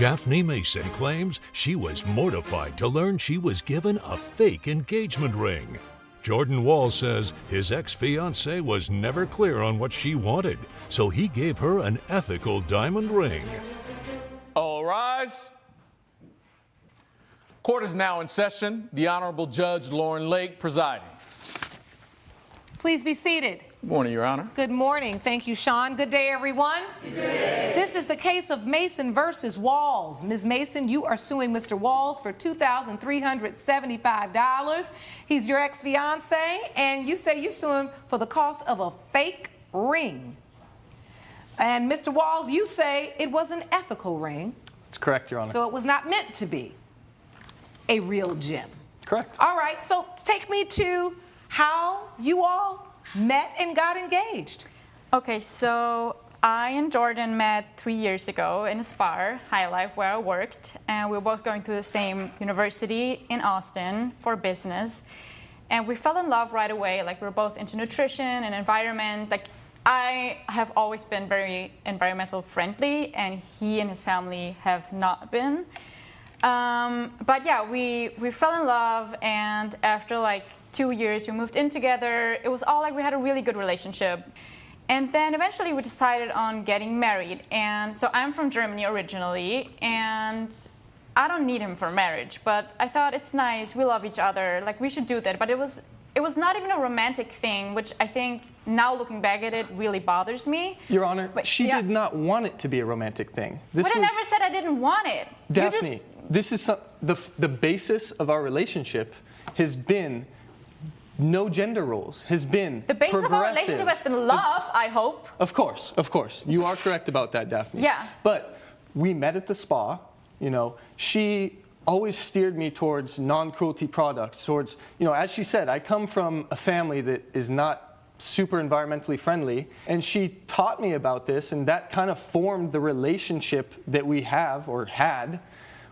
Daphne Mason claims she was mortified to learn she was given a fake engagement ring. Jordan Wall says his ex-fiancée was never clear on what she wanted, so he gave her an ethical diamond ring. All rise. Court is now in session. The Honorable Judge Lauren Lake presiding. Please be seated. Good morning, Your Honor. Good morning. Thank you, Sean. Good day, everyone. Good day. This is the case of Mason versus Walls. Ms. Mason, you are suing Mr. Walls for $2,375. He's your ex-fiancé, and you say you sue him for the cost of a fake ring. And Mr. Walls, you say it was an ethical ring. That's correct, Your Honor. So it was not meant to be a real gem. Correct. All right, so take me to how you all met and got engaged. Okay, so I and Jordan met 3 years ago in Aspire High Life, where I worked, and we were both going to the same university in Austin for business. And we fell in love right away. Like, we were both into nutrition and environment. Like, I have always been very environmental friendly, and he and his family have not been. But yeah, we fell in love, and after like 2 years, we moved in together. It was all like we had a really good relationship. And then eventually we decided on getting married. And so I'm from Germany originally, and I don't need him for marriage, but I thought it's nice, we love each other, like we should do that. But it was not even a romantic thing, which I think now looking back at it really bothers me. Your Honor, But, she yeah. did not want it to be a romantic thing. But I never said I didn't want it. Daphne, this is the basis of our relationship has been no gender roles, has been The basis of our progressive, relationship has been love, I hope. Of course. You are correct about that, Daphne. Yeah. But we met at the spa, you know, she always steered me towards non-cruelty products, towards, you know, as she said, I come from a family that is not super environmentally friendly, and she taught me about this, and that kind of formed the relationship that we have, or had,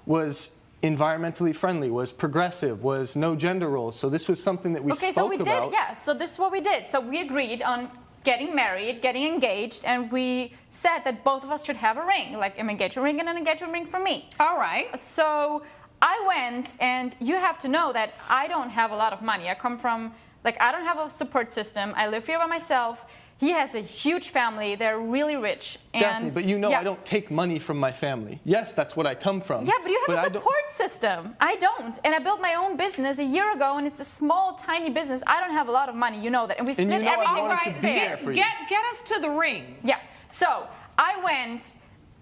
was environmentally friendly, was progressive, was no gender roles. So this was something that we spoke about. Okay, so we did, yeah, so this is what we did. So we agreed on getting married, getting engaged, and we said that both of us should have a ring, like an engagement ring and an engagement ring for me. All right. So I went, and you have to know that I don't have a lot of money. I come from, like, I don't have a support system. I live here by myself. He has a huge family. They're really rich. And Daphne, but you know yeah. I don't take money from my family. Yes, that's what I come from. Yeah, but you have I a support system. I don't. And I built my own business a year ago, and it's a small, tiny business. I don't have a lot of money. You know that. And we split you know I everything wanted to be fair. there for you. Get us to the ring. Yeah. So I went,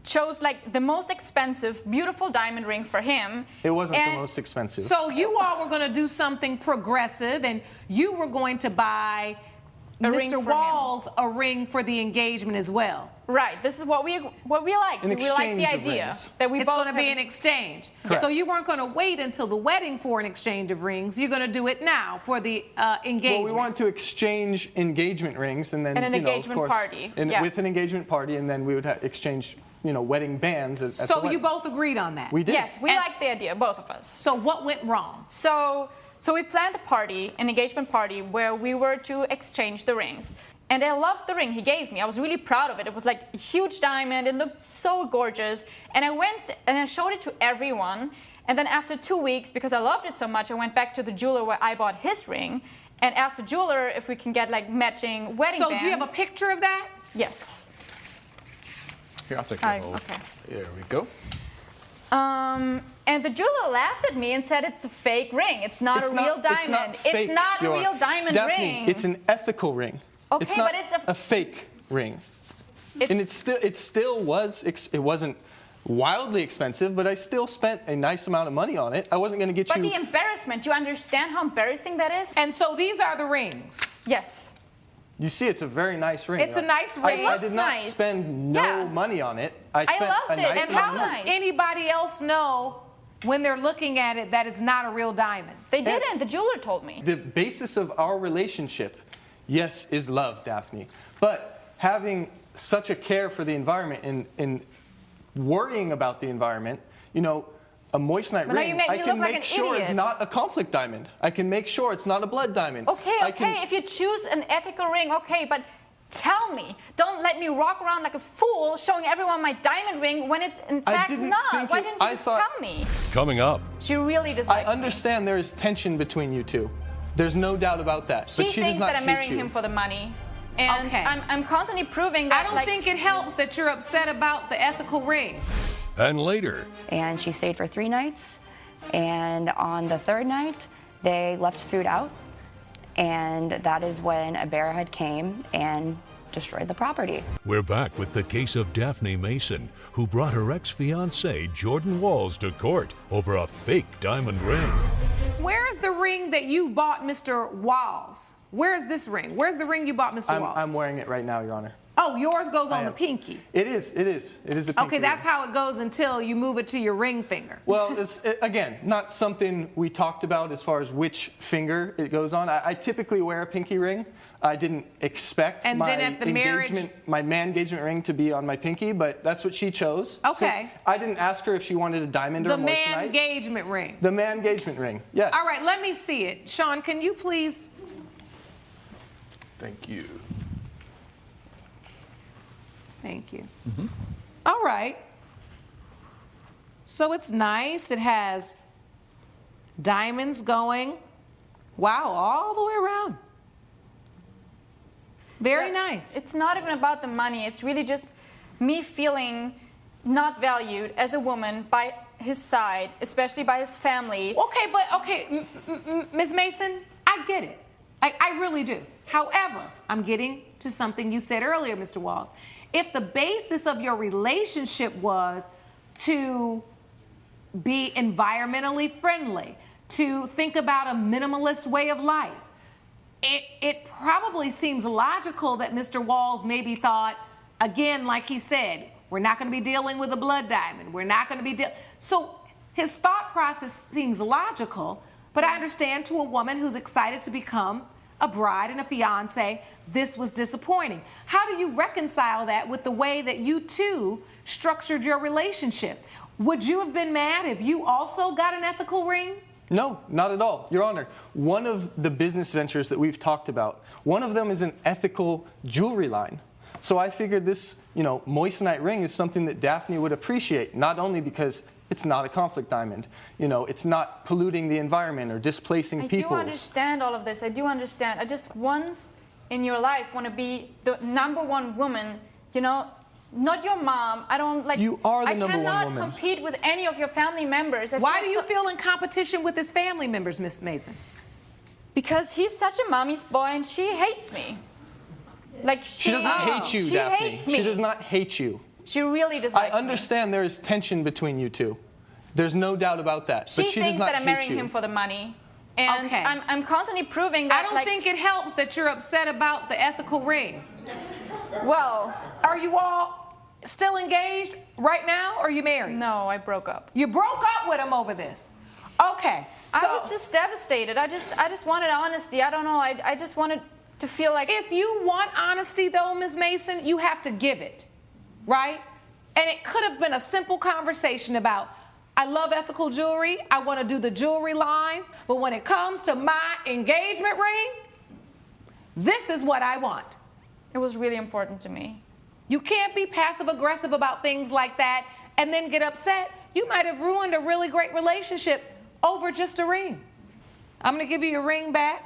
chose like the most expensive, beautiful diamond ring for him. It wasn't the and most expensive. So you all were going to do something progressive, and you were going to buy A ring Mr. for Walls a ring for the engagement as well. Right. This is what we like. An We like the exchange of idea rings. that we It's both going to be have- an exchange. Correct. So you weren't going to wait until the wedding for an exchange of rings. You're going to do it now for the engagement. Well, we wanted to exchange engagement rings, and then And an you know, engagement of course, party. and Yeah. with an engagement party, and then we would exchange, you know, wedding bands. At the So you wedding. both agreed on that? We did. Yes, we And- like the idea, both of us. So what went wrong? So we planned a party, an engagement party, where we were to exchange the rings. And I loved the ring he gave me. I was really proud of it. It was like a huge diamond. It looked so gorgeous. And I went and I showed it to everyone. And then after 2 weeks, because I loved it so much, I went back to the jeweler where I bought his ring and asked the jeweler if we can get like matching wedding So bands. do you have a picture of that? Yes. Here, I'll take your hold. Okay. There we go. And the jeweler laughed at me and said it's a fake ring. It's not a real diamond. It's not fake, a real diamond Daphne, ring. it's an ethical ring. Okay, it's not but it's a fake ring. And it still was. It wasn't wildly expensive, but I still spent a nice amount of money on it. I wasn't going to get But you. the embarrassment, you understand how embarrassing that is? And so these are the rings. Yes. You see, it's a very nice ring. It's a nice ring. I It did looks not nice. spend no Yeah. money on it. I spent loved a it. nice And amount How of does money. nice. anybody else know when they're looking at it that it's not a real diamond? They didn't. The jeweler told me. The basis of our relationship, yes, is love, Daphne. But having such a care for the environment and worrying about the environment, you know, a moissanite But now ring, you make I me can look like make an sure idiot. it's not a conflict diamond. I can make sure it's not a blood diamond. Okay, I can- if you choose an ethical ring, okay, but tell me. Don't let me walk around like a fool showing everyone my diamond ring when it's in fact not. Why didn't you just tell me? Coming up, She really dislikes I understand there is tension between you two. There's no doubt about that. me. But she Thinks does not that I'm hate marrying you. him for the money. And Okay. I'm constantly proving that I don't think it helps that you're upset about the ethical ring. and later, And she stayed for 3 nights. And on the 3rd night, they left food out. And that is when a bearhead came and destroyed the property. we're back with the case of Daphne Mason, who brought her ex-fiancé Jordan Walls to court over a fake diamond ring. Where is the ring that you bought Mr. Walls? Where is this ring? Where's the ring you bought Mr. Walls? I'm wearing it right now, Your Honor. Oh, yours goes on I the am. pinky. It is a pinky Okay, that's ring. how it goes until you move it to your ring finger. Well, again, not something we talked about as far as which finger it goes on. I typically wear a pinky ring. I didn't expect And my then at the marriage- my man engagement ring to be on my pinky, but that's what she chose. Okay. So I didn't ask her if she wanted a diamond or The a man moissanite. engagement ring. The man engagement ring, yes. All right, let me see it. Sean, can you please? Thank you. Thank you. All right. So it's nice. It has diamonds going. Wow, all the way around. Very nice. It's not even about the money. It's really just me feeling not valued as a woman by his side, especially by his family. Okay, Ms. Mason, I get it. I really do. However, I'm getting to something you said earlier, Mr. Walls. If the basis of your relationship was to be environmentally friendly, to think about a minimalist way of life, it probably seems logical that Mr. Walls maybe thought, again, like he said, we're not going to be dealing with a blood diamond. We're not going to be So his thought process seems logical, but I understand to a woman who's excited to become a bride and a fiance, this was disappointing. How do you reconcile that with the way that you two structured your relationship? Would you have been mad if you also got an ethical ring? No, not at all. Your Honor, one of the business ventures that we've talked about, one of them is an ethical jewelry line. So I figured this, moissanite ring is something that Daphne would appreciate, not only because it's not a conflict diamond, it's not polluting the environment or displacing I people. do understand all of this. I do understand. I just once in your life want to be the #1 woman, not your mom. I don't like. You are the #1 woman. I cannot compete with any of your family members. Why do you feel in competition with his family members, Miss Mason? Because he's such a mommy's boy and she hates me. Like She doesn't hate you, she Daphne. hates me. She does not hate you. She really I dislikes me. understand there is tension between you two. There's no doubt about that. She but she thinks does not that I'm hate marrying you. him for the money. And Okay. I'm constantly proving that. I don't think it helps that you're upset about the ethical ring. Well, Are you all still engaged right now, or are you married? no, I broke up. You broke up with him over this. Okay. I So was just devastated. I just wanted honesty. I don't know. I just wanted to feel like if you want honesty, though, Ms. Mason, you have to give it, right? And it could have been a simple conversation about, I love ethical jewelry. I want to do the jewelry line. But when it comes to my engagement ring, this is what I want. it was really important to me. You can't be passive aggressive about things like that and then get upset. You might have ruined a really great relationship over just a ring. I'm going to give you your ring back,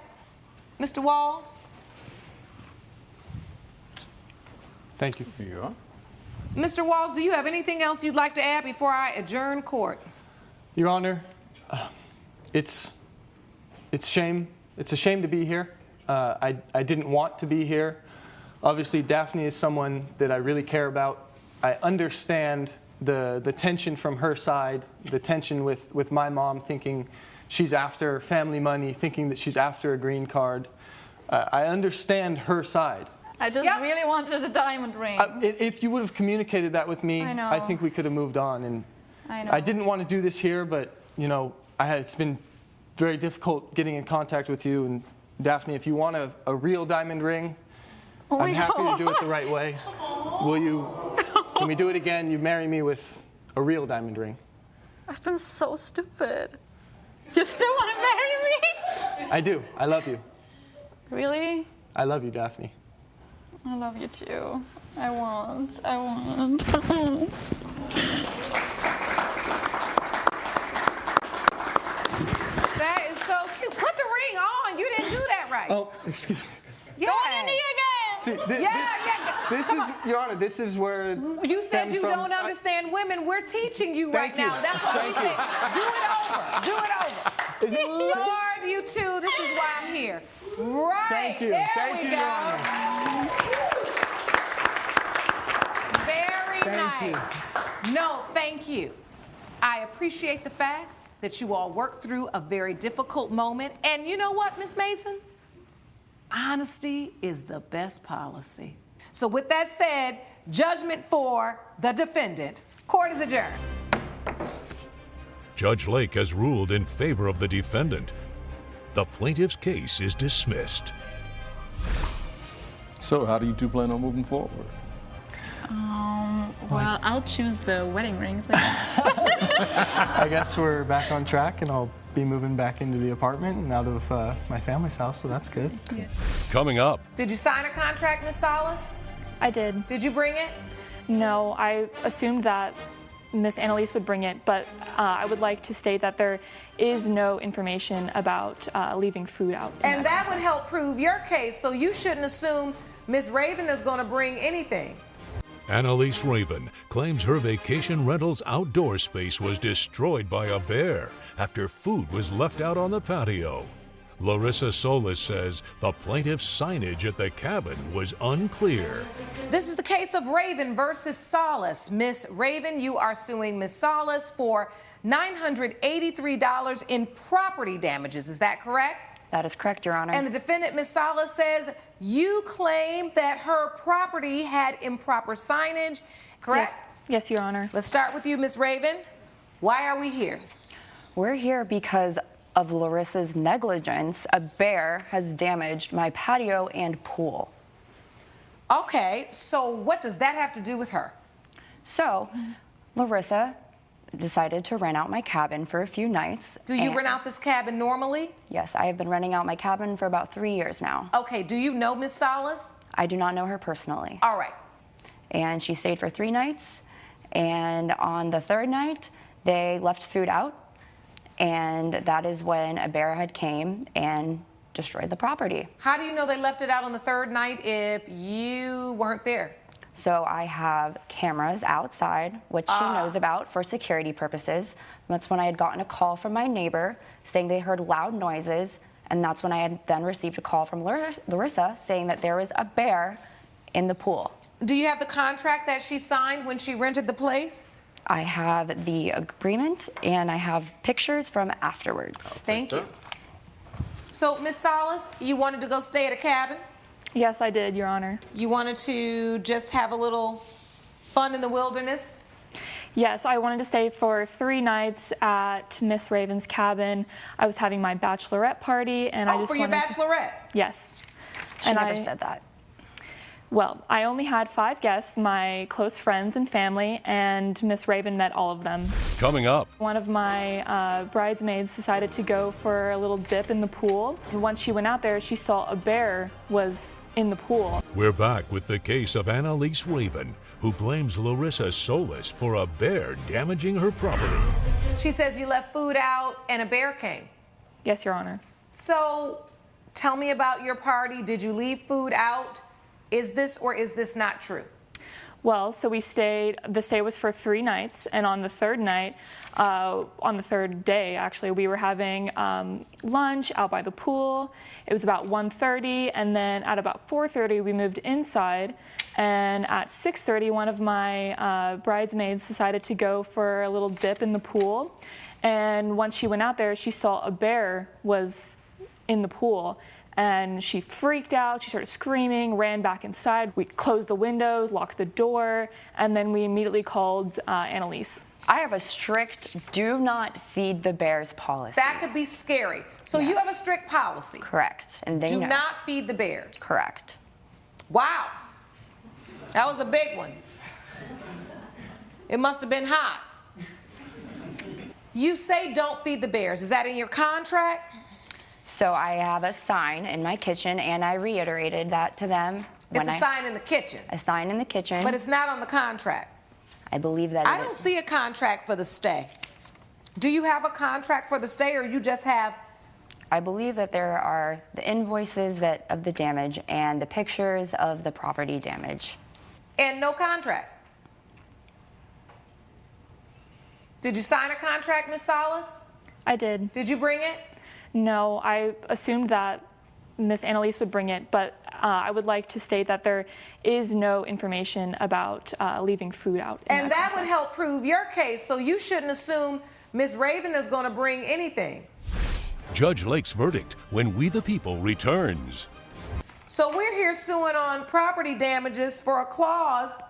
Mr. Walls. Thank you. Here you are. Mr. Walls, do you have anything else you'd like to add before I adjourn court? Your Honor, it's a shame to be here. I didn't want to be here. Obviously, Daphne is someone that I really care about. I understand the tension from her side, the tension with my mom thinking she's after family money, thinking that she's after a green card. I understand her side. I just Yep. really wanted a diamond ring. If you would have communicated that with me, I know. I think we could have moved on. And I know. I didn't want to do this here, but it's been very difficult getting in contact with you. And Daphne, if you want a real diamond ring, Oh I'm my happy to do it the God. right way. Can we do it again? You marry me with a real diamond ring. I've been so stupid. You still want to marry me? I do. I love you. Really? I love you, Daphne. I love you too. I won't. That is so cute. Put the ring on. You didn't do that right. Oh, excuse me. Yes. Go on your knee again. See, Yeah. this is, Your Honor, this is where You said stemmed you from- don't understand women. We're teaching you right Thank you. now. That's what we Thank said. Do it over. Do it over. Is it- Lord, you two, this is why I'm here. Right. Thank you. There Thank we you, go. Your Honor. Very Thank you. nice. No, thank you. I appreciate the fact that you all worked through a very difficult moment. And you know what, Ms. Mason? Honesty is the best policy. So with that said, judgment for the defendant. Court is adjourned. Judge Lake has ruled in favor of the defendant. The plaintiff's case is dismissed. So, how do you two plan on moving forward? Well, I'll choose the wedding rings, I guess. I guess we're back on track, and I'll be moving back into the apartment and out of my family's house, so that's good. Coming up, Did you sign a contract, Ms. Salas? I did. Did you bring it? No, I assumed that Miss Annalise would bring it, but I would like to state that there is no information about leaving food out. And that would help prove your case, so you shouldn't assume Ms. Raven is going to bring anything. Annalise Raven claims her vacation rental's outdoor space was destroyed by a bear after food was left out on the patio. Larissa Solis says the plaintiff's signage at the cabin was unclear. This is the case of Raven versus Salas. Miss Raven, you are suing Miss Salas for $983 in property damages. Is that correct? That is correct, Your Honor. And the defendant, Miss Salas, says you claim that her property had improper signage, correct? Yes, Your Honor. Let's start with you, Miss Raven. Why are we here? We're here because of Larissa's negligence. A bear has damaged my patio and pool. Okay, so what does that have to do with her? So, Larissa decided to rent out my cabin for a few nights. Do you and- rent out this cabin normally? Yes, I have been renting out my cabin for about 3 years now. Okay, do you know Miss Salas? I do not know her personally. All right. And she stayed for 3 nights. And on the third night, they left food out. And that is when a bear had came and destroyed the property. How do you know they left it out on the third night if you weren't there? So I have cameras outside, which she knows about for security purposes. That's when I had gotten a call from my neighbor saying they heard loud noises. And that's when I had then received a call from Larissa saying that there was a bear in the pool. Do you have the contract that she signed when she rented the place? I have the agreement and I have pictures from afterwards. Thank you. So, Miss Salas, you wanted to go stay at a cabin? Yes, I did, Your Honor. You wanted to just have a little fun in the wilderness? Yes, I wanted to stay for 3 nights at Miss Raven's cabin. I was having my bachelorette party, and I just for your wanted to- bachelorette? Yes. She never said that. Well, I only had 5 guests, my close friends and family, and Miss Raven met all of them. Coming up, One of my bridesmaids decided to go for a little dip in the pool. And once she went out there, she saw a bear was in the pool. we're back with the case of Annalise Raven, who blames Larissa Solis for a bear damaging her property. She says you left food out and a bear came. Yes, Your Honor. So, tell me about your party. Did you leave food out? Is this or is this not true? Well, so we stayed, the stay was for 3 nights, and on the third night, on the third day, actually, we were having lunch out by the pool. It was about 1:30, and then at about 4:30, we moved inside, and at 6:30, one of my bridesmaids decided to go for a little dip in the pool, and once she went out there, she saw a bear was in the pool. And she freaked out, she started screaming, ran back inside. We closed the windows, locked the door, and then we immediately called Annalise. I have a strict do not feed the bears policy. That could be scary. So you Yes. have a strict policy. Correct. And they Do know. not feed the bears. Correct. Wow. That was a big one. It must have been hot. You say don't feed the bears. Is that in your contract? So I have a sign in my kitchen, and I reiterated that to them It's a sign in the kitchen. A sign in the kitchen. But it's not on the contract. I believe that I don't see a contract for the stay. Do you have a contract for the stay, or you just have? I believe that there are the invoices of the damage and the pictures of the property damage. And no contract. Did you sign a contract, Ms. Salas? I did. Did you bring it? No, I assumed that Ms. Annalise would bring it, but I would like to state that there is no information about leaving food out. And that would help prove your case, so you shouldn't assume Ms. Raven is going to bring anything. Judge Lake's verdict when We the People returns. So we're here suing on property damages for a clause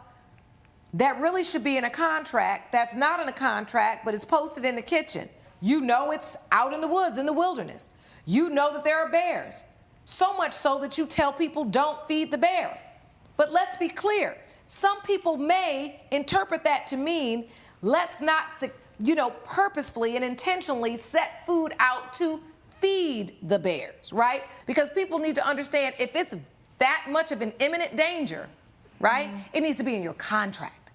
that really should be in a contract, that's not in a contract, but is posted in the kitchen. You know it's out in the woods, in the wilderness. You know that there are bears. So much so that you tell people don't feed the bears. But let's be clear. Some people may interpret that to mean let's not, purposefully and intentionally set food out to feed the bears, right? Because people need to understand if it's that much of an imminent danger, right? It needs to be in your contract.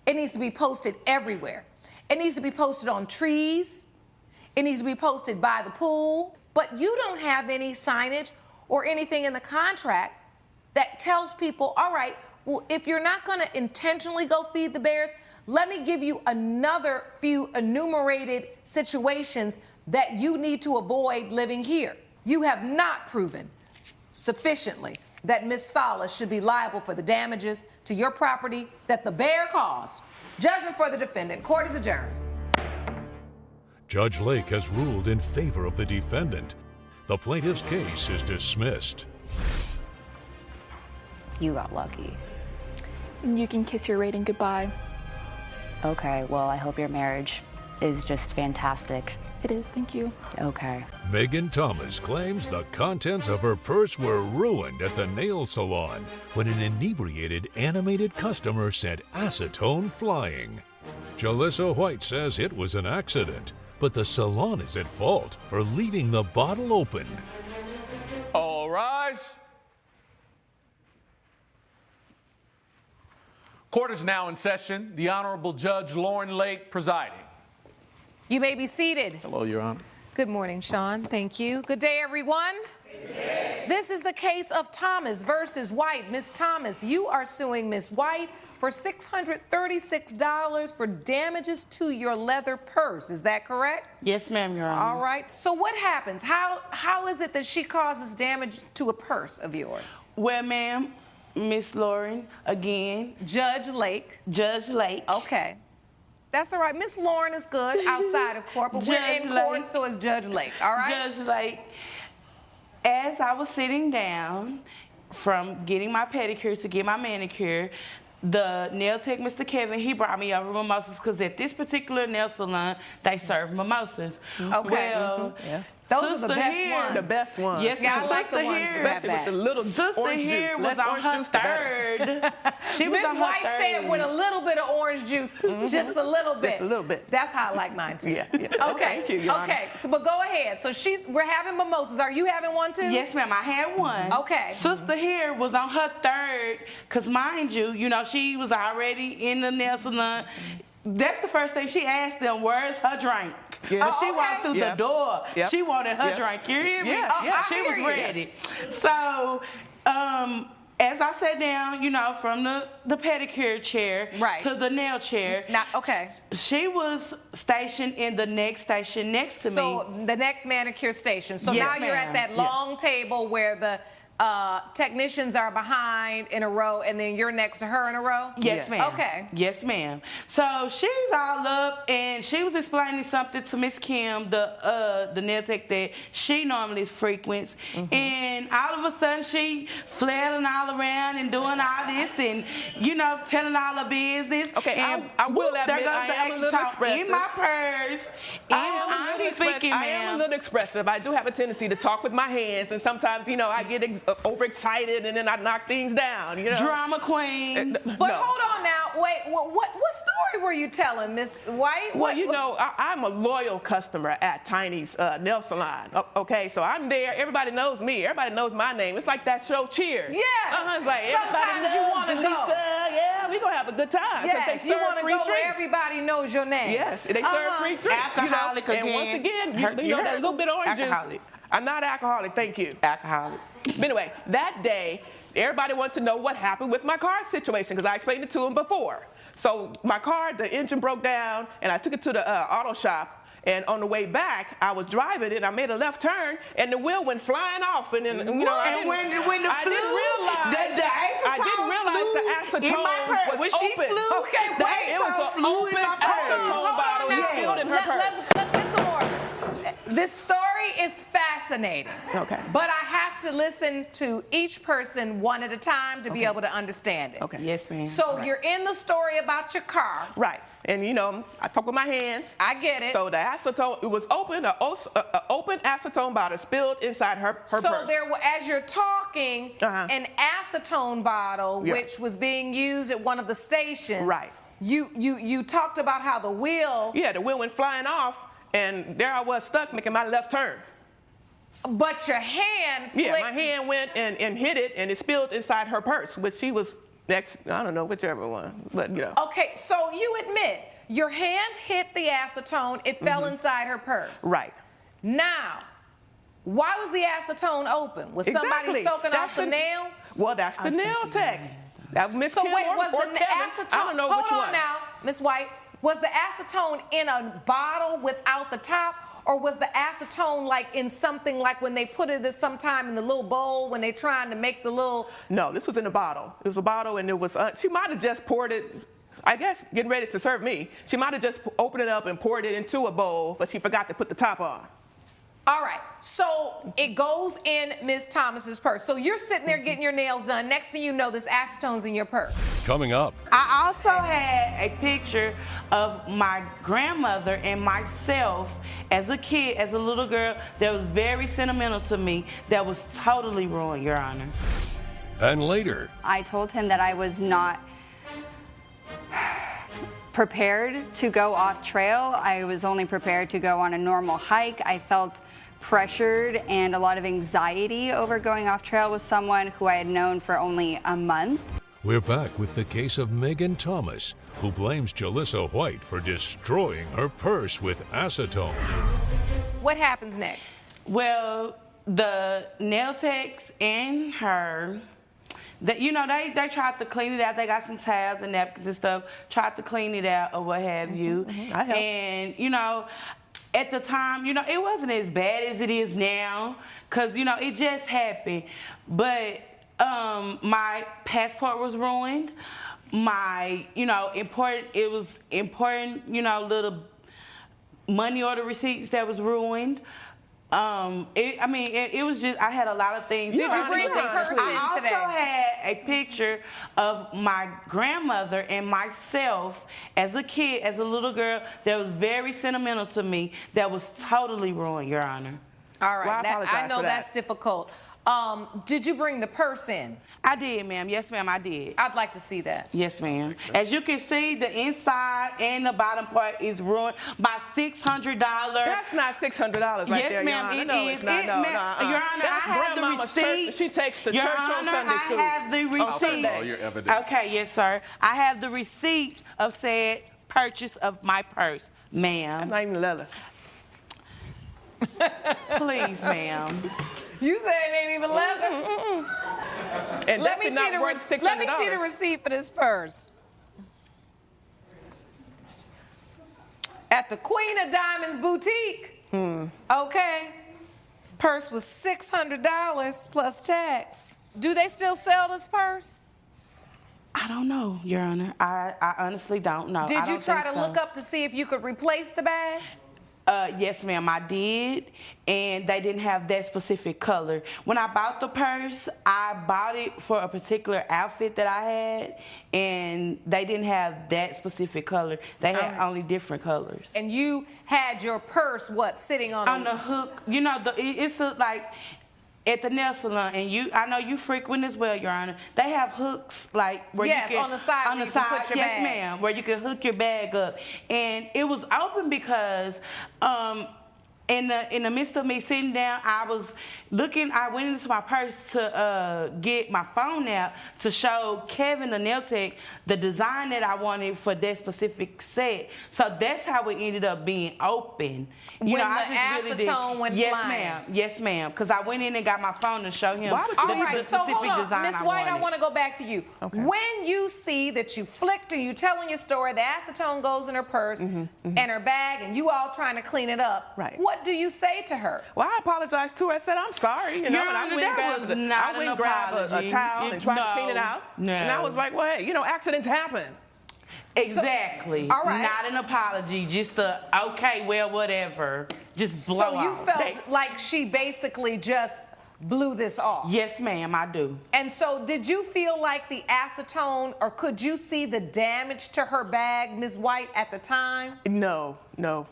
It needs to be posted everywhere. It needs to be posted on trees. It needs to be posted by the pool. But you don't have any signage or anything in the contract that tells people, all right, well, if you're not going to intentionally go feed the bears, let me give you another few enumerated situations that you need to avoid living here. You have not proven sufficiently that Ms. Salas should be liable for the damages to your property that the bear caused. Judgment for the defendant. Court is adjourned. Judge Lake has ruled in favor of the defendant. The plaintiff's case is dismissed. You got lucky. You can kiss your rating goodbye. Okay, well, I hope your marriage is just fantastic. It is, thank you. Okay. Megan Thomas claims the contents of her purse were ruined at the nail salon when an inebriated animated customer sent acetone flying. Jalissa White says it was an accident, but the salon is at fault for leaving the bottle open. All rise. Court is now in session. The Honorable Judge Lauren Lake presiding. You may be seated. Hello, Your Honor. Good morning, Sean. Thank you. Good day, everyone. Good day. This is the case of Thomas versus White. Ms. Thomas, you are suing Ms. White for $636 for damages to your leather purse. Is that correct? Yes, ma'am, Your Honor. All right. So what happens? How is it that she causes damage to a purse of yours? Well, ma'am, Miss Lauren, again. Judge Lake. Judge Lake. Okay. That's all right. Miss Lauren is good outside of court, but we're in court, so is Judge Lake. All right? Judge Lake, as I was sitting down from getting my pedicure to get my manicure, the nail tech, Mr. Kevin, he brought me over mimosas because at this particular nail salon, they serve mimosas. Okay. Well, yeah. Those are the best ones. The best ones. Yes, yeah, I like the ones here, that with the little Sister orange here juice. was on her third. She was Miss on her White third. said with a little bit of orange juice, just a little bit. Just a little bit. That's how I like mine too. Yeah. Okay. Thank you, Your Honor. Okay. So, but go ahead. So we're having mimosas. Are you having one too? Yes, ma'am. I had one. Okay. Sister here was on her third, because mind you, she was already in the nail salon. That's the first thing she asked them, where's her drink? Yeah. When she walked through the door, she wanted her drink. You hear me? Yeah. She was ready. So, as I sat down, from the pedicure chair to the nail chair. Now, okay. She was stationed in the next station next to me. So the next manicure station. So Yes, now you're at ma'am. that long table where the technicians are behind in a row, and then you're next to her in a row? Yes, ma'am. Okay. Yes, ma'am. So she's all up, and she was explaining something to Miss Kim, the nail tech that she normally frequents, and all of a sudden she flailing all around and doing all this, and telling all her business. Okay, and I will admit there goes I the am a little acetone expressive. in my purse. I am a little expressive. I do have a tendency to talk with my hands, and sometimes, I get overexcited, and then I knock things down. Drama queen. But hold on now. wait. What story were you telling, Miss White? Well, you know, I'm a loyal customer at Tiny's nail salon. Okay, so I'm there. Everybody knows me. Everybody knows my name. It's like that show Cheers. Yes. It's like Sometimes everybody you knows want to Lisa. go. Yeah, we gonna have a good time. Yes, they you serve want to free go where drinks. everybody knows your name. Yes, they serve free drinks. Alcoholic you know? again. And once again, you know that little bit of orange juice. Alcoholic. I'm not alcoholic, thank you. Alcoholic. But anyway, that day, everybody wanted to know what happened with my car situation because I explained it to them before. So my car, the engine broke down, and I took it to the auto shop. And on the way back, I was driving it. I made a left turn, and the wheel went flying off. And then, you know, I didn't realize the acetone was open. Okay, wait. It was an open acetone bottle. It spilled in her purse. Let's get some more. This story is fascinating. Okay. But I have to listen to each person one at a time to be able to understand it. Okay. Yes, ma'am. So you're in the story about your car. Right. And, you know, I talk with my hands. I get it. So the acetone, it was open, an open acetone bottle spilled inside her purse. So there, as you're talking, Uh-huh. an acetone bottle, Yeah. which was being used at one of the stations. Right. You talked about how the wheel. Yeah, the wheel went flying off, and there I was stuck making my left turn. But your hand. Yeah, my hand went and hit it, and it spilled inside her purse, which she was next, I don't know, whichever one, but you know. Okay, so you admit your hand hit the acetone, it fell inside her purse. Right. Now, why was the acetone open? Was somebody soaking off some nails? Well, that's the nail tech. That Miss So Kim wait, or was the Kevin, acetone? I don't know hold which on one. now, Miss White. Was the acetone in a bottle without the top? Or was the acetone like in something like when they put it sometime in the little bowl when they're trying to make the little... No, this was in a bottle. It was a bottle, and it was, she might have just poured it, I guess, getting ready to serve me. She might have just opened it up and poured it into a bowl, but she forgot to put the top on. All right, so it goes in Ms. Thomas's purse. So you're sitting there getting your nails done. Next thing you know, this acetone's in your purse. Coming up, I also had a picture of my grandmother and myself as a kid, as a little girl, that was very sentimental to me, that was totally ruined, Your Honor. and later, I told him that I was not prepared to go off trail. I was only prepared to go on a normal hike. I felt pressured and a lot of anxiety over going off trail with someone who I had known for only a month. we're back with the case of Megan Thomas, who blames Jalissa White for destroying her purse with acetone. What happens next? Well, the nail techs and her, they tried to clean it out. They got some towels and napkins and stuff, tried to clean it out or what have you. I helped. And, at the time, it wasn't as bad as it is now, because, it just happened. But my passport was ruined. My, it was important, little money order receipts that was ruined. It was just, I had a lot of things. Did you bring the purse in I today? also had a picture of my grandmother and myself as a kid, as a little girl, that was very sentimental to me, that was totally ruined, Your Honor. All right, Well, I I apologize know for that's that. difficult. Did you bring the purse in? I did, ma'am. Yes, ma'am, I did. I'd like to see that. Yes, ma'am. As you can see, the inside and the bottom part is ruined. My $600. That's not $600 right Yes, there, ma'am, Your Honor. it No, is. it's not. No, Your Honor, That's I have the grandmama's receipt. church. She takes the Your church on Honor, Sunday school. I have the receipt. All your evidence. Okay, yes, sir. I have the receipt of said purchase of my purse, That's ma'am. not even leather. Please, ma'am. You say it ain't even leather. And Let me definitely see not worth $600. let me see the receipt for this purse. At the Queen of Diamonds boutique. Okay. Purse was $600 plus tax. Do they still sell this purse? I don't know, Your Honor. I honestly don't know. Did I you don't try think to so. look up to see if you could replace the bag? Yes, ma'am, I did, and they didn't have that specific color. When I bought the purse, I bought it for a particular outfit that I had, and they didn't have that specific color. They had only different colors. And you had your purse, what, sitting on On the hook, it's At the nail salon, and I know you frequent as well, Your Honor. They have hooks like where Yes, you can on the side on where the you can side, put your yes, bag. ma'am, where you can hook your bag up, and it was open because. In the midst of me sitting down, I was looking. I went into my purse to get my phone out to show Kevin, the nail tech, the design that I wanted for that specific set. So that's how it ended up being open. When the acetone went yes, flying. ma'am. Yes, ma'am. Because I went in and got my phone to show him Why would All you right, the so specific hold on, design Ms. I White, I wanted. want to go back to you. Okay. When you see that you flicked or you telling your story, the acetone goes in her purse and her bag, and you all trying to clean it up, Right. what do you say to her? Well, I apologized to her. I said, I'm sorry. You know, Your and I Honor, went and that was not an grabbed a apology. towel and tried to clean it out. No. And I was like, well, hey, you know, accidents happen. Exactly. all right. Not an apology, just okay, well, whatever. Just blow So you off. felt like she basically just blew this off. Yes, ma'am, I do. And so did you feel like the acetone, or could you see the damage to her bag, Ms. White, at the time? No,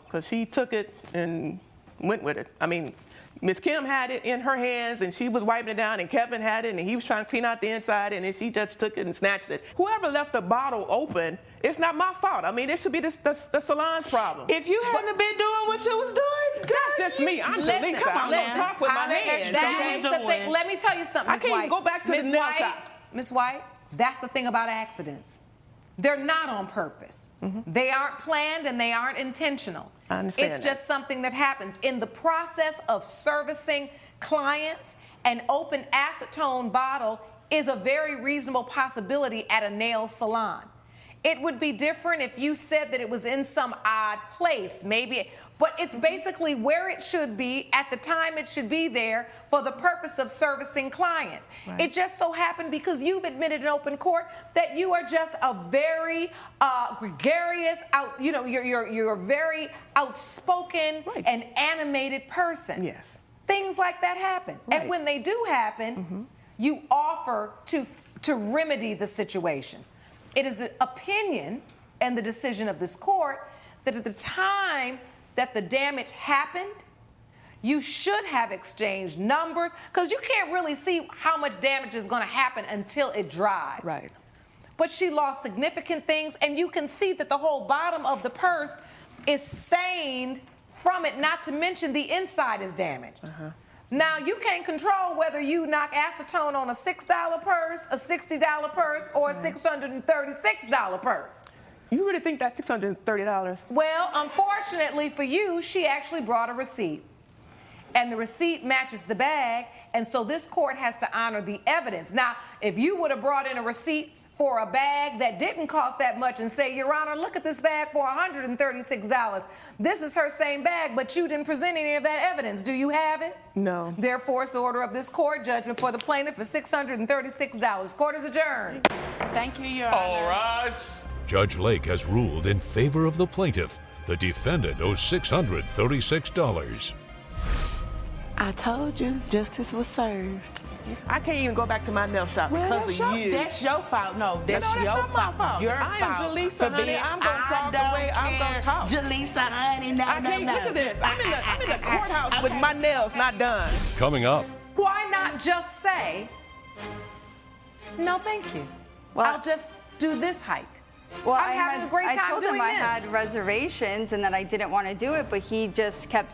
because she took it and went with it. I mean, Miss Kim had it in her hands, and she was wiping it down, and Kevin had it, and he was trying to clean out the inside, and then she just took it and snatched it. Whoever left the bottle open, it's not my fault. I mean, it should be the salon's problem. If you hadn't been doing what you was doing, That's just me. I'm Listen, Jaleesa. come on I'm going to now. talk with my I'll let hands. you That Okay. is the thing. Let me tell you something, I Ms. can't White. even go back to the Ms. nail White, shop. Ms. White, that's the thing about accidents. They're not on purpose. They aren't planned and they aren't intentional. I understand It's that. just something that happens. In the process of servicing clients, an open acetone bottle is a very reasonable possibility at a nail salon. It would be different if you said that it was in some odd place, maybe, but it's basically where it should be at the time it should be there for the purpose of servicing clients. Right. It just so happened because you've admitted in open court that you are just a very gregarious, you're a very outspoken Right. and animated person. Yes. Things like that happen. Right. And when they do happen, you offer to remedy the situation. It is the opinion and the decision of this court that at the time that the damage happened, you should have exchanged numbers, because you can't really see how much damage is going to happen until it dries. Right. But she lost significant things, and you can see that the whole bottom of the purse is stained from it, not to mention the inside is damaged. Now, you can't control whether you knock acetone on a $6 purse, a $60 purse, or a $636 purse. You really think that $630? Well, unfortunately for you, she actually brought a receipt. And the receipt matches the bag, and so this court has to honor the evidence. Now, if you would have brought in a receipt for a bag that didn't cost that much and say, Your Honor, look at this bag for $136. This is her same bag, but you didn't present any of that evidence. Do you have it? No. Therefore, it's the order of this court, judgment for the plaintiff for $636. Court is adjourned. Thank you, Your Honor. All rise. Judge Lake has ruled in favor of the plaintiff. The defendant owes $636. I told you, justice was served. I can't even go back to my nail shop because of you. That's your fault. No, that's No, that's your not my fault. Your I am fault. Jaleesa, for honey. being- I'm gonna talk the way I'm gonna talk. Jaleesa, honey, no, I no, can't no. look at this. I'm in the courthouse with my nails not done. Coming up, Why not just say, no, thank you. Well- I'll just do this hike. Well, I'm having a great time I told doing him I this. had reservations and that I didn't want to do it, but he just kept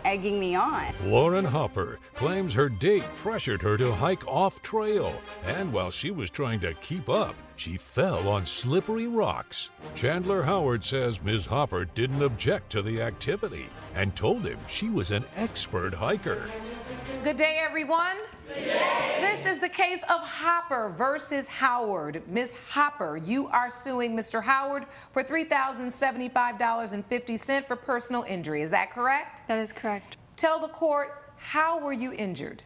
egging me on. Lauren Hopper claims her date pressured her to hike off trail, and while she was trying to keep up, she fell on slippery rocks. Chandler Howard says Ms. Hopper didn't object to the activity and told him she was an expert hiker. Good day, everyone. This is the case of Hopper versus Howard. Ms. Hopper, you are suing Mr. Howard for $3,075.50 for personal injury. Is that correct? That is correct. Tell the court, how were you injured?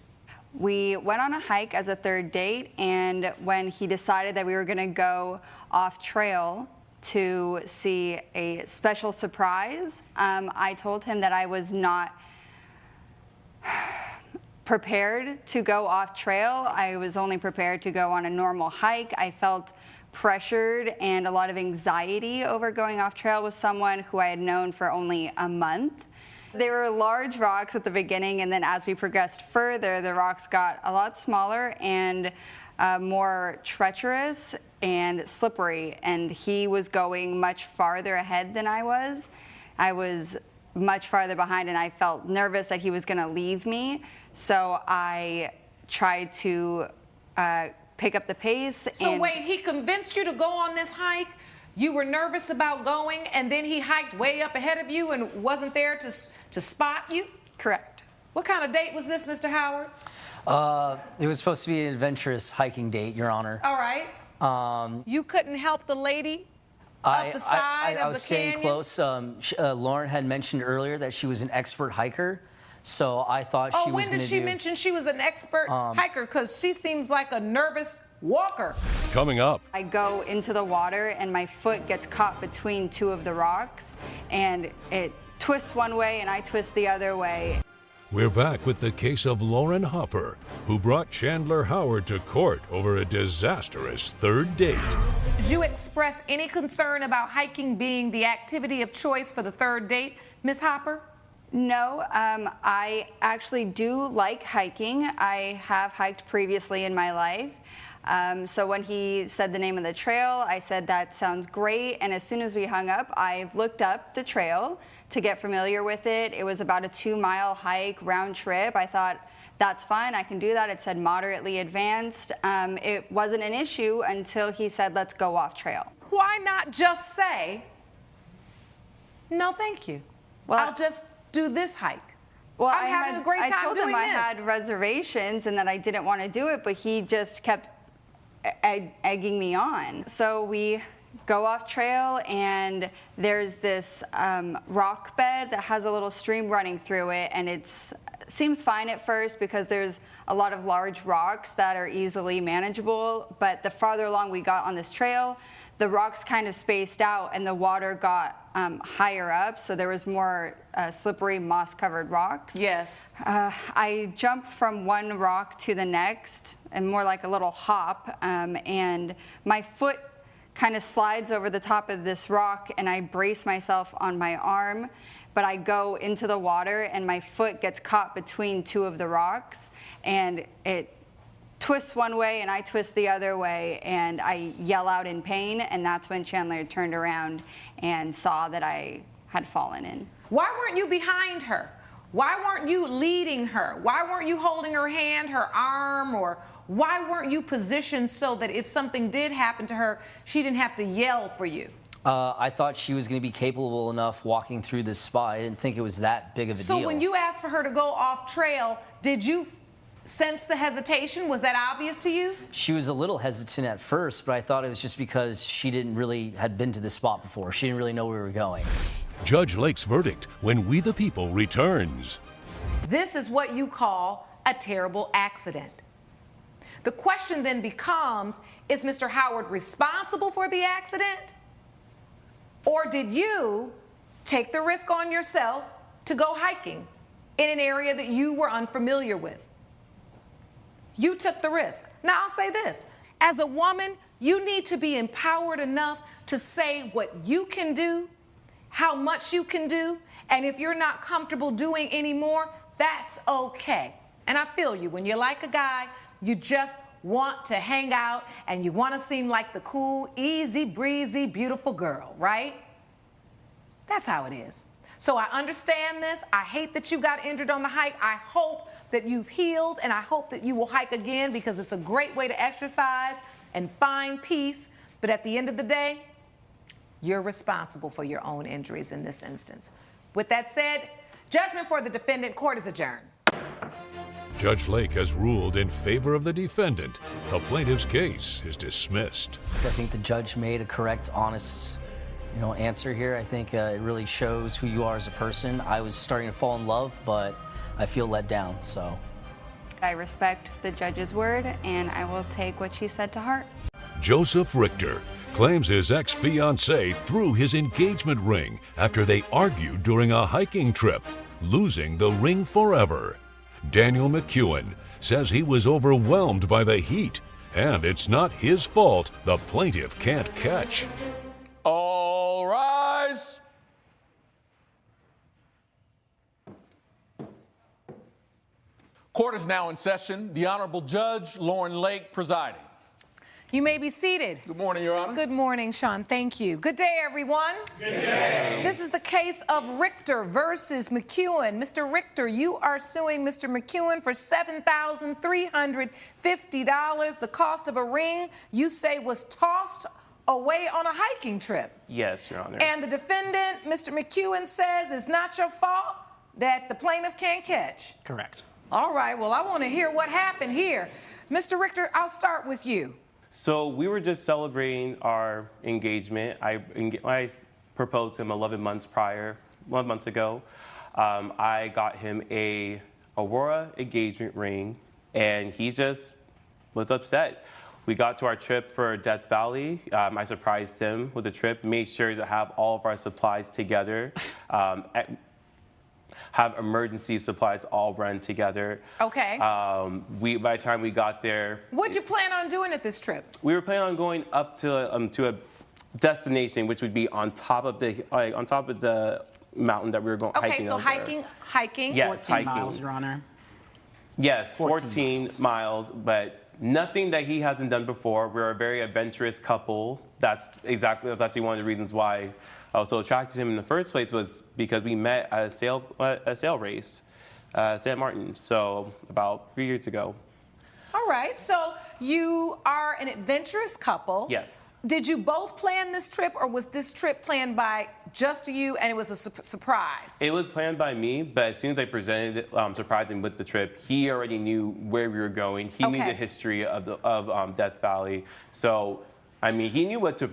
We went on a hike as a third date, and when he decided that we were going to go off trail to see a special surprise, I told him that I was not prepared to go off trail. I was only prepared to go on a normal hike. I felt pressured and a lot of anxiety over going off trail with someone who I had known for only a month. They were large rocks at the beginning, and then as we progressed further, the rocks got a lot smaller and more treacherous and slippery, and he was going much farther ahead than I was. I was much farther behind, and I felt nervous that he was going to leave me, so I tried to pick up the pace. So wait, he convinced you to go on this hike? You were nervous about going, and then he hiked way up ahead of you and wasn't there to spot you? Correct. What kind of date was this, Mr. Howard? It was supposed to be an adventurous hiking date, Your Honor. All right. You couldn't help the lady up the side I of was the staying canyon? close. Lauren had mentioned earlier that she was an expert hiker, so I thought she was going to do... when did she mention she was an expert hiker? Because she seems like a nervous walker. Coming up. I go into the water, and my foot gets caught between two of the rocks, and it twists one way, and I twist the other way. We're back with the case of Lauren Hopper, who brought Chandler Howard to court over a disastrous third date. Did you express any concern about hiking being the activity of choice for the third date, Ms. Hopper? No, I actually do like hiking. I have hiked previously in my life. So when he said the name of the trail, I said, that sounds great. And as soon as we hung up, I looked up the trail to get familiar with it. It was about a 2-mile hike round trip. I thought, that's fine, I can do that. It said moderately advanced. It wasn't an issue until he said, let's go off trail. Why not just say, no, thank you. Well, I'll just do this hike. Well, I'm having a great time I told doing him I this. had reservations and that I didn't want to do it, but he just kept egging me on. So we go off trail, and there's this rock bed that has a little stream running through it, and it seems fine at first because there's a lot of large rocks that are easily manageable, but the farther along we got on this trail, the rocks kind of spaced out and the water got higher up, so there was more slippery moss-covered rocks. Yes. I jumped from one rock to the next, and more like a little hop, and my foot kind of slides over the top of this rock, and I brace myself on my arm, but I go into the water, and my foot gets caught between two of the rocks, and it twists one way, and I twist the other way, and I yell out in pain, and that's when Chandler turned around and saw that I had fallen in. Why weren't you behind her? Why weren't you leading her? Why weren't you holding her hand, her arm, or why weren't you positioned so that if something did happen to her, she didn't have to yell for you? I thought she was going to be capable enough walking through this spot. I didn't think it was that big of a deal. So when you asked for her to go off trail, did you sense the hesitation? Was that obvious to you? She was a little hesitant at first, but I thought it was just because she had been to this spot before. She didn't really know where we were going. Judge Lake's verdict when We the People returns. This is what you call a terrible accident. The question then becomes, is Mr. Howard responsible for the accident? Or did you take the risk on yourself to go hiking in an area that you were unfamiliar with? You took the risk. Now, I'll say this. As a woman, you need to be empowered enough to say what you can do, how much you can do, and if you're not comfortable doing any more, that's okay. And I feel you. When you like a guy, you just want to hang out and you want to seem like the cool, easy breezy, beautiful girl, right? That's how it is. So I understand this. I hate that you got injured on the hike. I hope that you've healed, and I hope that you will hike again because it's a great way to exercise and find peace. But at the end of the day, you're responsible for your own injuries in this instance. With that said, judgment for the defendant, court is adjourned. Judge Lake has ruled in favor of the defendant. The plaintiff's case is dismissed. I think the judge made a correct, honest, answer here. I think it really shows who you are as a person. I was starting to fall in love, but I feel let down, so. I respect the judge's word, and I will take what she said to heart. Joseph Richter claims his ex-fiancée threw his engagement ring after they argued during a hiking trip, losing the ring forever. Daniel McEwen says he was overwhelmed by the heat, and it's not his fault the plaintiff can't catch. All rise. Court is now in session. The Honorable Judge Lauren Lake presiding. You may be seated. Good morning, Your Honor. Good morning, Sean. Thank you. Good day, everyone. Good day. This is the case of Richter versus McEwen. Mr. Richter, you are suing Mr. McEwen for $7,350. The cost of a ring you say was tossed away on a hiking trip. Yes, Your Honor. And the defendant, Mr. McEwen, says it's not your fault that the plaintiff can't catch. Correct. All right, well, I want to hear what happened here. Mr. Richter, I'll start with you. So we were just celebrating our engagement. I proposed to him 11 months ago. I got him a Aurora engagement ring, and he just was upset. We got to our trip for Death Valley. I surprised him with the trip, made sure to have all of our supplies together, have emergency supplies all run together. Okay. By the time we got there, What'd you plan on doing at this trip? we were planning on going up to a destination, which would be on top of the mountain that we were going Okay, hiking so over. hiking. Yes, 14 hiking. miles, Your Honor. Yes, 14 14 miles, but nothing that he hasn't done before. We're a very adventurous couple. That's actually one of the reasons why I was so attracted to him in the first place, was because we met at a sail race, San Martin, so about 3 years ago. All right, so you are an adventurous couple. Yes. Did you both plan this trip, or was this trip planned by just you and it was a surprise? It was planned by me, but as soon as I surprised him with the trip, he already knew where we were going. He knew the history of Death Valley, so I mean, he knew what to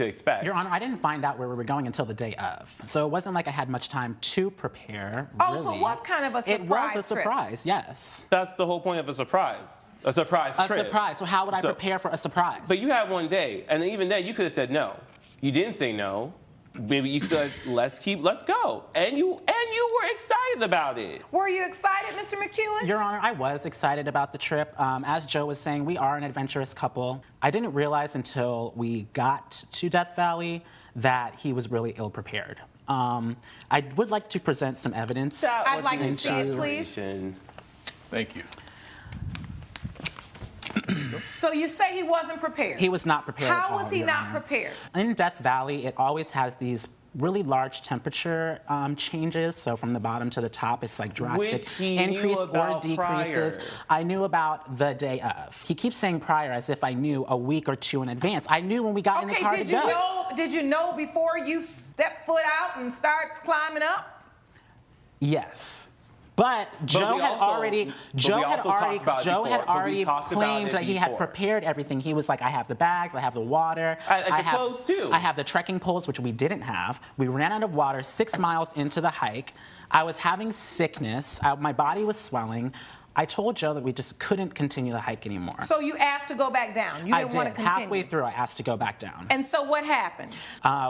expect. Your Honor, I didn't find out where we were going until the day of, so it wasn't like I had much time to prepare. Oh, really. so it was kind of a surprise It was a trip. surprise, yes. That's the whole point of a surprise. A surprise trip. A surprise. So how would I prepare for a surprise? But you had one day, and even then, you could have said no. You didn't say no. Maybe you said, let's go. And you were excited about it. Were you excited, Mr. McEwen? Your Honor, I was excited about the trip. As Joe was saying, we are an adventurous couple. I didn't realize until we got to Death Valley that he was really ill-prepared. I would like to present some evidence. I'd like to see it, please. Thank you. So you say he wasn't prepared? He was not prepared at How all, was he Your not Honor. prepared? In Death Valley, it always has these really large temperature changes. So from the bottom to the top, it's like drastic Which he knew increase or about decreases. prior. I knew about the day of. He keeps saying prior as if I knew a week or two in advance. I knew when we got in the car to go. Did you know before you stepped foot out and start climbing up? Yes. But Joe had already claimed that he had prepared everything. He was like, I have the bags, I have the water. I have clothes too. I have the trekking poles, which we didn't have. We ran out of water 6 miles into the hike. I was having sickness. My body was swelling. I told Joe that we just couldn't continue the hike anymore. So you asked to go back down. You didn't want to continue. Halfway through, I asked to go back down. And so what happened?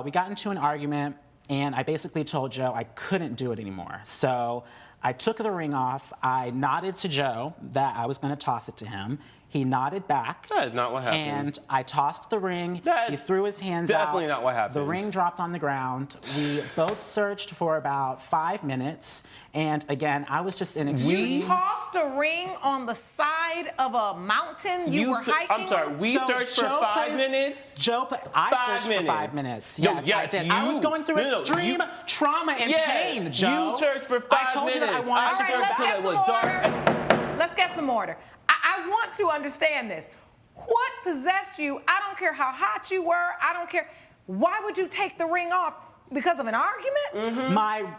We got into an argument, and I basically told Joe I couldn't do it anymore. So I took the ring off. I nodded to Joe that I was going to toss it to him. He nodded back. That is not what happened. And I tossed the ring. He threw his hands out. Definitely not what happened. The ring dropped on the ground. We both searched for about 5 minutes. And again, I was just in extreme. You tossed a ring on the side of a mountain you were hiking? I'm sorry, we searched for 5 minutes? I searched for 5 minutes. Yes, I did. I was going through extreme trauma and pain, Joe. You searched for 5 minutes. I told you that I wanted to let's get some order. Let's get some order. I want to understand this. What possessed you? I don't care how hot you were. I don't care. Why would you take the ring off? Because of an argument?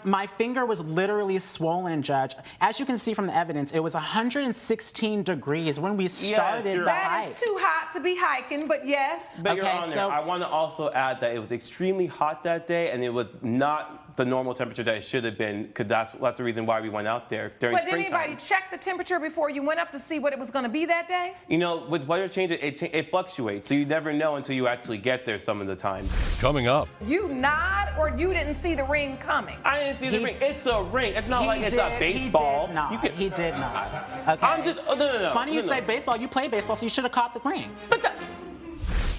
My finger was literally swollen, Judge. As you can see from the evidence, it was 116 degrees when we started the hike. That is too hot to be hiking, but yes. But Your Honor, I want to also add that it was extremely hot that day, and it was not the normal temperature that it should have been, because that's the reason why we went out there during springtime. But did anybody check the temperature before you went up to see what it was going to be that day? You know, with weather changes, it fluctuates, so you never know until you actually get there some of the times. Coming up. You nod, or you didn't see the ring coming? I didn't see the ring. It's a ring. It's not like it's a baseball. He did not. Okay. No. Funny you say baseball. You play baseball, so you should have caught the ring.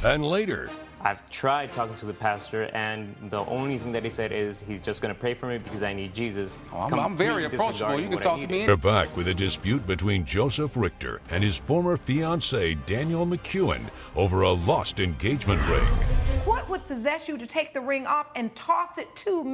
And later, I've tried talking to the pastor, and the only thing that he said is he's just going to pray for me because I need Jesus. I'm very approachable. You can talk to me. We're back with a dispute between Joseph Richter and his former fiancée, Danielle McEwen, over a lost engagement ring. What would possess you to take the ring off and toss it to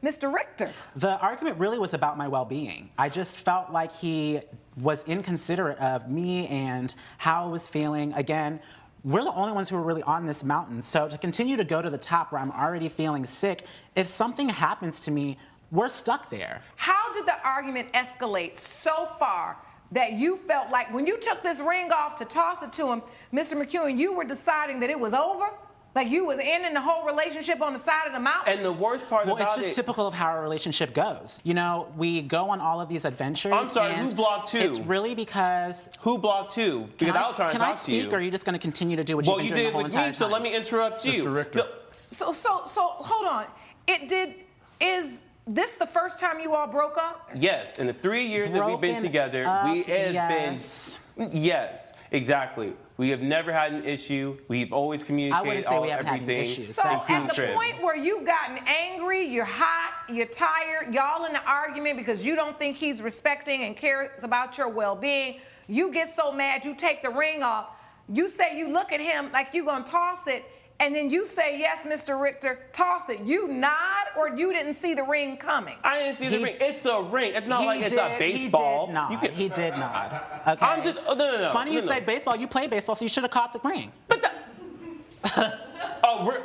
Mr. Richter? The argument really was about my well-being. I just felt like he was inconsiderate of me and how I was feeling. Again, we're the only ones who are really on this mountain. So to continue to go to the top where I'm already feeling sick, if something happens to me, we're stuck there. How did the argument escalate so far that you felt like when you took this ring off to toss it to him, Mr. McEwen, you were deciding that it was over? Like you was ending the whole relationship on the side of the mountain? And the worst part about it... Well, it's just typical of how our relationship goes. You know, we go on all of these adventures. I'm sorry, and who blocked who? It's really because... Who blocked who? Because I was trying to talk to you. Can I speak, or are you just going to continue to do what you've been doing the whole entire time? Well, you did with me, so let me interrupt you. Mr. Richter. So hold on. Is this the first time you all broke up? Yes, in the 3 years that we've been together, Yes, exactly. We have never had an issue. We've always communicated everything. So at the point where you've gotten angry, you're hot, you're tired, y'all in the argument because you don't think he's respecting and cares about your well-being, you get so mad you take the ring off. You say you look at him like you're going to toss it, and then you say, yes, Mr. Richter, toss it. You nod, or you didn't see the ring coming? I didn't see the ring. It's a ring. It's not like it's a baseball. He did nod. Okay. No. Funny you said baseball. You play baseball, so you should have caught the ring.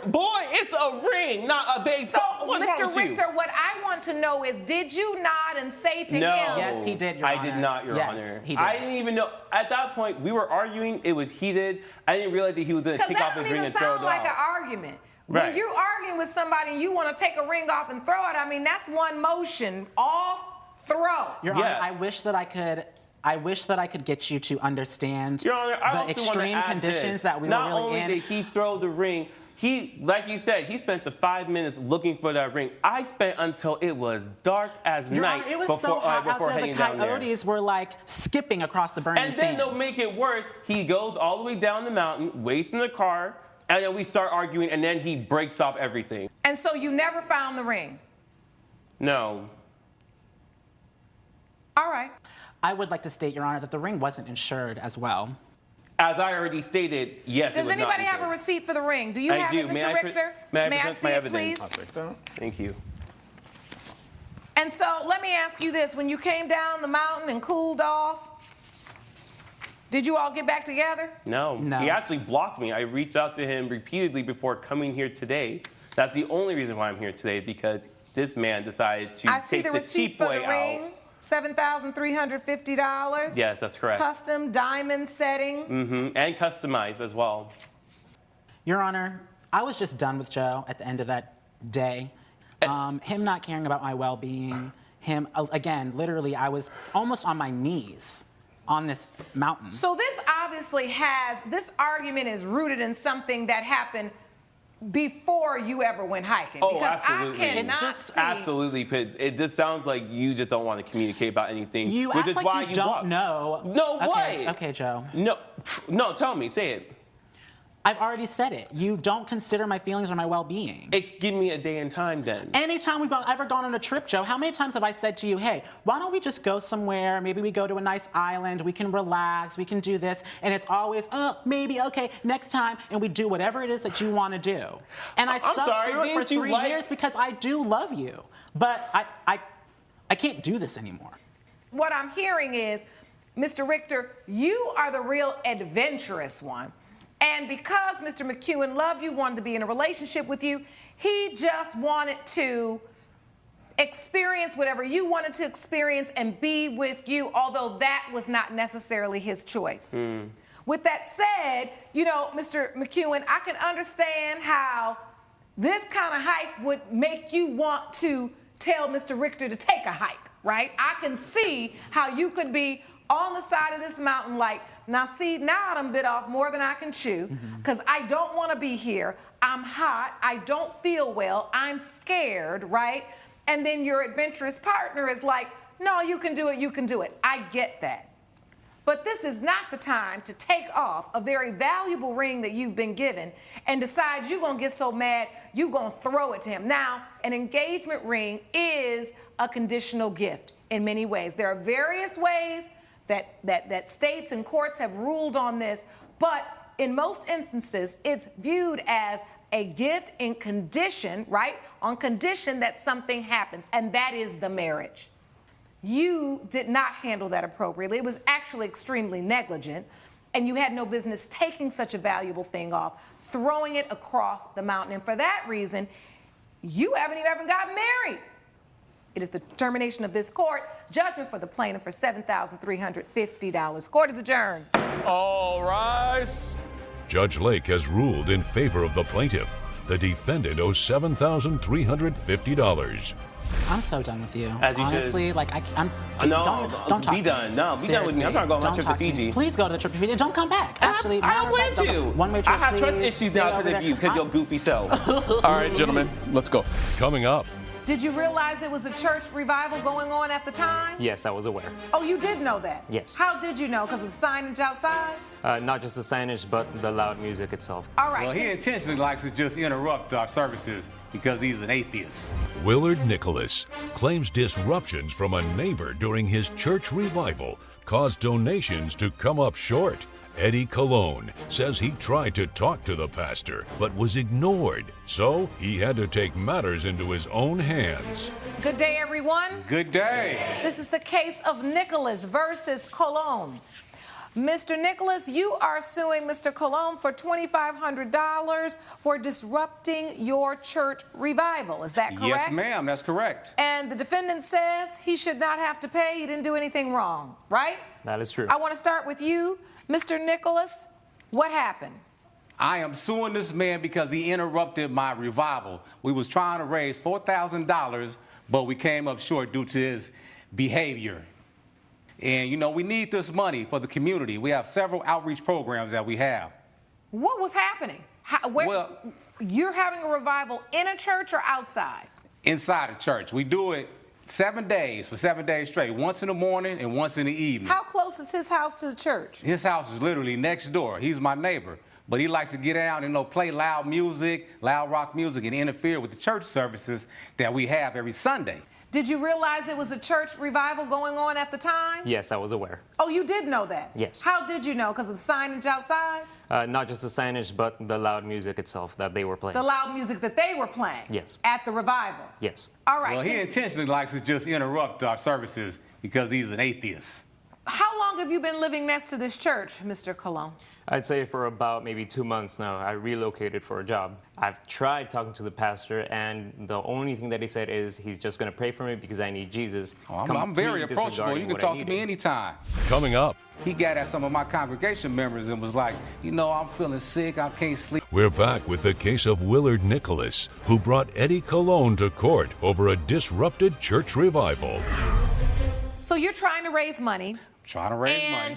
Boy, it's a ring, not a baseball. So, Mr. Richter, what I want to know is, did you nod and say to him? Yes, he did, Your Honor. I did not, Your Honor. He did. I didn't even know. At that point, we were arguing. It was heated. I didn't realize that he was going to take off his ring and throw it off. Because that don't even sound like an argument. Right. When you're arguing with somebody and you want to take a ring off and throw it, I mean, that's one motion. Off, throw. Your Honor, I wish that I could get you to understand Your Honor, I the also extreme want to add conditions this. that we Not were really in. only did he throw the ring, like you said, he spent the 5 minutes looking for that ring. I spent until it was dark as Your night Honor, it was before, so hot before out there, heading the down there. coyotes were like skipping across the burning And then sands. they'll make it worse. He goes all the way down the mountain, waits in the car, and then we start arguing, and then he breaks off everything. And so you never found the ring? No. All right. I would like to state, Your Honor, that the ring wasn't insured as well. As I already stated, yes, Does it was anybody not have a receipt for the ring? Do you have it, Mr. Richter? May I May I present see my it, evidence? please? Thank you. And so let me ask you this. When you came down the mountain and cooled off, did you all get back together? No. He actually blocked me. I reached out to him repeatedly before coming here today. That's the only reason why I'm here today, because this man decided to take the cheap way out. $7,350. Yes, that's correct. Custom diamond setting. And customized as well. Your Honor, I was just done with Joe at the end of that day. Him not caring about my well-being. Him, again, literally, I was almost on my knees on this mountain. So this this argument is rooted in something that happened before you ever went hiking. Oh, because absolutely. I cannot see. Absolutely. It just sounds like you just don't want to communicate about anything. You which act is like why you don't block. know. No Okay, way. okay, Joe. No, tell me. Say it. I've already said it. You don't consider my feelings or my well-being. Give me a day and time then. Anytime we've ever gone on a trip, Joe, how many times have I said to you, hey, why don't we just go somewhere? Maybe we go to a nice island. We can relax. We can do this. And it's always, maybe, okay, next time. And we do whatever it is that you want to do. And I stuck through it for 3 years because I do love you. But I can't do this anymore. What I'm hearing is, Mr. Richter, you are the real adventurous one. And because Mr. McEwen loved you, wanted to be in a relationship with you, he just wanted to experience whatever you wanted to experience and be with you, although that was not necessarily his choice. With that said, you know, Mr. McEwen, I can understand how this kind of hike would make you want to tell Mr. Richter to take a hike, right? I can see how you could be on the side of this mountain like, now see, now I done bit off more than I can chew, because I don't want to be here. I'm hot. I don't feel well. I'm scared, right? And then your adventurous partner is like, no, you can do it. You can do it. I get that. But this is not the time to take off a very valuable ring that you've been given and decide you're going to get so mad you're going to throw it to him. Now, an engagement ring is a conditional gift in many ways. There are various ways that states and courts have ruled on this, but in most instances, it's viewed as a gift in condition, right? On condition that something happens, and that is the marriage. You did not handle that appropriately. It was actually extremely negligent, and you had no business taking such a valuable thing off, throwing it across the mountain. And for that reason, you haven't even gotten married. It is the determination of this court. Judgment for the plaintiff for $7,350. Court is adjourned. All rise. Judge Lake has ruled in favor of the plaintiff. The defendant owes $7,350. I'm so done with you. As you Honestly, should. like I'm. No, don't talk be to done. Me. No, be done with me. I'm trying to go on my trip to Fiji. Please go to the trip to Fiji. Don't come back. Actually, I don't plan to. One-way trip, I have trust please. issues now because of you, because your goofy self. All right, gentlemen, let's go. Coming up. Did you realize it was a church revival going on at the time? Yes, I was aware. Oh, you did know that? Yes. How did you know? Because of the signage outside? Not just the signage, but the loud music itself. All right. Well, he intentionally likes to just interrupt our services because he's an atheist. Willard Nicholas claims disruptions from a neighbor during his church revival caused donations to come up short. Eddie Colon says he tried to talk to the pastor but was ignored, so he had to take matters into his own hands. Good day, everyone. Good day. This is the case of Nicholas versus Colon. Mr. Nicholas, you are suing Mr. Colon for $2,500 for disrupting your church revival. Is that correct? Yes, ma'am, that's correct. And the defendant says he should not have to pay. He didn't do anything wrong, right? That is true. I want to start with you, Mr. Nicholas. What happened? I am suing this man because he interrupted my revival. We was trying to raise $4,000, but we came up short due to his behavior. And, you know, we need this money for the community. We have several outreach programs that we have. What was happening? You're having a revival in a church or outside? Inside a church. We do it 7 days, for 7 days straight, once in the morning and once in the evening. How close is his house to the church? His house is literally next door. He's my neighbor. But he likes to get out and, play loud music, loud rock music, and interfere with the church services that we have every Sunday. Did you realize it was a church revival going on at the time? Yes, I was aware. Oh, you did know that? Yes. How did you know? Because of the signage outside? Not just the signage, but the loud music itself that they were playing. The loud music that they were playing? Yes. At the revival? Yes. All right. Well, he intentionally likes to just interrupt our services because he's an atheist. How long have you been living next to this church, Mr. Colon? I'd say for about maybe 2 months now. I relocated for a job. I've tried talking to the pastor, and the only thing that he said is he's just going to pray for me because I need Jesus. I'm very approachable. You can talk to me anytime. Coming up. He got at some of my congregation members and was like, I'm feeling sick. I can't sleep. We're back with the case of Willard Nicholas, who brought Eddie Colon to court over a disrupted church revival. So you're trying to raise money. Trying to raise money.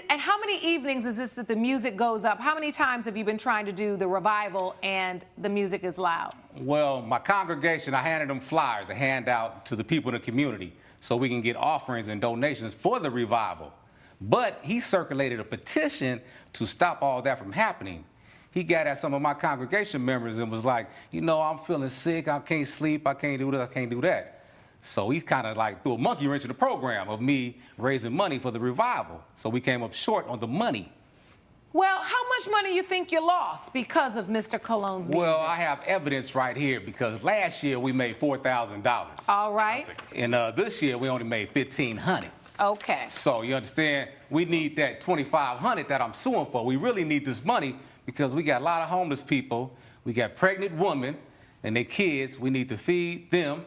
And how many evenings is this that the music goes up? How many times have you been trying to do the revival and the music is loud? Well, my congregation, I handed them flyers to hand out to the people in the community so we can get offerings and donations for the revival. But he circulated a petition to stop all that from happening. He got at some of my congregation members and was like, I'm feeling sick. I can't sleep. I can't do this. I can't do that. So he kind of threw a monkey wrench in the program of me raising money for the revival. So we came up short on the money. Well, how much money you think you lost because of Mr. Colon's music? Well, I have evidence right here because last year we made $4,000. All right. And this year we only made $1,500. Okay. So you understand, we need that $2,500 that I'm suing for. We really need this money because we got a lot of homeless people. We got pregnant women and their kids. We need to feed them.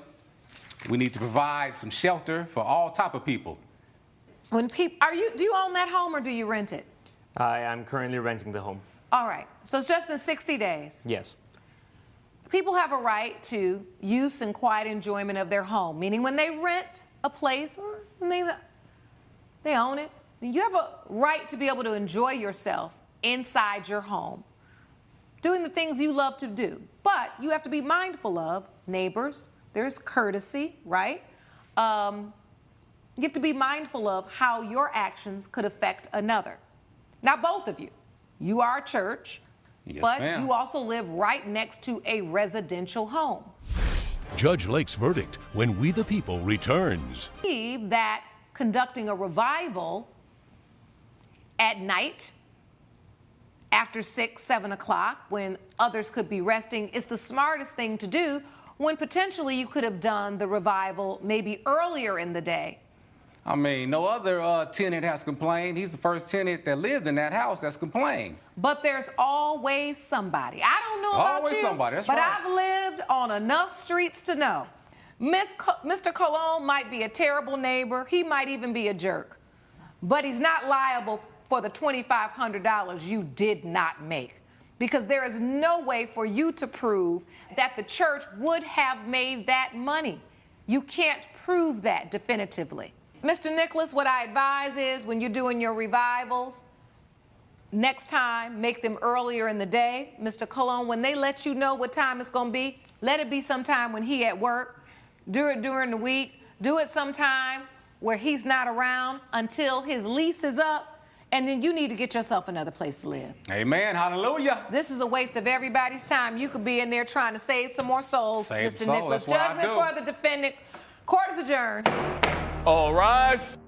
We need to provide some shelter for all type of people. Do you own that home or do you rent it? I'm currently renting the home. All right. So it's just been 60 days. Yes. People have a right to use and quiet enjoyment of their home, meaning when they rent a place or when they own it, you have a right to be able to enjoy yourself inside your home, doing the things you love to do. But you have to be mindful of neighbors. There's courtesy, right? You have to be mindful of how your actions could affect another. Now, both of you, you are a church, Yes, but ma'am. you also live right next to a residential home. Judge Lake's verdict when We the People returns. Believe that conducting a revival at night after 6, 7 o'clock when others could be resting is the smartest thing to do when potentially you could have done the revival maybe earlier in the day. I mean, no other tenant has complained. He's the first tenant that lived in that house that's complained. But there's always somebody. I don't know about Always you, somebody, that's but right. I've lived on enough streets to know. Mr. Cologne might be a terrible neighbor. He might even be a jerk. But he's not liable for the $2,500 you did not make, because there is no way for you to prove that the church would have made that money. You can't prove that definitively. Mr. Nicholas, what I advise is when you're doing your revivals, next time, make them earlier in the day. Mr. Cologne, when they let you know what time it's going to be, let it be sometime when he at work. Do it during the week. Do it sometime where he's not around until his lease is up. And then you need to get yourself another place to live. Amen. Hallelujah. This is a waste of everybody's time. You could be in there trying to save some more souls, Save Mr. soul, Nicholas. that's what I Judgment for the defendant. Court is adjourned. All rise.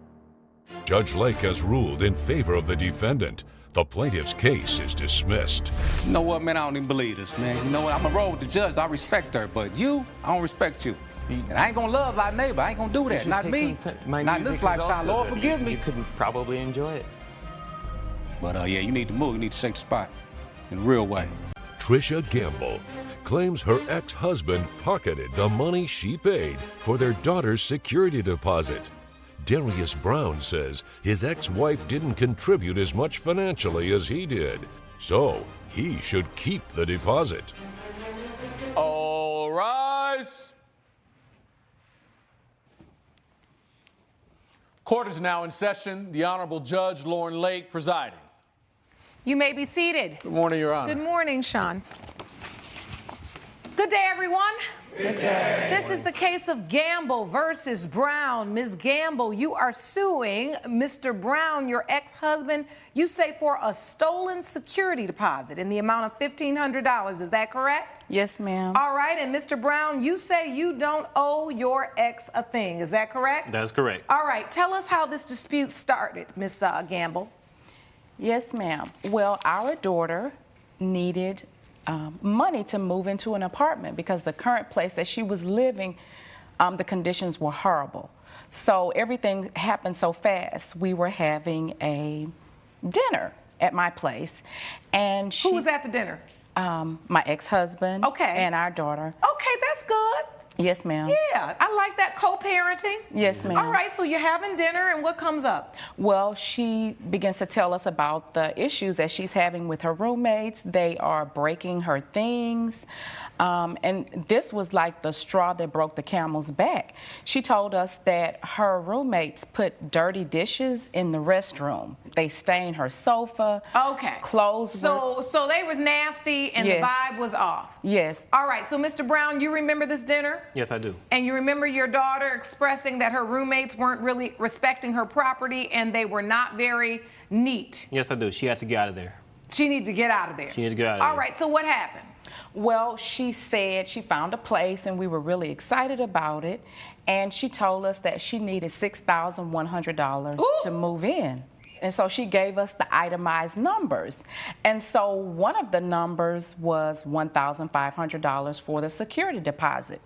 Judge Lake has ruled in favor of the defendant. The plaintiff's case is dismissed. You know what, man? I don't even believe this, man. You know what? I'm going to roll with the judge. I respect her, but you, I don't respect you. And I ain't going to love my neighbor. I ain't going to do that. Not me. Not in this lifetime. Lord, forgive me. You could probably enjoy it. But yeah, you need to move. You need to shake the spot in a real way. Trisha Gamble claims her ex-husband pocketed the money she paid for their daughter's security deposit. Darius Brown says his ex-wife didn't contribute as much financially as he did, so he should keep the deposit. All rise. Court is now in session. The Honorable Judge Lauren Lake presiding. You may be seated. Good morning, Your Honor. Good morning, Sean. Good day, everyone. Good day. This is the case of Gamble versus Brown. Ms. Gamble, you are suing Mr. Brown, your ex-husband, you say for a stolen security deposit in the amount of $1,500. Is that correct? Yes, ma'am. All right, and Mr. Brown, you say you don't owe your ex a thing. Is that correct? That's correct. All right, tell us how this dispute started, Ms. Gamble. Yes, ma'am. Well, our daughter needed money to move into an apartment because the current place that she was living, the conditions were horrible. So everything happened so fast. We were having a dinner at my place, and Who was at the dinner? My ex-husband. Okay. And our daughter. Okay, that's good. Yes, ma'am. Yeah, I like that co-parenting. Yes, ma'am. All right, so you're having dinner, and what comes up? Well, she begins to tell us about the issues that she's having with her roommates. They are breaking her things. And this was like the straw that broke the camel's back. She told us that her roommates put dirty dishes in the restroom. They stained her sofa. Okay. Clothes. So they was nasty, and Yes. the vibe was off. Yes. All right, so Mr. Brown, you remember this dinner? Yes, I do. And you remember your daughter expressing that her roommates weren't really respecting her property and they were not very neat. Yes, I do. She had to get out of there. She needed to get out of there. She needed to get out of All there. right, so what happened? Well, she said she found a place and we were really excited about it. And she told us that she needed $6,100 to move in. And so she gave us the itemized numbers. And so one of the numbers was $1,500 for the security deposit.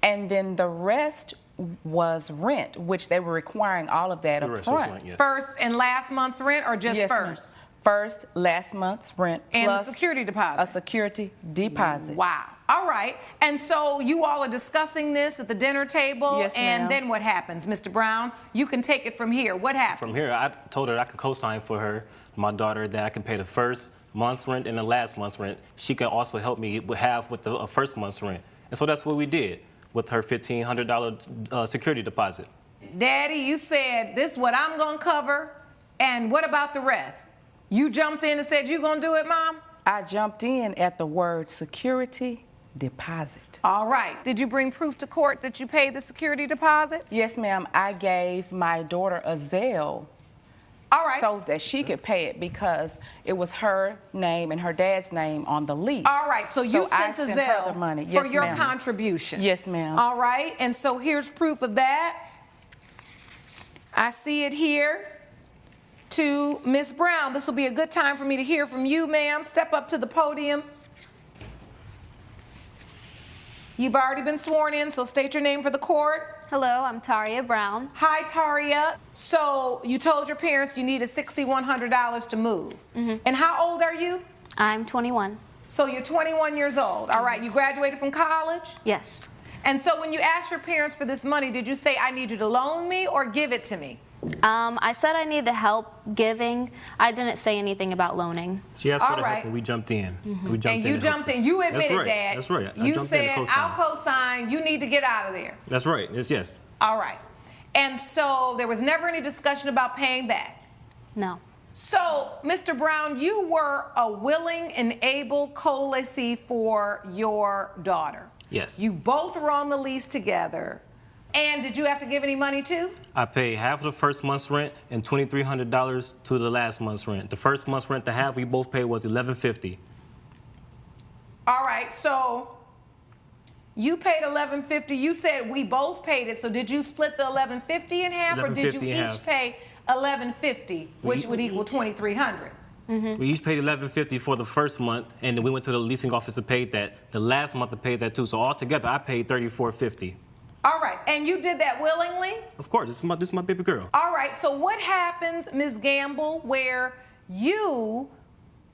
And then the rest was rent, which they were requiring all of that up front. First and last month's rent, or just Yes, ma'am. first? First, last month's rent, And plus security deposit. a security deposit. Wow. All right. And so you all are discussing this at the dinner table. Yes, and ma'am. then what happens, Mr. Brown? You can take it from here. What happens? From here, I told her I could co-sign for her, my daughter, that I can pay the first month's rent and the last month's rent. She could also help me with the first month's rent. And so that's what we did with her $1,500 security deposit. Daddy, you said this is what I'm going to cover. And what about the rest? You jumped in and said you going to do it, Mom? I jumped in at the word security deposit. All right. Did you bring proof to court that you paid the security deposit? Yes, ma'am. I gave my daughter a Zelle. All right. So that she could pay it because it was her name and her dad's name on the lease. All right. So you sent a I sent her the Zelle money. for Yes, your ma'am. contribution. Yes, ma'am. All right. And so here's proof of that. I see it here. To Ms. Brown, this will be a good time for me to hear from you, ma'am. Step up to the podium. You've already been sworn in, so state your name for the court. Hello, I'm Taria Brown. Hi, Taria. So you told your parents you needed $6,100 to move. And how old are you? I'm 21. So you're 21 years old. All right, you graduated from college? Yes. And so when you asked your parents for this money, did you say, I need you to loan me or give it to me? I said I need the help giving. I didn't say anything about loaning. She asked for All the right. help and we jumped in. We jumped And you in jumped in. You admitted That's right. that. That's right. I You jumped in said, and co-signed. I'll co-sign. You need to get out of there. That's right. Yes. All right. And so there was never any discussion about paying that. No. So, Mr. Brown, you were a willing and able co-lessee for your daughter. Yes. You both were on the lease together. And did you have to give any money too? I paid half of the first month's rent and $2,300 to the last month's rent. The first month's rent, the half we both paid was $1,150. All right, so you paid $1,150. You said we both paid it. So did you split the $1,150 in half, or did you $1,150 in each half. pay $1,150, which would equal $2,300? We each paid $1,150 for the first month, and then we went to the leasing office and paid that. The last month I paid that too. So altogether, I paid $3,450. All right, and you did that willingly? Of course, this is my baby girl. All right, so what happens, Ms. Gamble, where you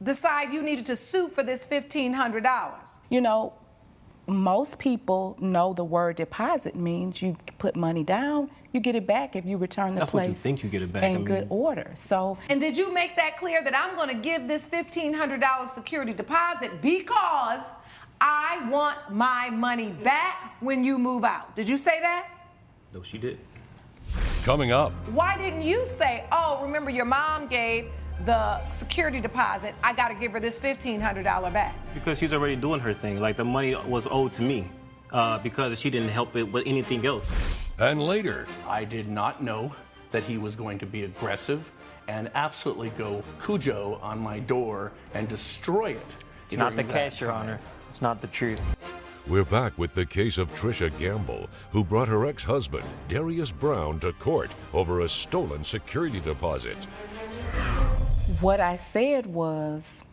decide you needed to sue for this $1,500? You know, most people know the word deposit means you put money down, you get it back if you return the That's what you place think you get it back. in good order. So, And did you make that clear that I'm going to give this $1,500 security deposit because I want my money back when you move out? Did you say that? No, she did. Coming up, Why didn't you say, oh, remember your mom gave the security deposit, I got to give her this $1,500 back? Because she's already doing her thing. Like the money was owed to me because she didn't help it with anything else. And later, I did not know that he was going to be aggressive and absolutely go Cujo on my door and destroy it. It's not the during case, that Your time. Honor. It's not the truth. we're back with the case of Trisha Gamble, who brought her ex-husband, Darius Brown, to court over a stolen security deposit. what I said was,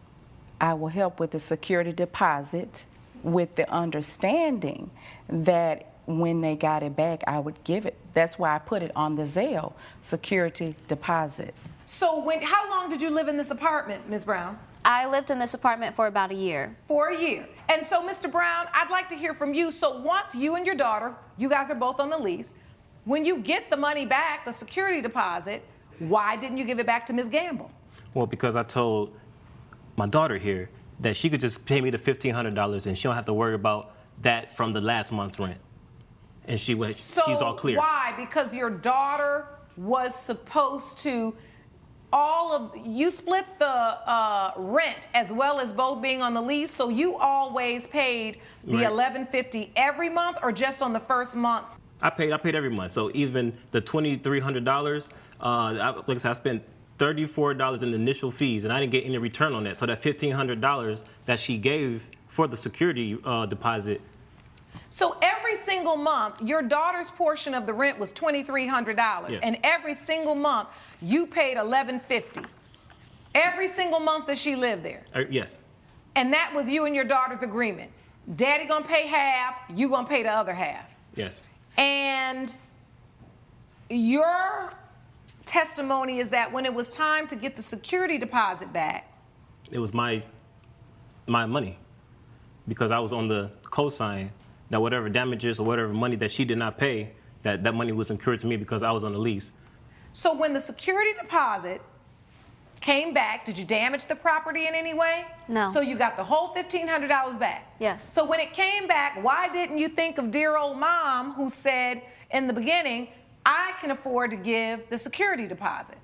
I will help with the security deposit with the understanding that when they got it back, I would give it. That's why I put it on the Zelle, security deposit. So how long did you live in this apartment, Ms. Brown? I lived in this apartment for about a year. For a year. And so, Mr. Brown, I'd like to hear from you. So once you and your daughter, you guys are both on the lease, when you get the money back, the security deposit, why didn't you give it back to Ms. Gamble? Well, because I told my daughter here that she could just pay me the $1,500 and she don't have to worry about that from the last month's rent. And she's all clear. So why? Because your daughter was supposed to you split the rent as well as both being on the lease, so you always paid the Right. $1,150 every month or just on the first month? I paid every month. So even the $2,300, like I said, I spent $34 in initial fees, and I didn't get any return on that. So that $1,500 that she gave for the security So every single month, your daughter's portion of the rent was $2,300, Yes. and every single month you paid $1,150. Every single month that she lived there. Yes. And that was you and your daughter's agreement. Daddy gonna pay half, you gonna pay the other half. Yes. And your testimony is that when it was time to get the security deposit back, It was my money because I was on the cosign that whatever damages or whatever money that she did not pay, that money was incurred to me because I was on the lease. so when the security deposit came back, did you damage the property in any way? No. So you got the whole $1,500 back? Yes. So when it came back, why didn't you think of dear old mom who said in the beginning, I can afford to give the security deposit?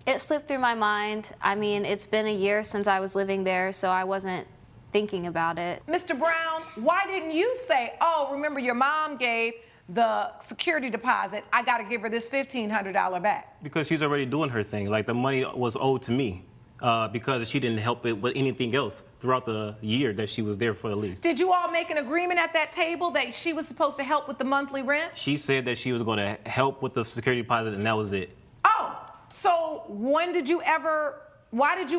It slipped through my mind. I mean, it's been a year since I was living there, so I wasn't thinking about it. Mr. Brown, why didn't you say, oh, remember your mom gave the security deposit, I got to give her this $1,500 back? Because she's already doing her thing. Like, the money was owed to me because she didn't help it with anything else throughout the year that she was there for the lease. Did you all make an agreement at that table that she was supposed to help with the monthly rent? She said that she was going to help with the security deposit, and that was it. Oh, so why did you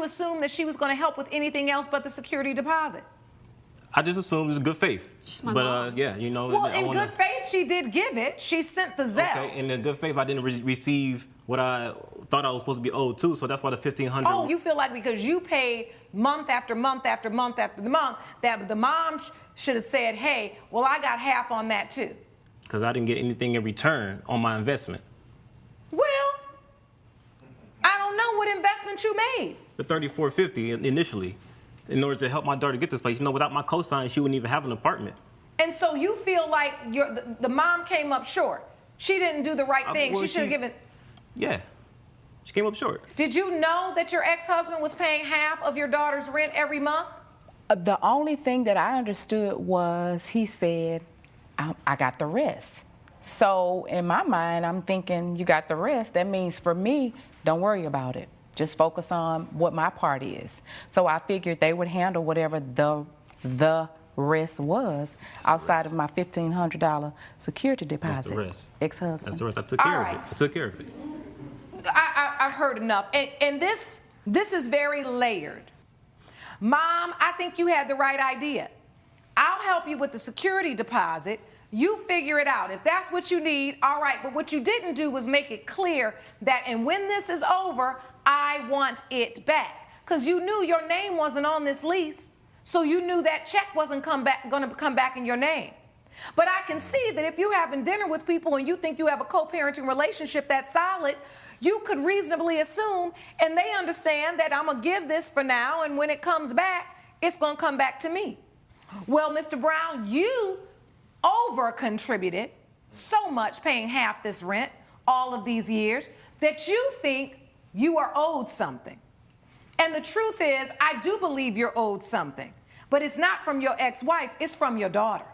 assume that she was going to help with anything else but the security deposit? I just assumed it was good faith. my mom. Yeah, you know. Well, in good faith, she did give it. She sent the Zelle. Okay, and in good faith, I didn't receive what I thought I was supposed to be owed to, so that's why the $1,500. Oh, you feel like because you paid month after month after month after the month, that the mom should have said, hey, well, I got half on that too. Because I didn't get anything in return on my investment. Well, I don't know what investment you made. The $34.50 initially, in order to help my daughter get this place. You know, without my cosign, she wouldn't even have an apartment. And so you feel like the mom came up short. She didn't do the right thing. well, She should have given. Yeah, she came up short. Did you know that your ex-husband was paying half of your daughter's rent every month? The only thing that I understood was he said, I got the rest. So in my mind, I'm thinking, you got the rest. That means for me, don't worry about it. Just focus on what my part is. So I figured they would handle whatever the rest was outside of my $1,500 security deposit. That's the rest. Ex-husband. That's the rest. I took care of it. I took care of it. I heard enough. And this is very layered. Mom, I think you had the right idea. I'll help you with the security deposit. You figure it out. If that's what you need, all right. But what you didn't do was make it clear that, and when this is over, I want it back. Because you knew your name wasn't on this lease. So you knew that check wasn't going to come back in your name. But I can see that if you're having dinner with people and you think you have a co-parenting relationship that's solid, you could reasonably assume, and they understand that I'm going to give this for now, and when it comes back, it's going to come back to me. Well, Mr. Brown, you over-contributed so much paying half this rent all of these years that you think you are owed something. And the truth is, I do believe you're owed something, but it's not from your ex-wife, it's from your daughter.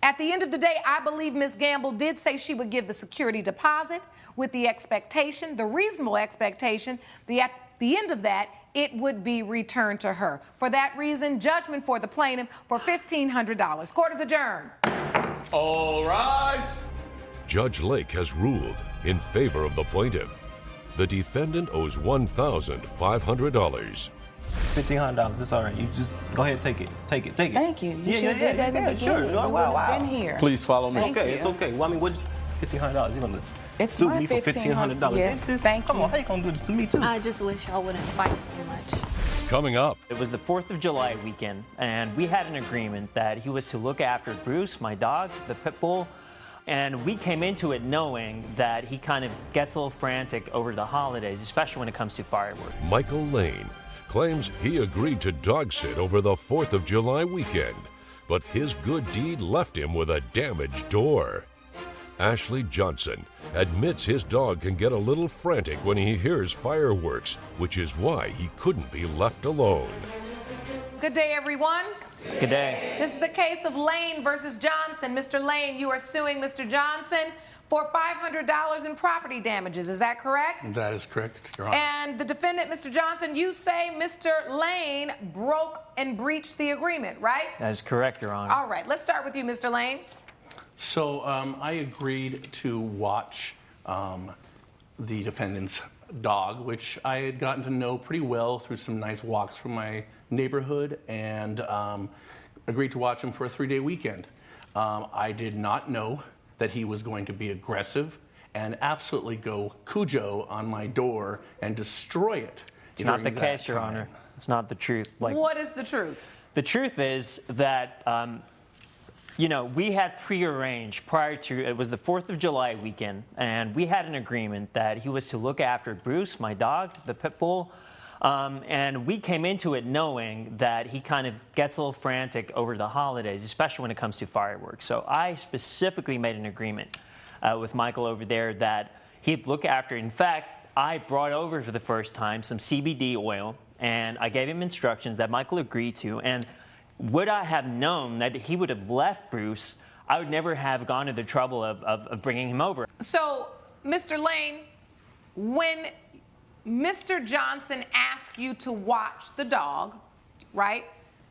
At the end of the day, I believe Ms. Gamble did say she would give the security deposit with the expectation, the reasonable expectation, at the end of that, it would be returned to her. For that reason, judgment for the plaintiff for $1,500. Court is adjourned. All rise. Judge Lake has ruled in favor of the plaintiff. The defendant owes $1,500. $1,500. It's all right. You just go ahead and take it. Take it. Thank you. You should have did that in the beginning. Sure. We wouldn't have been here. Please follow me. Thank It's you. okay. Well, I mean, what's $1,500? You're gonna It's sue my me for $1,500. Yes, thank Come you. on, how you gonna do this to me too? I just wish y'all wouldn't fight so much. Coming up, It was the 4th of July weekend, and we had an agreement that he was to look after Bruce, my dog, the pit bull, and we came into it knowing that he kind of gets a little frantic over the holidays, especially when it comes to fireworks. Michael Lane claims he agreed to dog sit over the 4th of July weekend, but his good deed left him with a damaged door. Ashley Johnson admits his dog can get a little frantic when he hears fireworks, which is why he couldn't be left alone. Good day, everyone. Good day. This is the case of Lane versus Johnson. Mr. Lane, you are suing Mr. Johnson for $500 in property damages. Is that correct? That is correct, Your Honor. And the defendant, Mr. Johnson, you say Mr. Lane broke and breached the agreement, right? That is correct, Your Honor. All right, let's start with you, Mr. Lane. So I agreed to watch the defendant's dog, which I had gotten to know pretty well through some nice walks from my neighborhood, and agreed to watch him for a 3-day weekend. I did not know that he was going to be aggressive and absolutely go Cujo on my door and destroy it. It's not the during that case, Your time. Honor. It's not the truth. What is the truth? The truth is that, we had prearranged prior to, it was the 4th of July weekend, and we had an agreement that he was to look after Bruce, my dog, the pit bull, and we came into it knowing that he kind of gets a little frantic over the holidays, especially when it comes to fireworks. So I specifically made an agreement with Michael over there that he'd look after. In fact, I brought over for the first time some CBD oil, and I gave him instructions that Michael agreed to. And would I have known that he would have left Bruce, I would never have gone to the trouble of bringing him over. So, Mr. Lane, when Mr. Johnson asked you to watch the dog, right?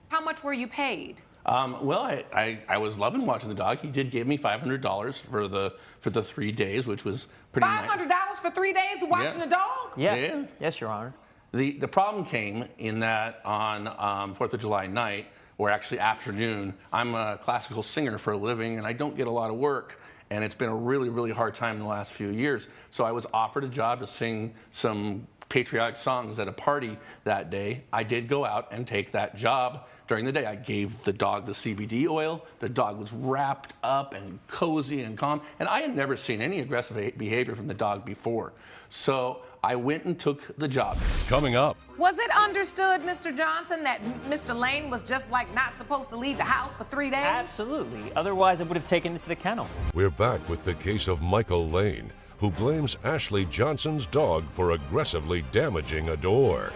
How much were you paid? Well, I was loving watching the dog. He did give me $500 for the 3 days, which was pretty nice. $500 for 3 days of watching a dog? Yeah. Yes, Your Honor. The problem came in that on 4th of July night, or actually afternoon, I'm a classical singer for a living, and I don't get a lot of work. And it's been a really, really hard time in the last few years. So I was offered a job to sing some patriotic songs at a party that day. I did go out and take that job during the day. I gave the dog the CBD oil. The dog was wrapped up and cozy and calm. And I had never seen any aggressive behavior from the dog before. So I went and took the job. Coming up. Was it understood, Mr. Johnson, that Mr. Lane was just like not supposed to leave the house for 3 days? Absolutely. Otherwise, I would have taken it to the kennel. We're back with the case of Michael Lane, who blames Ashley Johnson's dog for aggressively damaging a door.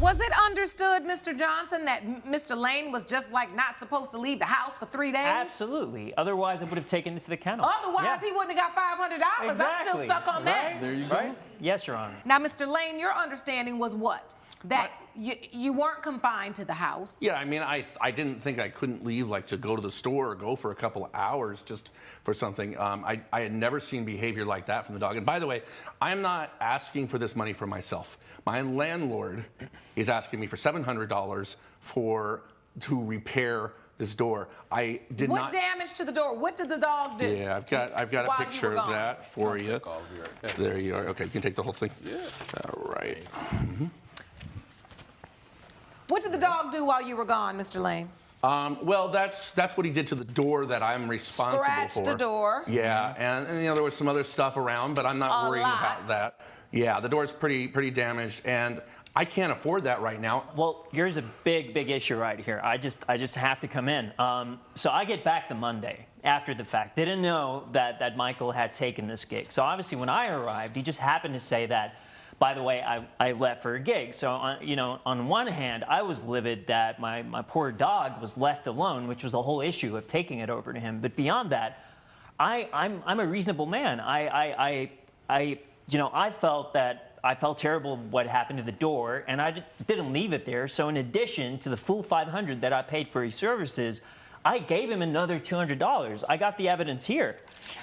Was it understood, Mr. Johnson, that Mr. Lane was just like not supposed to leave the house for 3 days? Absolutely. Otherwise, I would have taken it to the kennel. Otherwise, he wouldn't have got $500. Exactly. I'm still stuck on that. There you go. Right? Yes, Your Honor. Now, Mr. Lane, your understanding was what? That you weren't confined to the house. Yeah, I mean, I didn't think I couldn't leave, like, to go to the store or go for a couple of hours just for something. I had never seen behavior like that from the dog. And by the way, I'm not asking for this money for myself. My landlord is asking me for $700 to repair this door. I did not. What damage to the door? What did the dog do? Yeah, I've got a picture of that for you. There you are. Okay, you can take the whole thing. Yeah. All right. Mm-hmm. What did the dog do while you were gone, Mr. Lane? Well, that's what he did to the door that I'm responsible for. Scratched the door. Yeah, and there was some other stuff around, but I'm not worrying about that. Yeah, the door's pretty damaged, and I can't afford that right now. Well, here's a big issue right here. I just have to come in. So I get back the Monday after the fact. Didn't know that Michael had taken this gig. So obviously when I arrived, he just happened to say that, by the way, I left for a gig. So, on one hand, I was livid that my poor dog was left alone, which was the whole issue of taking it over to him. But beyond that, I'm a reasonable man. I felt terrible what happened to the door, and I didn't leave it there. So in addition to the full $500 that I paid for his services, I gave him another $200. I got the evidence here.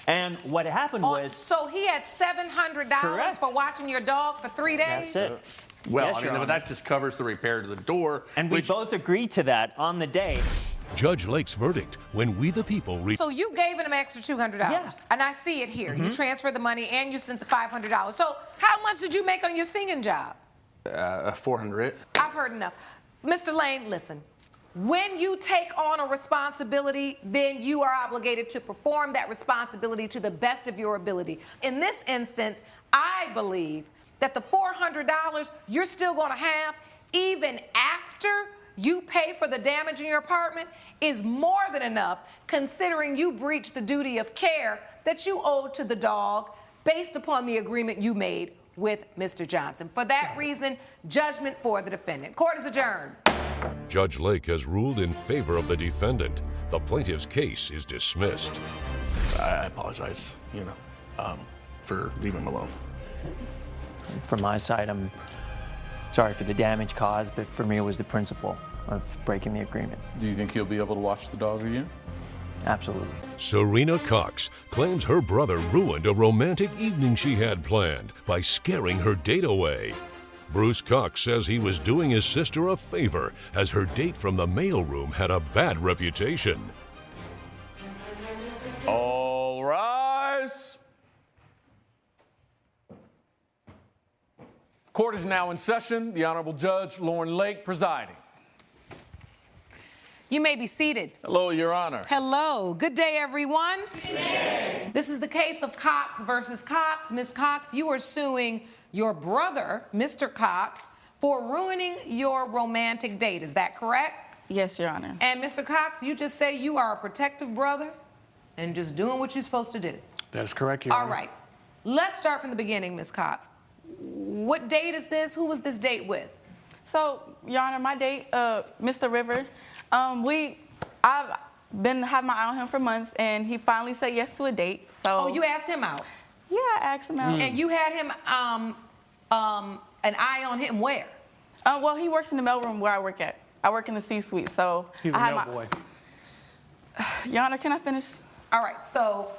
And what happened was... So he had $700 for watching your dog for 3 days? That's it. Well, Yes, I Your mean, Honor. that just covers the repair to the door. And we both agreed to that on the day. Judge Lake's verdict when we the people read. So you gave him an extra $200, and I see it here. You transferred the money and you sent the $500. So how much did you make on your singing job? $400. I've heard enough. Mr. Lane, listen. When you take on a responsibility, then you are obligated to perform that responsibility to the best of your ability. In this instance, I believe that the $400 you're still going to have, even after you pay for the damage in your apartment, is more than enough, considering you breached the duty of care that you owed to the dog based upon the agreement you made with Mr. Johnson. For that reason, judgment for the defendant. Court is adjourned. Judge Lake has ruled in favor of the defendant. The plaintiff's case is dismissed. I apologize, for leaving him alone. From my side, I'm sorry for the damage caused, but for me it was the principle of breaking the agreement. Do you think he'll be able to watch the dog again? Absolutely. Serena Cox claims her brother ruined a romantic evening she had planned by scaring her date away. Bruce Cox says he was doing his sister a favor as her date from the mailroom had a bad reputation. All rise. Court is now in session. The Honorable Judge Lauren Lake presiding. You may be seated. Hello, Your Honor. Hello. Good day, everyone. Good day. This is the case of Cox versus Cox. Ms. Cox, you are suing your brother, Mr. Cox, for ruining your romantic date. Is that correct? Yes, Your Honor. And Mr. Cox, you just say you are a protective brother and just doing what you're supposed to do. That is correct, Your Honor. All right. Let's start from the beginning, Ms. Cox. What date is this? Who was this date with? So, Your Honor, my date, Mr. River, I've been having my eye on him for months, and he finally said yes to a date. So. Oh, you asked him out? Yeah, I asked him out. And you had him an eye on him where? Well, he works in the mailroom where I work at. I work in the C-suite, so. He's a mail boy. Your Honor, can I finish? All right, so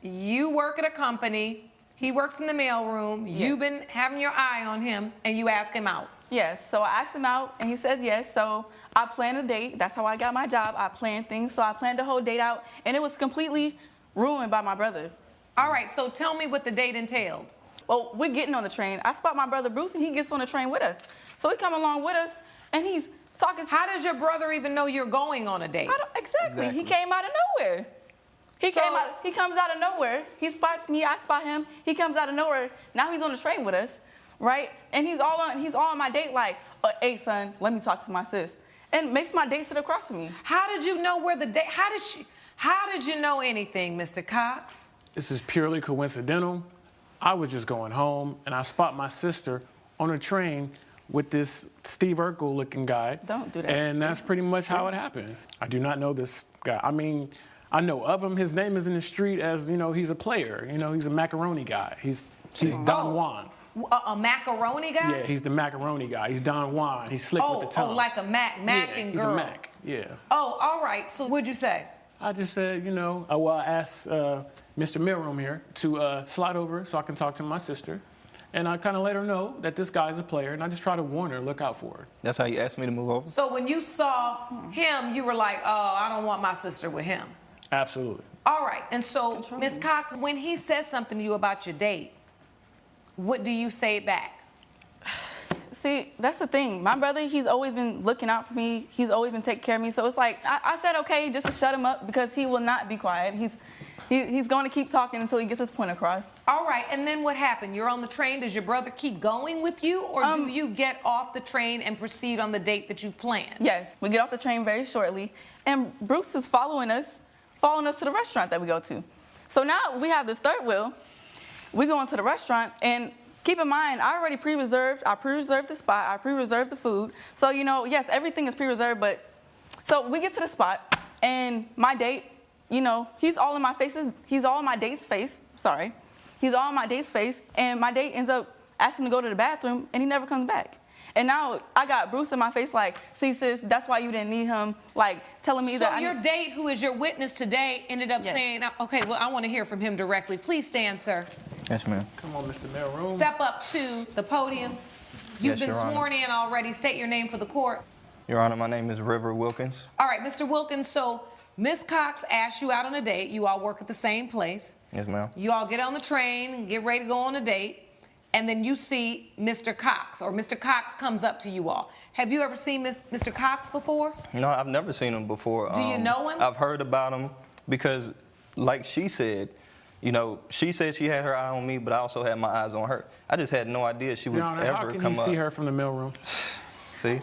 you work at a company, he works in the mailroom, you've been having your eye on him, and you ask him out. Yes, so I asked him out, and he says yes, so I planned a date. That's how I got my job. I planned things, so I planned the whole date out, and it was completely ruined by my brother. All right, so tell me what the date entailed. Well, we're getting on the train. I spot my brother Bruce, and he gets on the train with us. So he come along with us, and he's talking. How does your brother even know you're going on a date? Exactly. He came out of nowhere. He comes out of nowhere. He spots me. I spot him. He comes out of nowhere. Now he's on the train with us, right? And he's all on my date like, hey son, let me talk to my sis, and makes my date sit across from me. How did you know where the date? How did you know anything, Mr. Cox? This is purely coincidental. I was just going home, and I spot my sister on a train with this Steve Urkel looking guy. Don't do that. And that's pretty much how it happened. I do not know this guy. I mean, I know of him. His name is in the street as, he's a player. He's a macaroni guy. He's Don Juan. A macaroni guy? Yeah, he's the macaroni guy. He's Don Juan. He's slick with the tongue. Oh, like a Mac and girl. He's a Mac, yeah. Oh, all right. So what'd you say? I just said, I asked Mr. Mailroom here to slide over so I can talk to my sister. And I kind of let her know that this guy's a player, and I just try to warn her, look out for her. That's how you asked me to move over? So when you saw him, you were like, oh, I don't want my sister with him. Absolutely. All right. And so, Ms. Cox, when he says something to you about your date, what do you say back? See, that's the thing. My brother, he's always been looking out for me. He's always been taking care of me. So it's like, I said okay just to shut him up because he will not be quiet. He's going to keep talking until he gets his point across. All right, and then what happened? You're on the train. Does your brother keep going with you, or do you get off the train and proceed on the date that you've planned? Yes, we get off the train very shortly, and Bruce is following us to the restaurant that we go to. So now we have this third wheel. We go into the restaurant, and keep in mind, I already pre-reserved the spot, I pre-reserved the food. So, yes, everything is pre-reserved, so we get to the spot, and my date, he's all in my face. He's all in my date's face. Sorry. He's all in my date's face. And my date ends up asking to go to the bathroom, and he never comes back. And now I got Bruce in my face like, see, sis, that's why you didn't need him, like telling me that. So your date, who is your witness today, ended up saying, okay, well, I want to hear from him directly. Please stand, sir. Yes, ma'am. Come on, Mr. Mailroom. Step up to the podium. You've been Your Honor. sworn in already. State your name for the court. Your Honor, my name is River Wilkins. All right, Mr. Wilkins, so Ms. Cox asked you out on a date. You all work at the same place. Yes, ma'am. You all get on the train and get ready to go on a date, and then you see Mr. Cox, or Mr. Cox comes up to you all. Have you ever seen Mr. Cox before? No, I've never seen him before. Do you know him? I've heard about him because, like she said, she said she had her eye on me, but I also had my eyes on her. I just had no idea she would Your Honor, ever how can come you up. see her from the mailroom? See?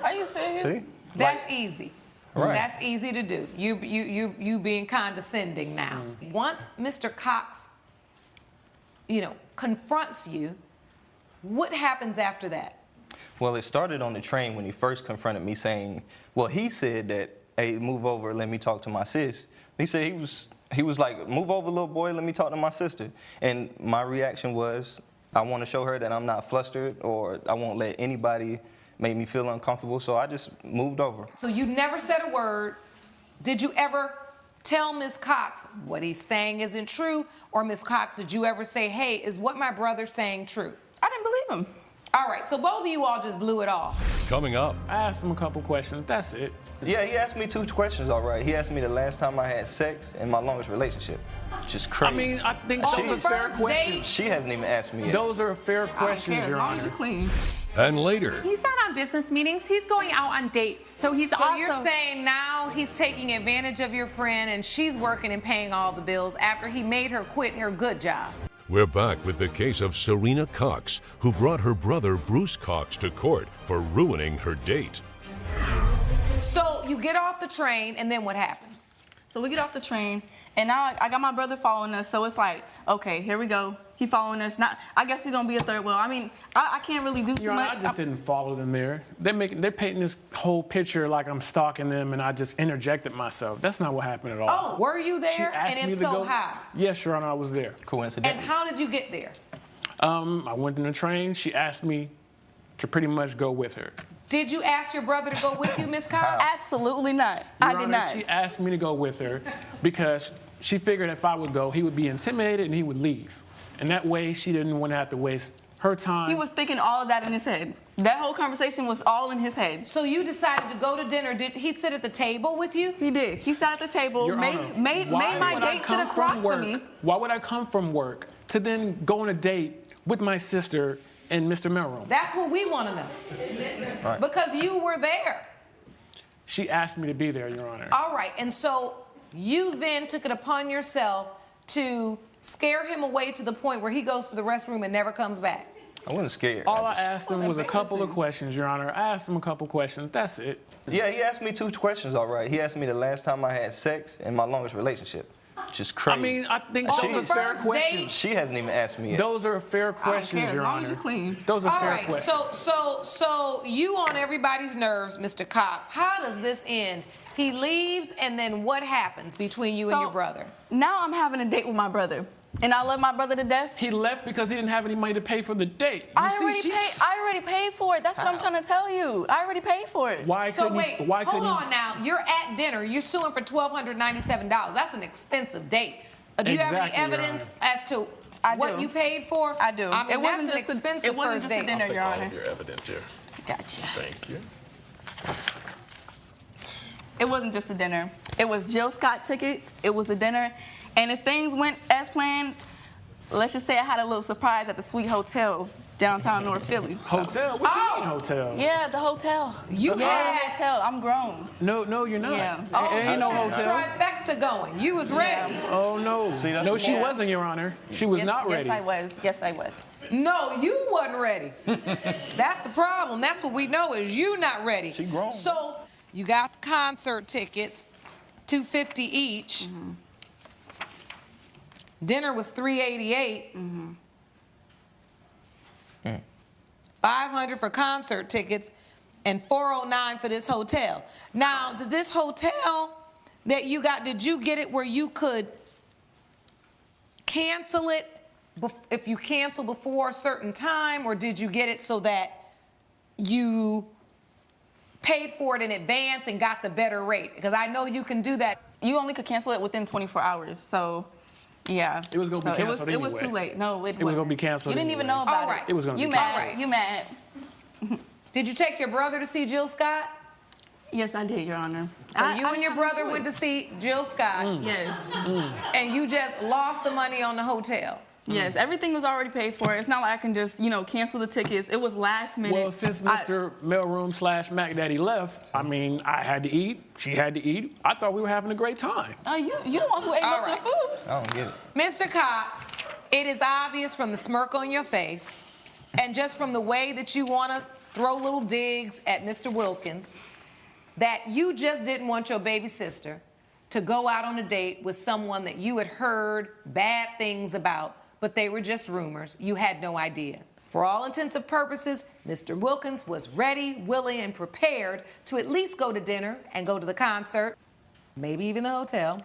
Are you serious? See? That's easy. Right. That's easy to do. You being condescending now. Once Mr. Cox, confronts you, what happens after that? Well, it started on the train when he first confronted me saying, well, he said that, hey, move over, let me talk to my sis. He said he was like, move over, little boy, let me talk to my sister. And my reaction was, I want to show her that I'm not flustered, or I won't let anybody make me feel uncomfortable, so I just moved over. So you never said a word. Did you ever tell Ms. Cox what he's saying isn't true? Or Ms. Cox, did you ever say, hey, is what my brother's saying true? I didn't believe him. All right, so both of you all just blew it off. Coming up. I asked him a couple questions. That's it. Yeah, he asked me 2 questions, all right. He asked me the last time I had sex and my longest relationship, which is crazy. I mean, I think those are fair questions. She hasn't even asked me yet. Those are fair questions, Your Honor. Clean. And later. He's not on business meetings. He's going out on dates. So you're saying now he's taking advantage of your friend and she's working and paying all the bills after he made her quit her good job. We're back with the case of Serena Cox, who brought her brother Bruce Cox to court for ruining her date. So you get off the train, and then what happens? So we get off the train, and now I got my brother following us, so it's like, okay, here we go. He following us. Not. I guess he's gonna be a third wheel. I mean, I can't really do too Your Honor, much. I just didn't follow them there. They're painting this whole picture like I'm stalking them, and I just interjected myself. That's not what happened at all. Oh, were you She there? asked And me if to so, go. how? Yes, Your Honor, I was there. And how did you get there? I went in the train. She asked me to pretty much go with her. Did you ask your brother to go with you, Miss Cox? Absolutely not. Your I did Honor, not. She asked me to go with her because she figured if I would go, he would be intimidated and he would leave. And that way, she didn't want to have to waste her time. He was thinking all of that in his head. That whole conversation was all in his head. So you decided to go to dinner. Did he sit at the table with you? He did. He sat at the table, Your made Honor, my would I date sit come across from from work? me. Why would I come from work to then go on a date with my sister and Mr. Melrome? That's what we want to know. Right. Because you were there. She asked me to be there, Your Honor. All right. And so you then took it upon yourself to scare him away to the point where he goes to the restroom and never comes back. I wasn't scared. All I asked him was a couple of questions, Your Honor. I asked him a couple questions. That's it. Yeah, he asked me 2 questions, all right. He asked me the last time I had sex and my longest relationship, which is crazy. I mean, I think those are fair questions. She hasn't even asked me yet. Those are fair questions, care, Your as long as Honor. you're clean. Those are All fair right. questions. So you on everybody's nerves, Mr. Cox. How does this end? He leaves, and then what happens between you and So, your brother? Now I'm having a date with my brother. And I love my brother to death. He left because he didn't have any money to pay for the date. I already paid for it. That's what I'm trying to tell you. I already paid for it. So wait, hold on now. You're at dinner. You're suing for $1,297. That's an expensive date. Do you have any Exactly, Your evidence as to what do. you paid for? I do. I mean, It wasn't that's an just a- expensive it wasn't first just a date. dinner, I'll take Your all Honor. of your evidence here. Gotcha. Thank you. It wasn't just a dinner. It was Jill Scott tickets. It was a dinner. And if things went as planned, let's just say I had a little surprise at the Sweet Hotel downtown North Philly. Hotel? What you mean hotel? Yeah, the hotel. You yeah, had- the hotel. I'm grown. No, you're not. Yeah. Ain't no you had the hotel. trifecta going. You was ready. Oh, no. See, that's No, what- she wasn't, Your Honor. She was Yes, not ready. Yes, I was. Yes, I was. No, you wasn't ready. That's the problem. That's what we know is you not ready. She grown. So you got the concert tickets, $250 each. Dinner was $388. $500 for concert tickets and $409 for this hotel. Now, did this hotel that you got, did you get it where you could cancel it if you cancel before a certain time, or did you get it so that you paid for it in advance and got the better rate? Because I know you can do that. You only could cancel it within 24 hours. So, yeah. It was gonna be So canceled It was anyway. too late. No, it was wasn't. gonna be canceled You didn't even anyway. know about All right. it. It was gonna you be mad? canceled. You mad? Did you take your brother to see Jill Scott? Yes, I did, Your Honor. So you and your brother went to see Jill Scott. Yes. And you just lost the money on the hotel. Yes, everything was already paid for. It's not like I can just, cancel the tickets. It was last minute. Well, since Mr. Melrome / Mac Daddy left, I mean, I had to eat. She had to eat. I thought we were having a great time. Oh, you the one who ate All most right. of the food. I don't get it. Mr. Cox, it is obvious from the smirk on your face and just from the way that you want to throw little digs at Mr. Wilkins that you just didn't want your baby sister to go out on a date with someone that you had heard bad things about, but they were just rumors. You had no idea. For all intents and purposes, Mr. Wilkins was ready, willing, and prepared to at least go to dinner and go to the concert, maybe even the hotel.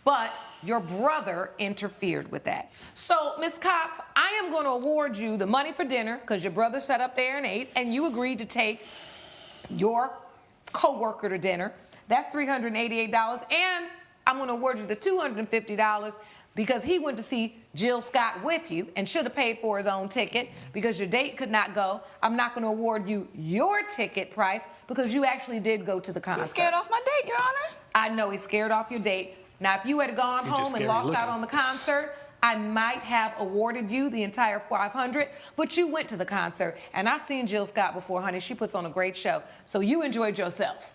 But your brother interfered with that. So, Ms. Cox, I am going to award you the money for dinner because your brother sat up there and ate, and you agreed to take your co-worker to dinner. That's $388. And I'm going to award you the $250 because he went to see Jill Scott with you and should have paid for his own ticket because your date could not go. I'm not going to award you your ticket price because you actually did go to the concert. You scared off my date, Your Honor. I know he's scared off your date. Now, if you had gone You're just home and scary lost looking. out on the concert, I might have awarded you the entire $500, but you went to the concert, and I've seen Jill Scott before, honey. She puts on a great show, so you enjoyed yourself,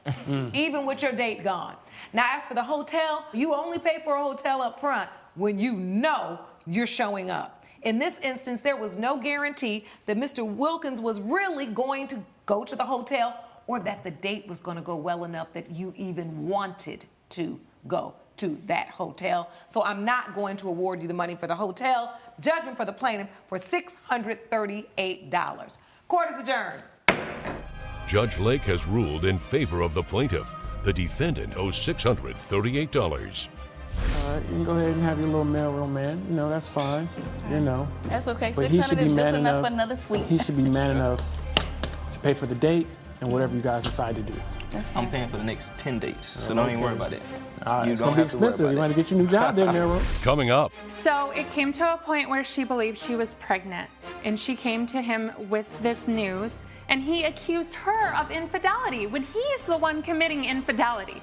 even with your date gone. Now, as for the hotel, you only pay for a hotel up front when you know you're showing up. In this instance, there was no guarantee that Mr. Wilkins was really going to go to the hotel or that the date was going to go well enough that you even wanted to go to that hotel. So I'm not going to award you the money for the hotel. Judgment for the plaintiff for $638. Court is adjourned. Judge Lake has ruled in favor of the plaintiff. The defendant owes $638. All right, you can go ahead and have your little mailroom man. You know, that's fine. You know. That's okay. But he 600 should be is just man enough enough. for another suite. He should be man enough to pay for the date and whatever you guys decide to do. That's fine. I'm paying for the next 10 days, so don't even worry about it. All right, You it's don't gonna be have to worry expensive. about You it. might get your new job there, mailroom. Coming up, So it came to a point where she believed she was pregnant, and she came to him with this news, and he accused her of infidelity when he's the one committing infidelity.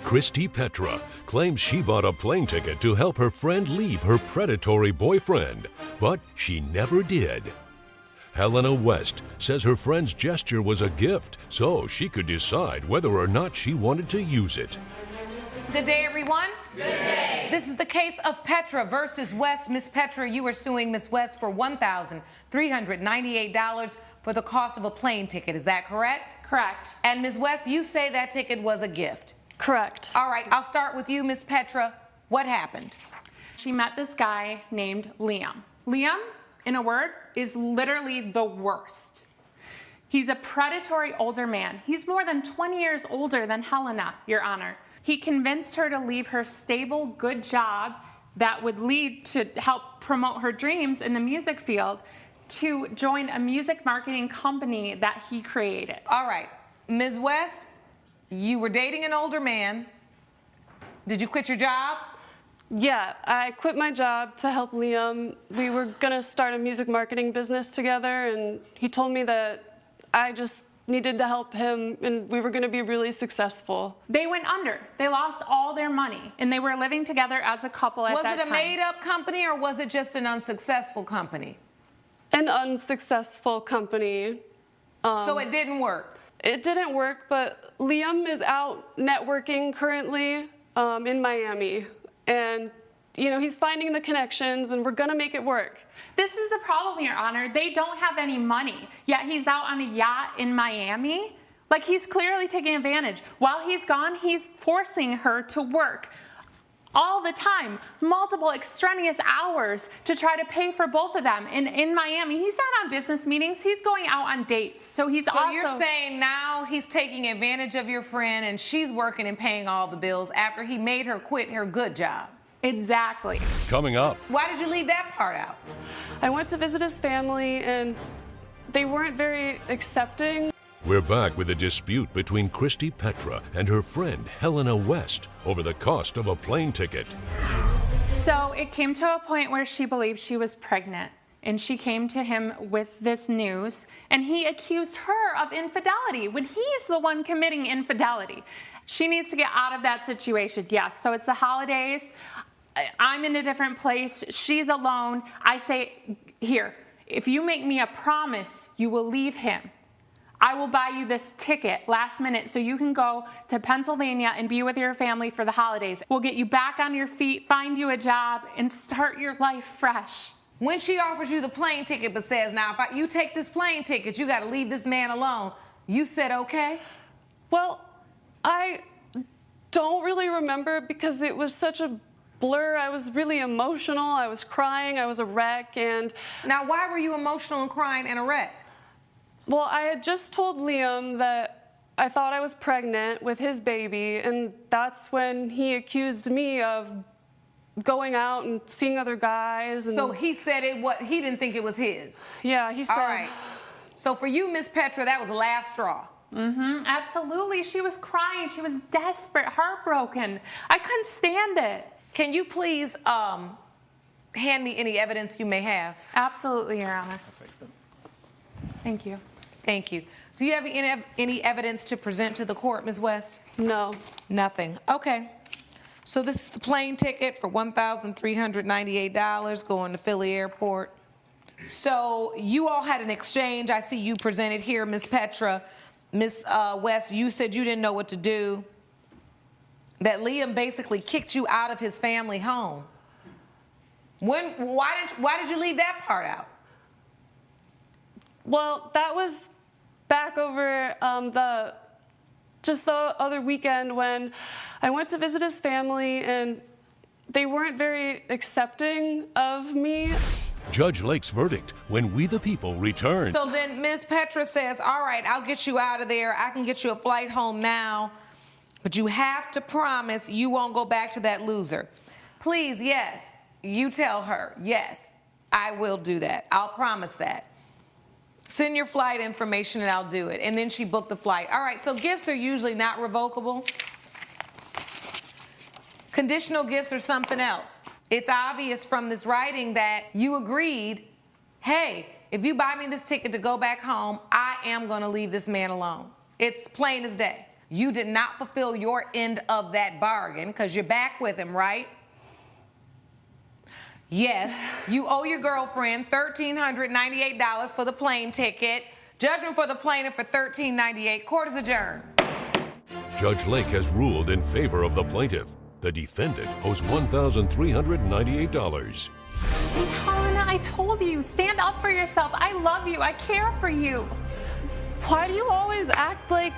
Christy Petra claims she bought a plane ticket to help her friend leave her predatory boyfriend, but she never did. Helena West says her friend's gesture was a gift, so she could decide whether or not she wanted to use it. Good day, everyone. Good day. This is the case of Petra versus West. Miss Petra, you are suing Miss West for $1,398 for the cost of a plane ticket. Is that correct? Correct. And Ms. West, you say that ticket was a gift. Correct. All right, I'll start with you, Miss Petra. What happened? She met this guy named Liam. Liam, in a word, is literally the worst. He's a predatory older man. He's more than 20 years older than Helena, Your Honor. He convinced her to leave her stable, good job that would lead to help promote her dreams in the music field to join a music marketing company that he created. All right, Ms. West, you were dating an older man. Did you quit your job? Yeah, I quit my job to help Liam. We were gonna start a music marketing business together, and he told me that I just needed to help him, and we were gonna be really successful. They went under. They lost all their money, and they were living together as a couple at that time. Was it a made-up company, or was it just an unsuccessful company? An unsuccessful company. So it didn't work? It didn't work, but Liam is out networking currently in Miami. And, you know, he's finding the connections, and we're gonna make it work. This is the problem, Your Honor. They don't have any money, yet he's out on a yacht in Miami. Like, he's clearly taking advantage. While he's gone, he's forcing her to work all the time, multiple extraneous hours to try to pay for both of them. And in Miami, he's not on business meetings. He's going out on dates. So you're saying now he's taking advantage of your friend, and she's working and paying all the bills after he made her quit her good job. Exactly. Coming up, Why did you leave that part out? I went to visit his family, and they weren't very accepting. we're back with a dispute between Christy Petra and her friend Helena West over the cost of a plane ticket. So it came to a point where she believed she was pregnant, and she came to him with this news, and he accused her of infidelity when he's the one committing infidelity. She needs to get out of that situation. Yes, so it's the holidays. I'm in a different place. She's alone. I say, here, if you make me a promise, you will leave him. I will buy you this ticket last minute so you can go to Pennsylvania and be with your family for the holidays. We'll get you back on your feet, find you a job, and start your life fresh. When she offers you the plane ticket but says, now, if you take this plane ticket, you got to leave this man alone, you said okay? Well, I don't really remember because it was such a blur. I was really emotional. I was crying. I was a wreck. And now, why were you emotional and crying and a wreck? Well, I had just told Liam that I thought I was pregnant with his baby, and that's when he accused me of going out and seeing other guys. And so he said he didn't think it was his? Yeah, he said. All right. So for you, Miss Petra, that was the last straw. Mm-hmm, absolutely. She was crying. She was desperate, heartbroken. I couldn't stand it. Can you please hand me any evidence you may have? Absolutely, Your Honor. Thank you. Thank you. Do you have any evidence to present to the court, Ms. West? No. Nothing. Okay. So this is the plane ticket for $1,398 going to Philly Airport. So you all had an exchange. I see you presented here, Ms. Petra. Ms. West, you said you didn't know what to do, that Liam basically kicked you out of his family home. Why did you leave that part out? Well, that was back over just the other weekend when I went to visit his family and they weren't very accepting of me. Judge Lake's verdict when We the People return. So then Ms. Petra says, all right, I'll get you out of there. I can get you a flight home now, but you have to promise you won't go back to that loser. Please, yes, you tell her, yes, I will do that. I'll promise that. Send your flight information and I'll do it. And then she booked the flight. All right, so gifts are usually not revocable. Conditional gifts are something else. It's obvious from this writing that you agreed, hey, if you buy me this ticket to go back home, I am going to leave this man alone. It's plain as day. You did not fulfill your end of that bargain because you're back with him, right? Yes, you owe your girlfriend $1,398 for the plane ticket. Judgment for the plaintiff for $1,398. Court is adjourned. Judge Lake has ruled in favor of the plaintiff. The defendant owes $1,398. See, Helena, I told you, stand up for yourself. I love you. I care for you. Why do you always act like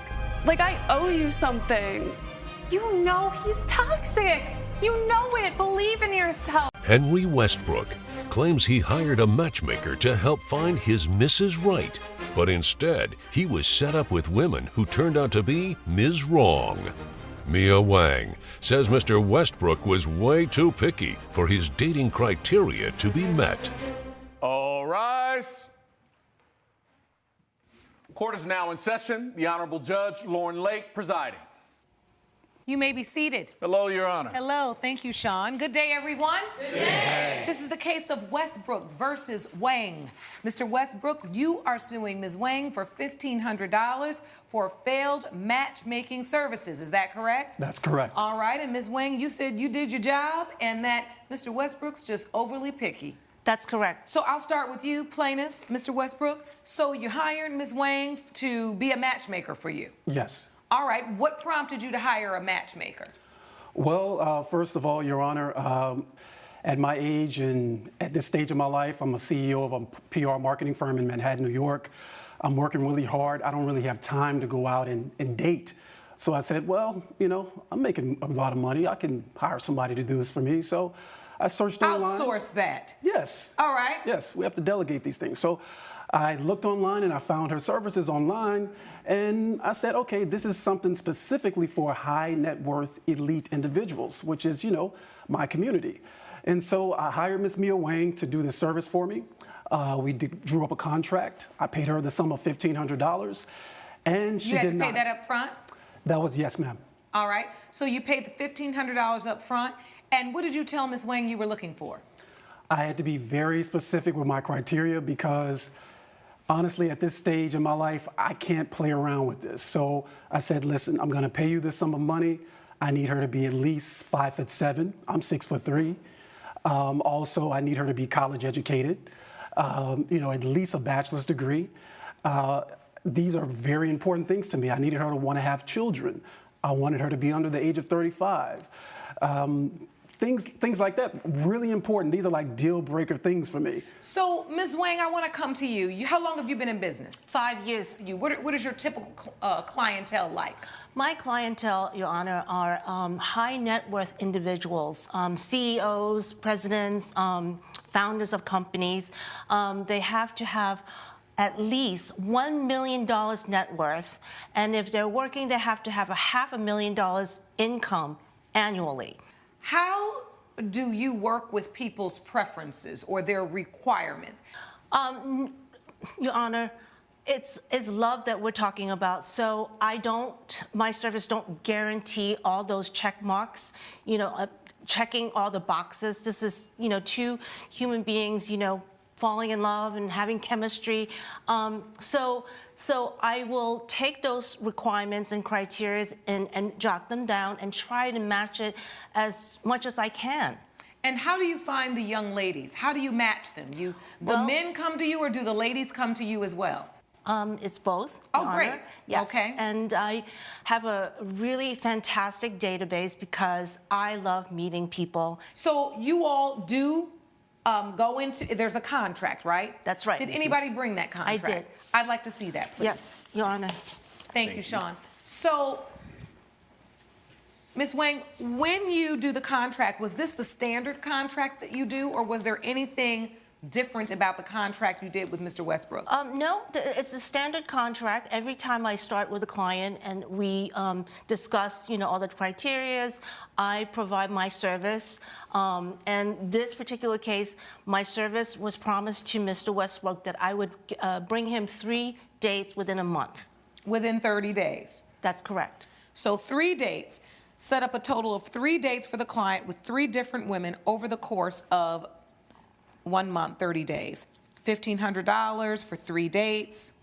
I owe you something? You know he's toxic. You know it. Believe in yourself. Henry Westbrook claims he hired a matchmaker to help find his Mrs. Right, but instead he was set up with women who turned out to be Ms. Wrong. Mia Wang says Mr. Westbrook was way too picky for his dating criteria to be met. All rise. Court is now in session. The Honorable Judge Lauren Lake presiding. You may be seated. Hello, Your Honor. Hello, thank you, Sean. Good day, everyone. Good day. This is the case of Westbrook versus Wang. Mr. Westbrook, you are suing Ms. Wang for $1,500 for failed matchmaking services. Is that correct? That's correct. All right, and Ms. Wang, you said you did your job and that Mr. Westbrook's just overly picky. That's correct. So I'll start with you, plaintiff, Mr. Westbrook. So you hired Ms. Wang to be a matchmaker for you? Yes. All right, what prompted you to hire a matchmaker? Well, first of all, Your Honor, at my age and at this stage of my life, I'm a CEO of a PR marketing firm in Manhattan, New York. I'm working really hard. I don't really have time to go out and date. So I said, well, you know, I'm making a lot of money. I can hire somebody to do this for me. So I searched online. Outsource that. Yes. All right. Yes, we have to delegate these things. So I looked online and I found her services online, and I said, okay, this is something specifically for high net worth elite individuals, which is, you know, my community. And so I hired Ms. Mia Wang to do this service for me. We drew up a contract. I paid her the sum of $1,500, and she did not. You had to pay that up front? That was, yes, ma'am. All right. So you paid the $1,500 up front, and what did you tell Ms. Wang you were looking for? I had to be very specific with my criteria because honestly, at this stage in my life, I can't play around with this. So I said, listen, I'm gonna pay you this sum of money. I need her to be at least 5'7". I'm 6'3". Also, I need her to be college educated, you know, at least a bachelor's degree. These are very important things to me. I needed her to want to have children. I wanted her to be under the age of 35. Things like that, really important. These are like deal breaker things for me. So, Ms. Wang, I want to come to you. How long have you been in business? 5 years. What is your typical clientele like? My clientele, Your Honor, are high net worth individuals, CEOs, presidents, founders of companies. They have to have at least $1 million net worth, and if they're working, they have to have $500,000 income annually. How do you work with people's preferences or their requirements? Your Honor, it's love that we're talking about. So my service don't guarantee all those check marks, you know, checking all the boxes. This is, you know, two human beings, you know, falling in love and having chemistry. So I will take those requirements and criteria and jot them down and try to match it as much as I can. And how do you find the young ladies? How do you match them? The men come to you, or do the ladies come to you as well? It's both. Oh, Your great. Honor. Yes. Okay. And I have a really fantastic database because I love meeting people. So you all do go into, there's a contract, right? That's right. Did anybody bring that contract? I did. I'd like to see that, please. Yes, Your Honor. Thank you, Sean. So Ms. Wang, when you do the contract, was this the standard contract that you do, or was there anything different about the contract you did with Mr. Westbrook? No, it's a standard contract. Every time I start with a client and we discuss, all the criterias, I provide my service. And this particular case, my service was promised to Mr. Westbrook that I would bring him 3 dates within a month. Within 30 days? That's correct. So 3 dates. Set up a total of 3 dates for the client with 3 different women over the course of 1 month, 30 days. $1,500 for 3 dates.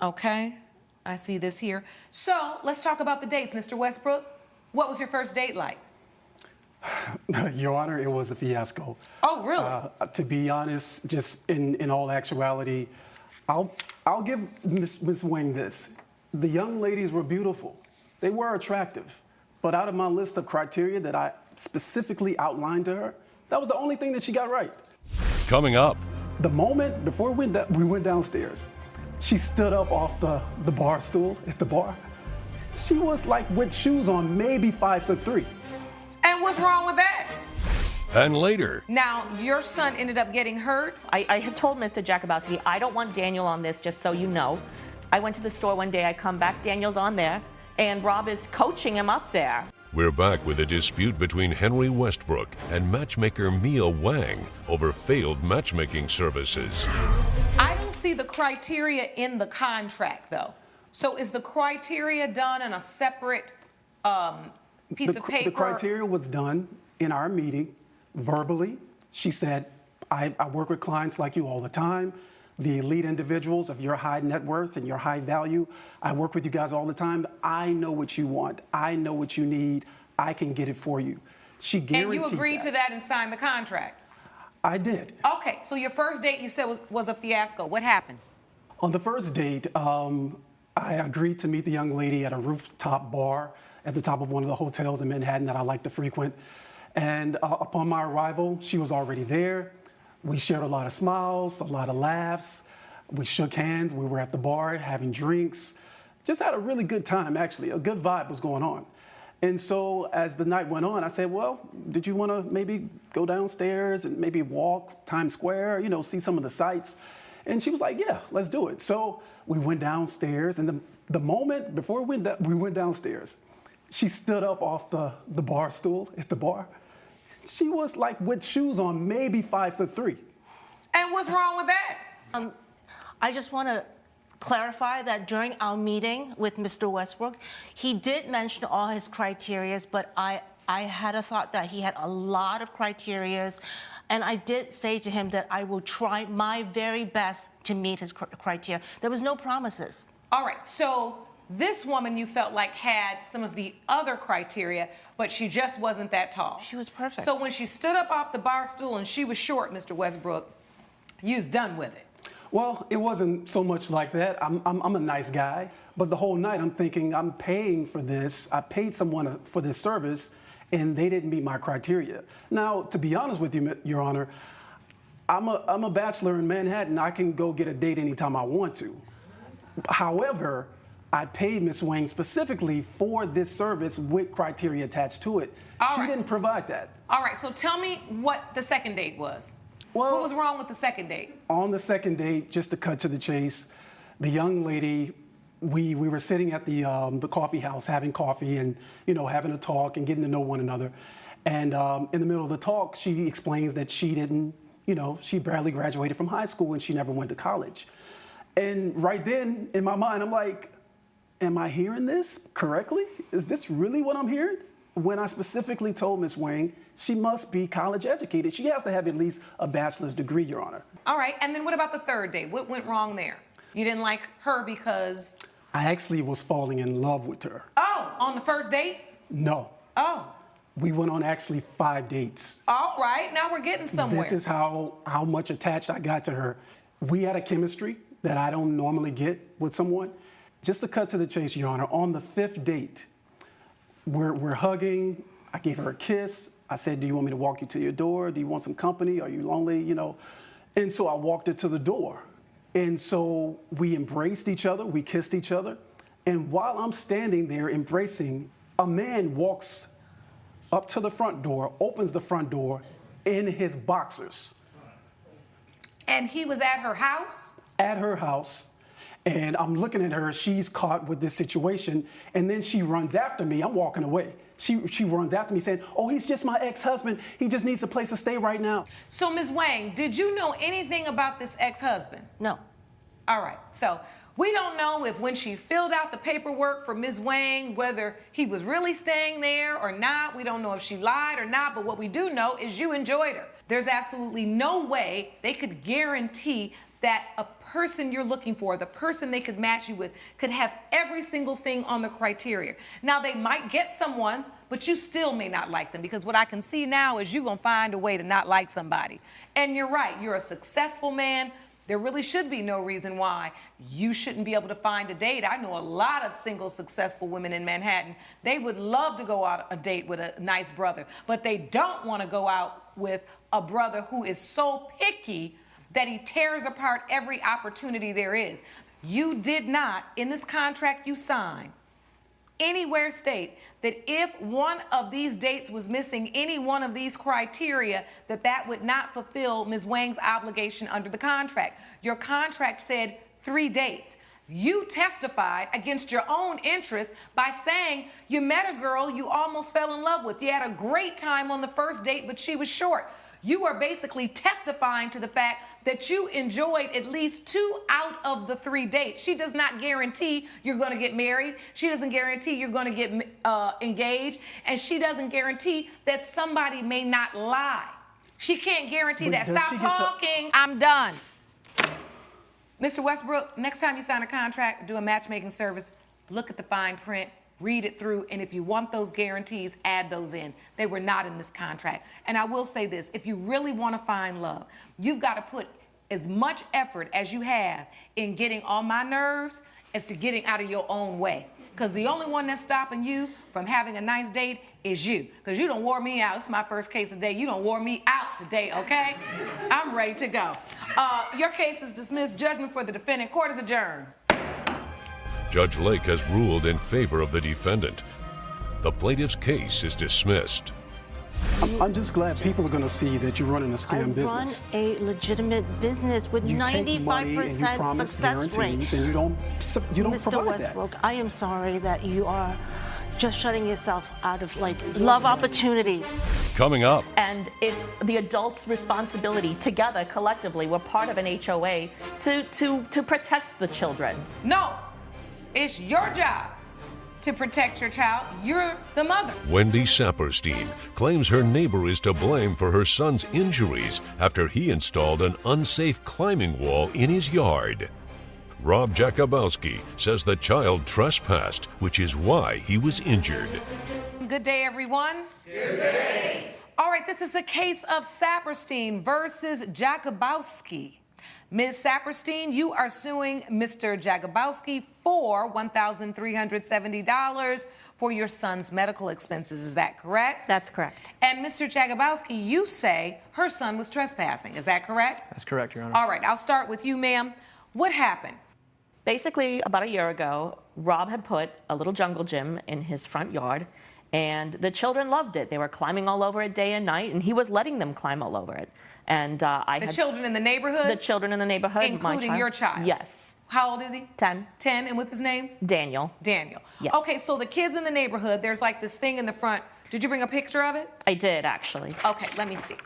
Okay, I see this here. So let's talk about the dates, Mr. Westbrook. What was your first date like? Your Honor, it was a fiasco. Oh, really? To be honest, just in all actuality, I'll give Ms. Wang this. The young ladies were beautiful. They were attractive. But out of my list of criteria that I specifically outlined to her, that was the only thing that she got right. Coming up. The moment before we went downstairs, she stood up off the bar stool at the bar. She was like with shoes on, maybe 5'3". And what's wrong with that? And later. Now, your son ended up getting hurt. I had told Mr. Jakubowski, I don't want Daniel on this, just so you know. I went to the store one day, I come back, Daniel's on there, and Rob is coaching him up there. We're back with a dispute between Henry Westbrook and matchmaker Mia Wang over failed matchmaking services. I don't see the criteria in the contract, though. So is the criteria done in a separate piece of paper? The criteria was done in our meeting, verbally. She said, I work with clients like you all the time. The elite individuals of your high net worth and your high value. I work with you guys all the time. I know what you want. I know what you need. I can get it for you. She guaranteed And you agreed to that and signed the contract? I did. Okay, so your first date you said was a fiasco. What happened? On the first date, I agreed to meet the young lady at a rooftop bar at the top of one of the hotels in Manhattan that I like to frequent. And upon my arrival, she was already there. We shared a lot of smiles, a lot of laughs. We shook hands. We were at the bar having drinks. Just had a really good time, actually. A good vibe was going on. And so as the night went on, I said, well, did you want to maybe go downstairs and maybe walk Times Square, see some of the sights? And she was like, yeah, let's do it. So we went downstairs. And the moment before we went downstairs, she stood up off the bar stool at the bar. She was like with shoes on, maybe 5'3". And what's wrong with that? I just want to clarify that during our meeting with Mr. Westbrook, he did mention all his criterias, but I had a thought that he had a lot of criterias, and I did say to him that I will try my very best to meet his criteria. There was no promises. All right, so this woman you felt like had some of the other criteria, but she just wasn't that tall. She was perfect. So when she stood up off the bar stool and she was short, Mr. Westbrook, you was done with it. Well, it wasn't so much like that. I'm a nice guy, but the whole night I'm thinking I'm paying for this. I paid someone for this service, and they didn't meet my criteria. Now, to be honest with you, Your Honor, I'm a bachelor in Manhattan. I can go get a date anytime I want to. However, I paid Ms. Wang specifically for this service with criteria attached to it. She didn't provide that. All right, so tell me what the second date was. What was wrong with the second date? On the second date, just to cut to the chase, the young lady, we were sitting at the coffee house having coffee and, having a talk and getting to know one another. And in the middle of the talk, she explains that she didn't, she barely graduated from high school and she never went to college. And right then, in my mind, I'm like, am I hearing this correctly? Is this really what I'm hearing? When I specifically told Ms. Wang she must be college educated. She has to have at least a bachelor's degree, Your Honor. All right, and then what about the third date? What went wrong there? You didn't like her because? I actually was falling in love with her. Oh, on the first date? No. Oh. We went on actually 5 dates. All right, now we're getting somewhere. This is how much attached I got to her. We had a chemistry that I don't normally get with someone. Just to cut to the chase, Your Honor, on the 5th date, we're hugging. I gave her a kiss. I said, do you want me to walk you to your door? Do you want some company? Are you lonely? And so I walked her to the door. And so we embraced each other. We kissed each other. And while I'm standing there embracing, A man walks up to the front door, opens the front door in his boxers. And he was at her house? At her house. And I'm looking at her, she's caught with this situation, and then she runs after me. I'm walking away. She runs after me saying, oh, he's just my ex-husband. He just needs a place to stay right now. So, Ms. Wang, did you know anything about this ex-husband? No. All right, so we don't know if when she filled out the paperwork for Ms. Wang, whether he was really staying there or not. We don't know if she lied or not, but what we do know is you enjoyed her. There's absolutely no way they could guarantee that a person you're looking for, the person they could match you with, could have every single thing on the criteria. Now, they might get someone, but you still may not like them, because what I can see now is you're gonna find a way to not like somebody. And you're right, you're a successful man. There really should be no reason why you shouldn't be able to find a date. I know a lot of single, successful women in Manhattan. They would love to go out a date with a nice brother, but they don't want to go out with a brother who is so picky that he tears apart every opportunity there is. You did not, in this contract you signed, anywhere state that if one of these dates was missing any one of these criteria, that would not fulfill Ms. Wang's obligation under the contract. Your contract said 3 dates. You testified against your own interest by saying you met a girl you almost fell in love with. You had a great time on the first date, but she was short. You are basically testifying to the fact that you enjoyed at least 2 out of the 3 dates. She does not guarantee you're going to get married. She doesn't guarantee you're going to get engaged. And she doesn't guarantee that somebody may not lie. She can't guarantee that. Stop talking. I'm done. Mr. Westbrook, next time you sign a contract, do a matchmaking service, look at the fine print, read it through, and if you want those guarantees, add those in. They were not in this contract. And I will say this, if you really want to find love, you've got to put as much effort as you have in getting on my nerves as to getting out of your own way. Because the only one that's stopping you from having a nice date is you. Because you done wore me out. This is my first case today. You done wore me out today, okay? I'm ready to go. Your case is dismissed. Judgment for the defendant. Court is adjourned. Judge Lake has ruled in favor of the defendant. The plaintiff's case is dismissed. I'm just glad people are going to see that you're running a scam business. I run a legitimate business with 95% success rate. And you don't Mr. provide Westbrook, that. I am sorry that you are just shutting yourself out of love opportunities. Coming up. And it's the adults' responsibility together, collectively. We're part of an HOA to protect the children. No, it's your job to protect your child. You're the mother. Wendy Saperstein claims her neighbor is to blame for her son's injuries after he installed an unsafe climbing wall in his yard. Rob Jakubowski says the child trespassed, which is why he was injured. Good day, everyone. Good day. All right, this is the case of Saperstein versus Jakubowski. Ms. Saperstein, you are suing Mr. Jakubowski for $1,370 for your son's medical expenses. Is that correct? That's correct. And Mr. Jakubowski, you say her son was trespassing. Is that correct? That's correct, Your Honor. All right, I'll start with you, ma'am. What happened? Basically, about a year ago, Rob had put a little jungle gym in his front yard, and the children loved it. They were climbing all over it day and night, and he was letting them climb all over it. And The children in the neighborhood? The children in the neighborhood. Including your child? Yes. How old is he? 10. 10, and what's his name? Daniel. Daniel. Yes. Okay, so the kids in the neighborhood, there's like this thing in the front. Did you bring a picture of it? I did, actually. Okay, let me see.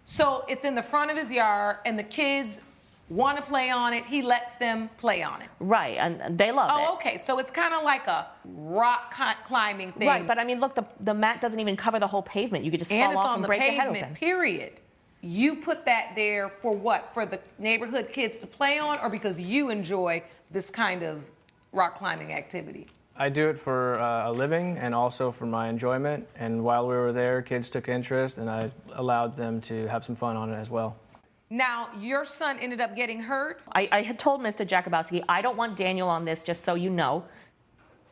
So it's in the front of his yard, and the kids want to play on it. He lets them play on it. Right, and they love it. Oh, okay, so it's kind of like a rock climbing thing. Right, but I mean, look, the mat doesn't even cover the whole pavement. You could just fall off and break your head open. And it's on the pavement, period. You put that there for what? For the neighborhood kids to play on, or because you enjoy this kind of rock climbing activity? I do it for a living and also for my enjoyment. And while we were there, kids took interest, and I allowed them to have some fun on it as well. Now, your son ended up getting hurt? I had told Mr. Jakubowski, I don't want Daniel on this, just so you know.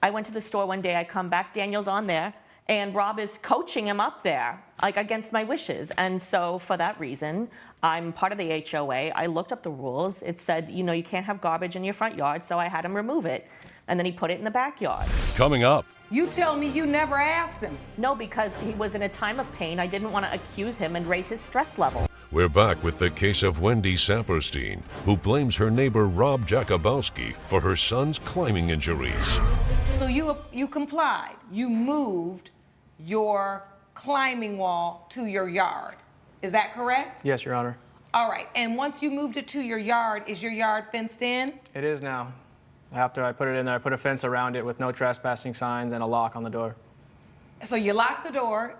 I went to the store one day, I come back, Daniel's on there, and Rob is coaching him up there, like against my wishes. And so for that reason, I'm part of the HOA. I looked up the rules. It said, you know, you can't have garbage in your front yard, so I had him remove it. and then he put it in the backyard. Coming up. You tell me you never asked him. No, because he was in a time of pain. I didn't want to accuse him and raise his stress level. We're back with the case of Wendy Saperstein, who blames her neighbor Rob Jakubowski for her son's climbing injuries. So you complied. You moved your climbing wall to your yard. Is that correct? Yes, Your Honor. All right. And once you moved it to your yard, is your yard fenced in? It is now. After I put it in there, I put a fence around it with no trespassing signs and a lock on the door. So you lock the door,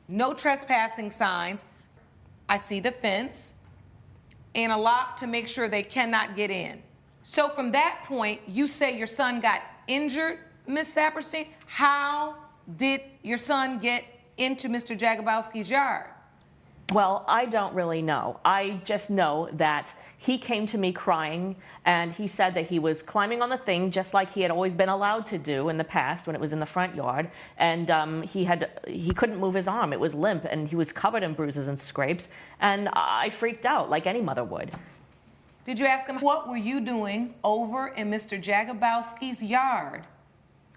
no trespassing signs. I see the fence and a lock to make sure they cannot get in. So from that point, you say your son got injured, Ms. Saperstein. How did your son get into Mr. Jakubowski's yard? Well, I don't really know. I just know that he came to me crying, and he said that he was climbing on the thing just like he had always been allowed to do in the past when it was in the front yard. And he couldn't move his arm. It was limp, and he was covered in bruises and scrapes. And I freaked out like any mother would. Did you ask him, what were you doing over in Mr. Jakubowski's yard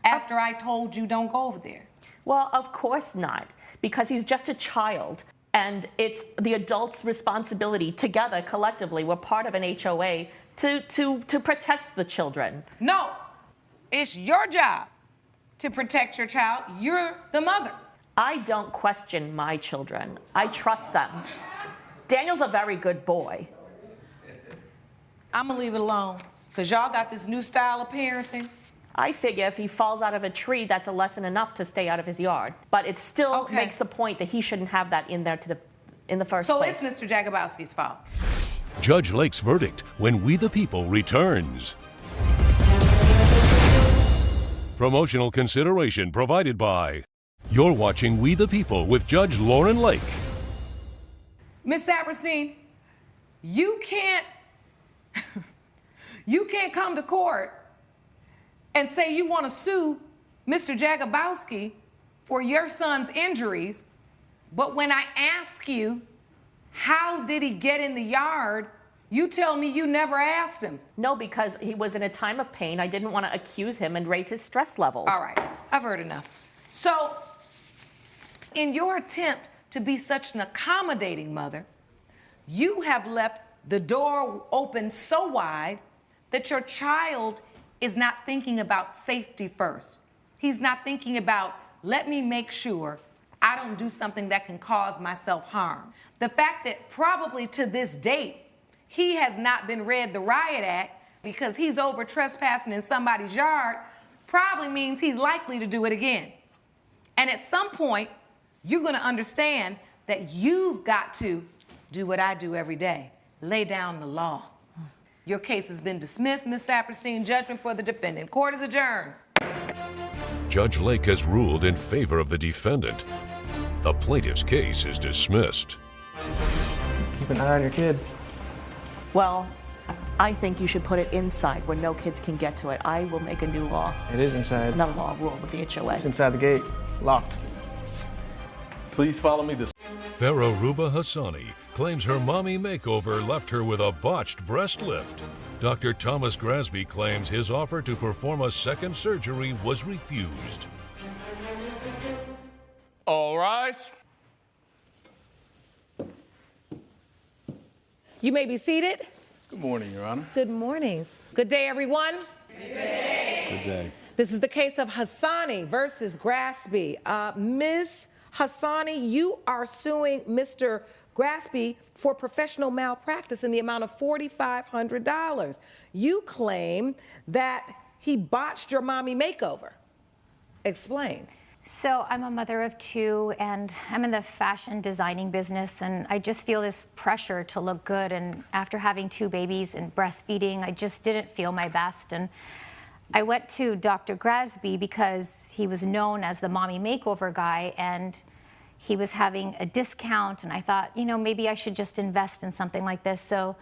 after I told you don't go over there? Well, of course not, because he's just a child. And it's the adults' responsibility together, collectively, we're part of an HOA, to protect the children. No, it's your job to protect your child. You're the mother. I don't question my children. I trust them. Daniel's a very good boy. I'm gonna leave it alone, because y'all got this new style of parenting. I figure if he falls out of a tree, that's a lesson enough to stay out of his yard. But it still makes the point that he shouldn't have that in there in the first place. So it's Mr. Jakubowski's fault. Judge Lake's verdict when We the People returns. Promotional consideration provided by. You're watching We the People with Judge Lauren Lake. Ms. Saperstein, you can't come to court and say you want to sue Mr. Jakubowski for your son's injuries, but when I ask you, how did he get in the yard, you tell me you never asked him. No, because he was in a time of pain. I didn't want to accuse him and raise his stress levels. All right, I've heard enough. So, in your attempt to be such an accommodating mother, you have left the door open so wide that your child is not thinking about safety first. He's not thinking about, let me make sure I don't do something that can cause myself harm. The fact that probably to this date, he has not been read the Riot Act because he's over trespassing in somebody's yard probably means he's likely to do it again. And at some point, you're gonna understand that you've got to do what I do every day, lay down the law. Your case has been dismissed, Ms. Saperstein. Judgment for the defendant. Court is adjourned. Judge Lake has ruled in favor of the defendant. The plaintiff's case is dismissed. Keep an eye on your kid. Well, I think you should put it inside where no kids can get to it. I will make a new law. It is inside. Not a law, a rule with the HOA. It's inside the gate, locked. Please follow me this. Farah Ruba Hassani claims her mommy makeover left her with a botched breast lift. Dr. Thomas Grasby claims his offer to perform a second surgery was refused. All rise. You may be seated. Good morning, Your Honor. Good morning. Good day, everyone. Good day. This is the case of Hassani versus Grasby. Ms. Hassani, you are suing Mr. Grasby for professional malpractice in the amount of $4,500. You claim that he botched your mommy makeover. Explain. So I'm a mother of two, and I'm in the fashion designing business, and I just feel this pressure to look good. And after having two babies and breastfeeding, I just didn't feel my best. And I went to Dr. Grasby because he was known as the mommy makeover guy, and he was having a discount, and I thought, you know, maybe I should just invest in something like this. So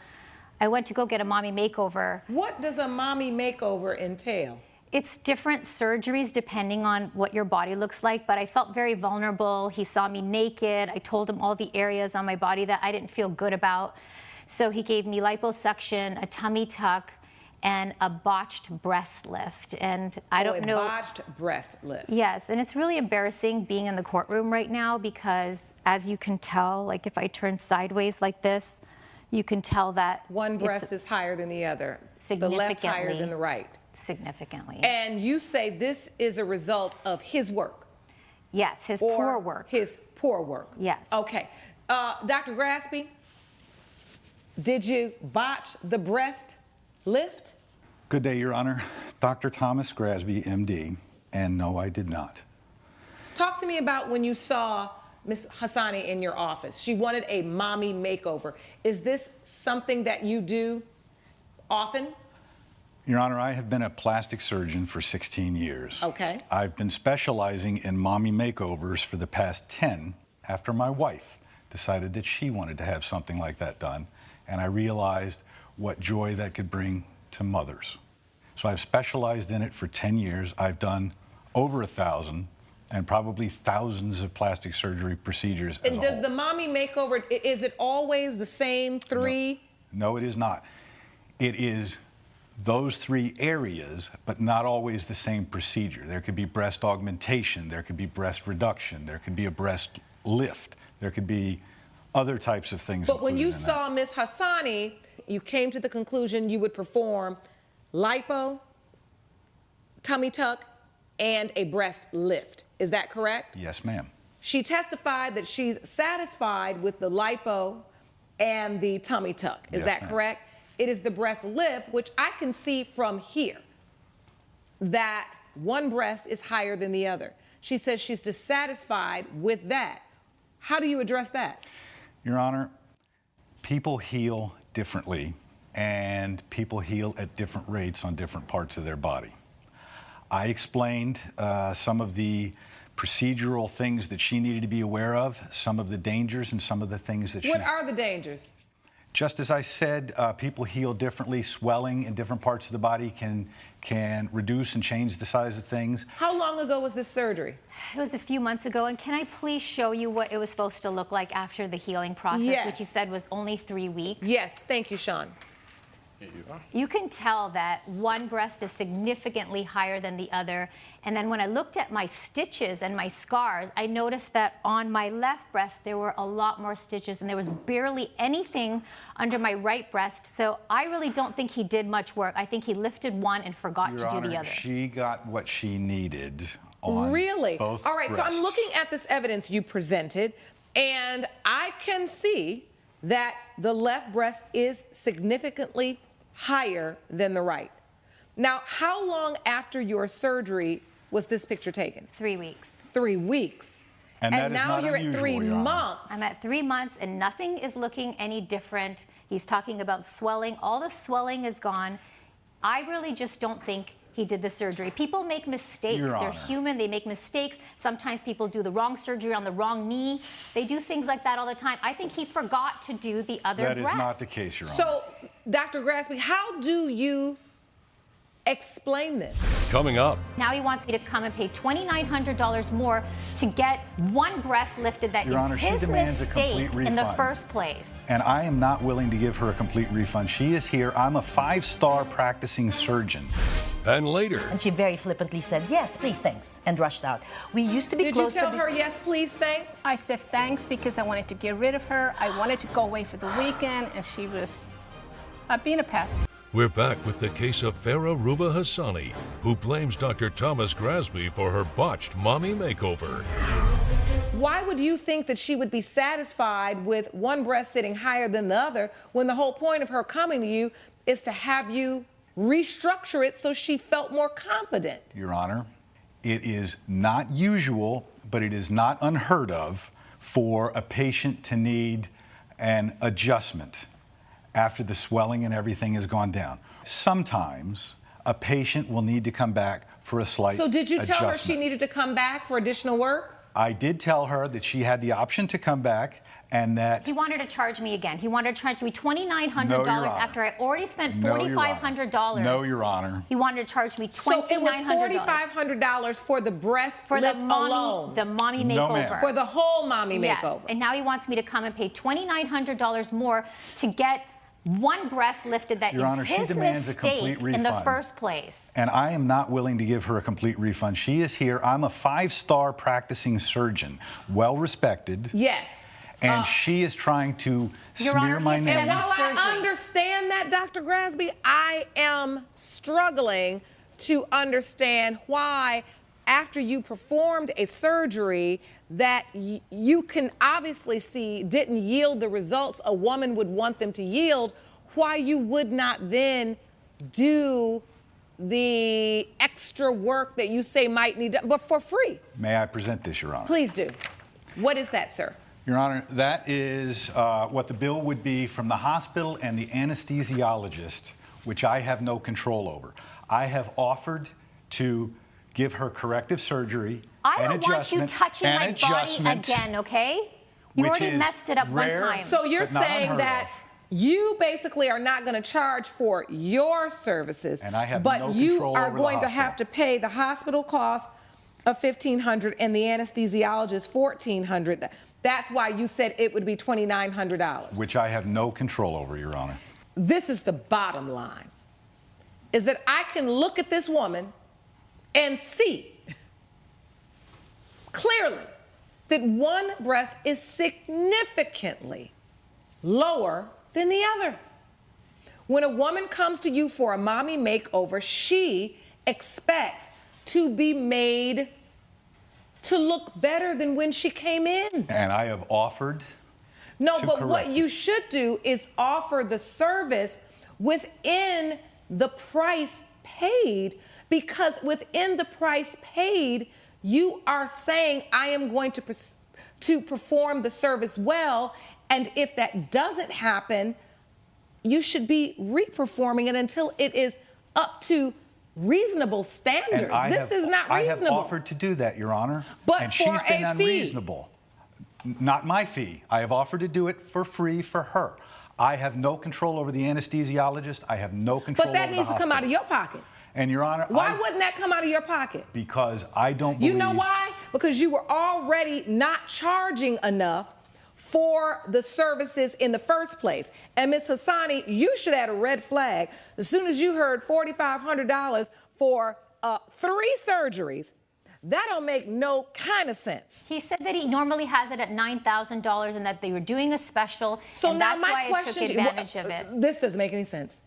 I went to go get a mommy makeover. What does a mommy makeover entail? It's different surgeries depending on what your body looks like, but I felt very vulnerable. He saw me naked. I told him all the areas on my body that I didn't feel good about. So he gave me liposuction, a tummy tuck, and a botched breast lift. And I don't know. A botched breast lift. Yes, and it's really embarrassing being in the courtroom right now because, as you can tell, like if I turn sideways like this, you can tell that one breast is higher than the other. The Significantly. left higher than the right. Significantly. And you say this is a result of his work? Yes, his Or poor work. His poor work. Yes. Okay. Dr. Grasby, did you botch the breast lift? Good day, Your Honor. Dr. Thomas Grasby, MD, and no, I did not. Talk to me about when you saw Ms. Hassani in your office. She wanted a mommy makeover. Is this something that you do often? Your Honor, I have been a plastic surgeon for 16 years. Okay. I've been specializing in mommy makeovers for the past 10 after my wife decided that she wanted to have something like that done, and I realized what joy that could bring to mothers. So I've specialized in it for 10 years. I've done over 1,000 and probably thousands of plastic surgery procedures as And a does whole. the mommy makeover, is it always the same three? No, it is not. It is those three areas, but not always the same procedure. There could be breast augmentation, there could be breast reduction, there could be a breast lift, there could be other types of things. But when you included in saw Ms. Hassani, you came to the conclusion you would perform lipo, tummy tuck, and a breast lift. Is that correct? that. Yes, ma'am. She testified that she's satisfied with the lipo and the tummy tuck. Is Yes, that ma'am. correct? It is the breast lift, which I can see from here, that one breast is higher than the other. She says she's dissatisfied with that. How do you address that? Your Honor, people heal differently, and people heal at different rates on different parts of their body. I explained some of the procedural things that she needed to be aware of, some of the dangers and some of the things that What are the dangers? Just as I said, people heal differently. Swelling in different parts of the body can reduce and change the size of things. How long ago was this surgery? It was a few months ago, and can I please show you what it was supposed to look like after the healing process, Yes. which you said was only 3 weeks? Yes, thank you, Sean. You can tell that one breast is significantly higher than the other. And then when I looked at my stitches and my scars, I noticed that on my left breast, there were a lot more stitches and there was barely anything under my right breast. So I really don't think he did much work. I think he lifted one and forgot Your to do Honor, the other. she got what she needed on Really? both All right, so I'm breasts. looking at this evidence you presented, and I can see that the left breast is significantly higher than the right. Now, how long after your surgery was this picture taken? 3 weeks. 3 weeks. And that is now not you're unusual, at 3 Your Honor. months. I'm at 3 months and nothing is looking any different. He's talking about swelling. All the swelling is gone. I really just don't think he did the surgery. People make mistakes. Your They're Honor. human. They make mistakes. Sometimes people do the wrong surgery on the wrong knee. They do things like that all the time. I think he forgot to do the other That is breast. not the case, Your Honor. So, Dr. Grasby, how do you explain this? Coming up. Now he wants me to come and pay $2,900 more to get one breast lifted. That Your is Honor, she his demands a mistake complete in the refund. first place. And I am not willing to give her a complete refund. She is here. I'm a 5-star practicing surgeon. And later. And she very flippantly said, yes, please, thanks, and rushed out. We used to be Did you closer. tell her yes, please, thanks? I said thanks because I wanted to get rid of her. I wanted to go away for the weekend, and she was being a pest. We're back with the case of Farah Ruba Hassani, who blames Dr. Thomas Grasby for her botched mommy makeover. Why would you think that she would be satisfied with one breast sitting higher than the other when the whole point of her coming to you is to have you restructure it so she felt more confident? Your Honor, it is not usual, but it is not unheard of for a patient to need an adjustment after the swelling and everything has gone down. Sometimes a patient will need to come back for a slight So did you tell her adjustment. she needed to come back for additional work? I did tell her that she had the option to come back and that He wanted to charge me again. He wanted to charge me $2,900 No, Your Honor. after I already spent No, Your Honor. $4,500. No, Your Honor. He wanted to charge me So it was $2,900 $4,500 for the breast for the lift mommy, alone. the mommy No, makeover. ma'am. For the whole mommy Yes. makeover. And now he wants me to come and pay $2,900 more to get one breast lifted that Your is Honor, she his demands a mistake complete in the refund. first place. And I am not willing to give her a complete refund. She is here. I'm a 5-star practicing surgeon, well respected. Yes. And she is trying to Your smear Honor, my and name. while I understand that, Dr. Grasby, I am struggling to understand why, after you performed a surgery that you can obviously see didn't yield the results a woman would want them to yield, why you would not then do the extra work that you say might need done, but for free. May I present this, Your Honor? Please do. What is that, sir? Your Honor, that is what the bill would be from the hospital and the anesthesiologist, which I have no control over. I have offered to give her corrective surgery, I an don't want you adjustment, touching an my body adjustment, again, okay? You which already is messed it up one rare, time. So you're but not saying unheard that you basically are not going to charge for your services, And I have but no you control are over the going to hospital. have to pay the hospital cost of $1,500 and the anesthesiologist $1,400. That's why you said it would be $2,900. which I have no control over, Your Honor. This is the bottom line, is that I can look at this woman and see clearly that one breast is significantly lower than the other. When a woman comes to you for a mommy makeover, she expects to be made to look better than when she came in. And I have offered No, to but correct what you should do is offer the service within the price paid, because within the price paid, you are saying, I am going to perform the service well, and if that doesn't happen, you should be reperforming it until it is up to reasonable standards. And This is not I have reasonable. offered to do that, Your Honor. But and for she's been a fee. unreasonable. Not my fee. I have offered to do it for free for her. I have no control over the anesthesiologist. I have no control But that over needs the to come out of hospital. your pocket. And Your Honor, Why wouldn't that come out of your pocket? because I don't believe. You know why? Because you were already not charging enough for the services in the first place. And Ms. Hassani, you should add a red flag. As soon as you heard $4,500 for 3 surgeries, that don't make no kind of sense. He said that he normally has it at $9,000 and that they were doing a special, So and now that's my why I took question to you- advantage of it. This doesn't make any sense.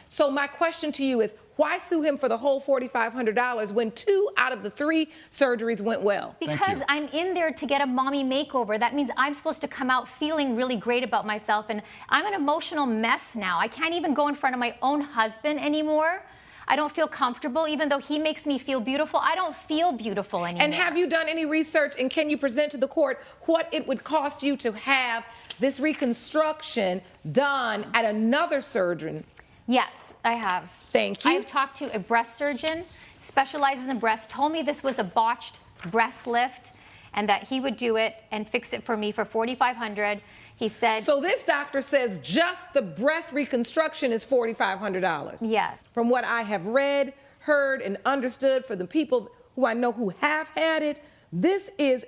So my question to you is, why sue him for the whole $4,500 when 2 out of the 3 surgeries went well? Because I'm in there to get a mommy makeover. That means I'm supposed to come out feeling really great about myself, and I'm an emotional mess now. I can't even go in front of my own husband anymore. I don't feel comfortable, even though he makes me feel beautiful. I don't feel beautiful anymore. And have you done any research, and can you present to the court what it would cost you to have this reconstruction done at another surgeon? Yes, I have. Thank you. I've talked to a breast surgeon, specializes in breast, told me this was a botched breast lift and that he would do it and fix it for me for $4,500. He said... So this doctor says just the breast reconstruction is $4,500. Yes. From what I have read, heard, and understood, for the people who I know who have had it, this is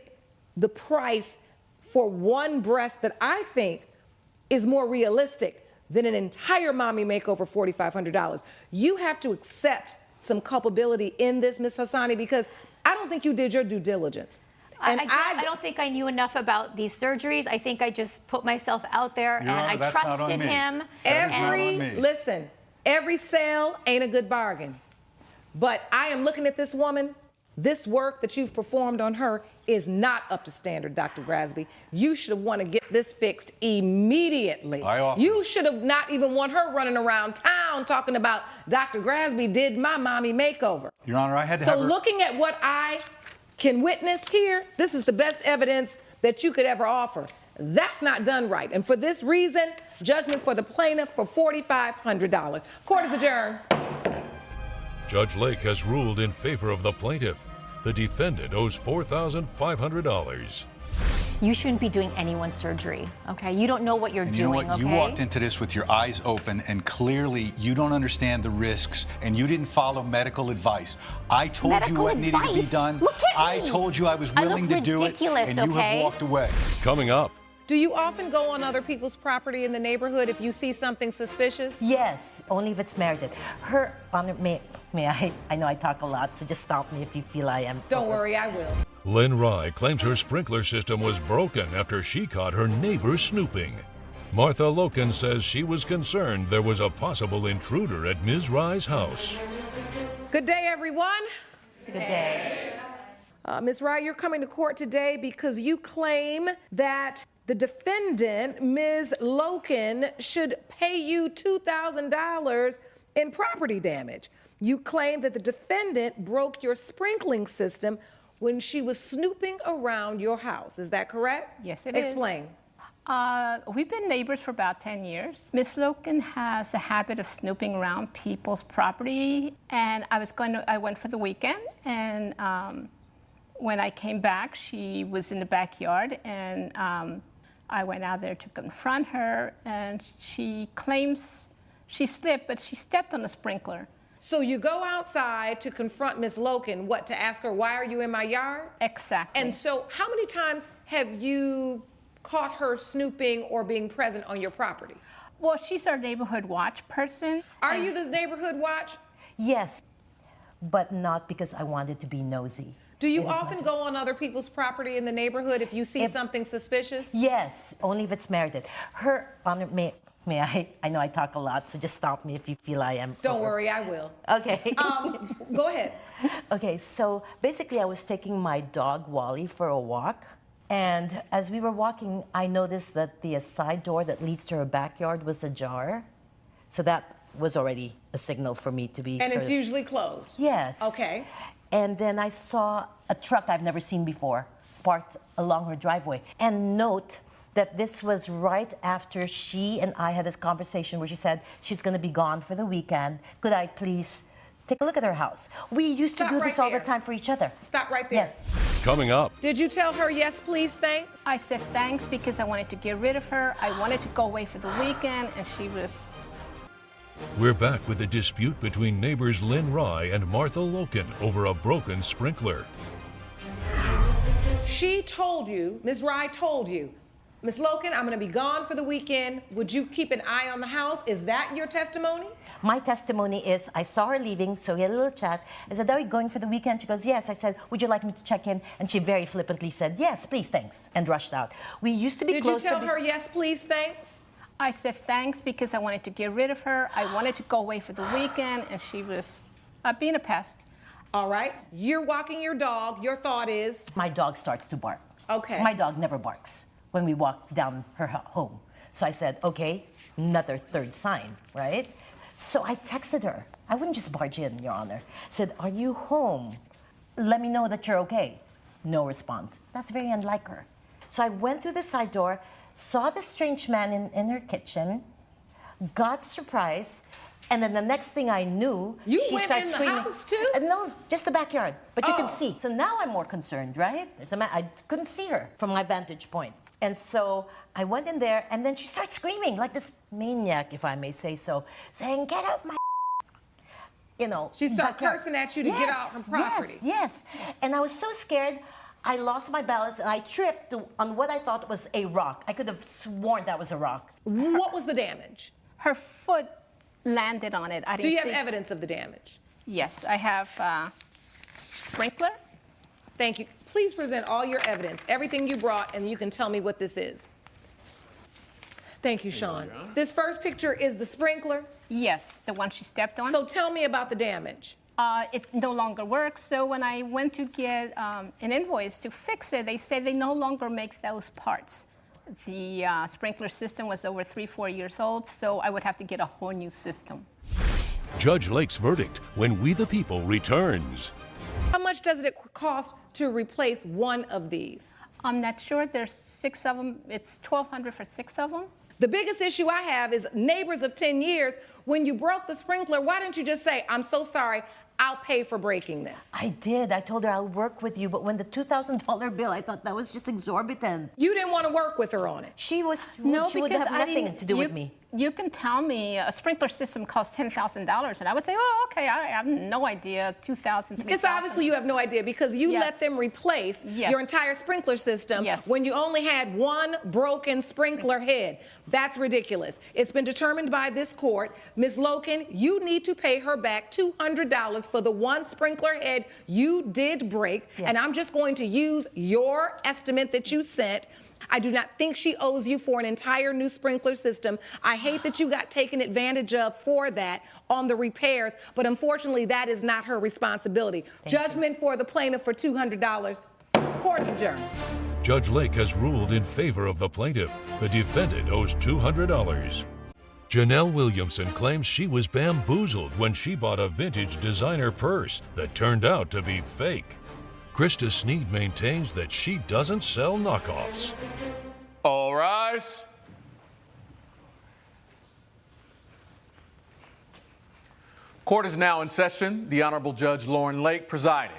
the price for one breast that I think is more realistic than an entire mommy makeover, $4,500. You have to accept some culpability in this, Ms. Hassani, because I don't think you did your due diligence. And I don't think I knew enough about these surgeries. I think I just put myself out there and I trusted him. Listen, every sale ain't a good bargain. But I am looking at this woman. This work that you've performed on her is not up to standard, Dr. Grasby. You should have wanted to get this fixed immediately. You should have not even want her running around town talking about Dr. Grasby did my mommy makeover. Your Honor, I had to So have her... looking at what I can witness here, this is the best evidence that you could ever offer. That's not done right. And for this reason, judgment for the plaintiff for $4,500. Court is adjourned. Judge Lake has ruled in favor of the plaintiff. The defendant owes $4,500. You shouldn't be doing anyone's surgery, okay? You don't know what you're And doing, you know what? okay? You walked into this with your eyes open, and clearly you don't understand the risks, and you didn't follow medical advice. I told you Medical what needed to be advice? done. Look at I me. told you I was I willing look to do it, ridiculous, and you okay? have walked away. Coming up, Do you often go on other people's property in the neighborhood if you see something suspicious? Yes, only if it's merited. Her Honor, may I know I talk a lot, so just stop me if you feel I am. Don't worry, I will. Lynn Rye claims her sprinkler system was broken after she caught her neighbor snooping. Martha Loken says she was concerned there was a possible intruder at Ms. Rye's house. Good day, everyone. Good day. Ms. Rye, you're coming to court today because you claim that the defendant, Ms. Loken, should pay you $2,000 in property damage. You claim that the defendant broke your sprinkling system when she was snooping around your house. Is that correct? Yes, it is. Explain. We've been neighbors for about 10 years. Ms. Loken has a habit of snooping around people's property, and I went for the weekend, and when I came back, she was in the backyard, and I went out there to confront her, and she claims she slipped, but she stepped on a sprinkler. So you go outside to confront Ms. Loken, what, to ask her, why are you in my yard? Exactly. And so how many times have you caught her snooping or being present on your property? Well, she's our neighborhood watch person. Are you this neighborhood watch? Yes, but not because I wanted to be nosy. Do you often go on other people's property in the neighborhood if you see something suspicious? Yes, only if it's merited. Her Honor, may I know I talk a lot, so just stop me if you feel I am. Don't worry, I will. Okay. Go ahead. Okay, so basically I was taking my dog Wally for a walk, and as we were walking, I noticed that the side door that leads to her backyard was ajar. So that was already a signal for me to be And it's usually closed? Yes. Okay. And then I saw a truck I've never seen before parked along her driveway. And note that this was right after she and I had this conversation where she said she was going to be gone for the weekend. Could I please take a look at her house? We used to do this all the time for each other. Stop right there. Yes. Coming up. Did you tell her yes, please, thanks? I said thanks because I wanted to get rid of her. I wanted to go away for the weekend, and she was... We're back with the dispute between neighbors Lynn Rye and Martha Loken over a broken sprinkler. She told you, Ms. Rye told you, Ms. Loken, I'm going to be gone for the weekend. Would you keep an eye on the house? Is that your testimony? My testimony is I saw her leaving, so we had a little chat. I said, are you going for the weekend? She goes, yes. I said, would you like me to check in? And she very flippantly said, yes, please, thanks, and rushed out. We used to be close. Did you tell her yes, please, thanks? I said thanks because I wanted to get rid of her. I wanted to go away for the weekend, and she was being a pest. All right. You're walking your dog. Your thought is? My dog starts to bark. Okay. My dog never barks when we walk down her home. So I said, okay, another third sign, right? So I texted her. I wouldn't just barge in, Your Honor. Said, are you home? Let me know that you're okay. No response. That's very unlike her. So I went through the side door, saw the strange man in her kitchen, got surprised, and then the next thing I knew, she started screaming. You went in the house too? No, just the backyard. But you can see. So now I'm more concerned, right? I couldn't see her from my vantage point. And so I went in there, and then she starts screaming like this maniac, if I may say so, saying, get off my She started cursing at you to get out her property. Yes. And I was so scared, I lost my balance, and I tripped on what I thought was a rock. I could have sworn that was a rock. What was the damage? Her foot landed on it. Do you have evidence of the damage? Yes, I have sprinkler. Thank you. Please present all your evidence, everything you brought, and you can tell me what this is. Thank you, Sean. This first picture is the sprinkler? Yes, the one she stepped on. So tell me about the damage. It no longer works. So when I went to get an invoice to fix it, they said they no longer make those parts. The sprinkler system was over 3-4 years old, so I would have to get a whole new system. Judge Lake's verdict when We the People returns. How much does it cost to replace one of these? I'm not sure. There's 6 of them. It's $1,200 for 6 of them. The biggest issue I have is neighbors of 10 years. When you broke the sprinkler, why didn't you just say, I'm so sorry, I'll pay for breaking this? I did. I told her I'll work with you, but when the $2,000 bill, I thought that was just exorbitant. You didn't want to work with her on it? She would No, have because I nothing didn't, to do with me. you can tell me a sprinkler system costs $10,000, and I would say, oh, okay, I have no idea, $2,000, $3,000. It's obviously you have no idea because you Yes. let them replace Yes. your entire sprinkler system Yes. when you only had one broken sprinkler head. That's ridiculous. It's been determined by this court. Ms. Loken, you need to pay her back $200 for the one sprinkler head you did break. Yes. And I'm just going to use your estimate that you sent. I do not think she owes you for an entire new sprinkler system. I hate that you got taken advantage of for that on the repairs, but unfortunately that is not her responsibility. Judgment for the plaintiff for $200. Court is adjourned. Judge Lake has ruled in favor of the plaintiff. The defendant owes $200. Janelle Williamson claims she was bamboozled when she bought a vintage designer purse that turned out to be fake. Krista Sneed maintains that she doesn't sell knockoffs. All rise. Court is now in session. The Honorable Judge Lauren Lake presiding.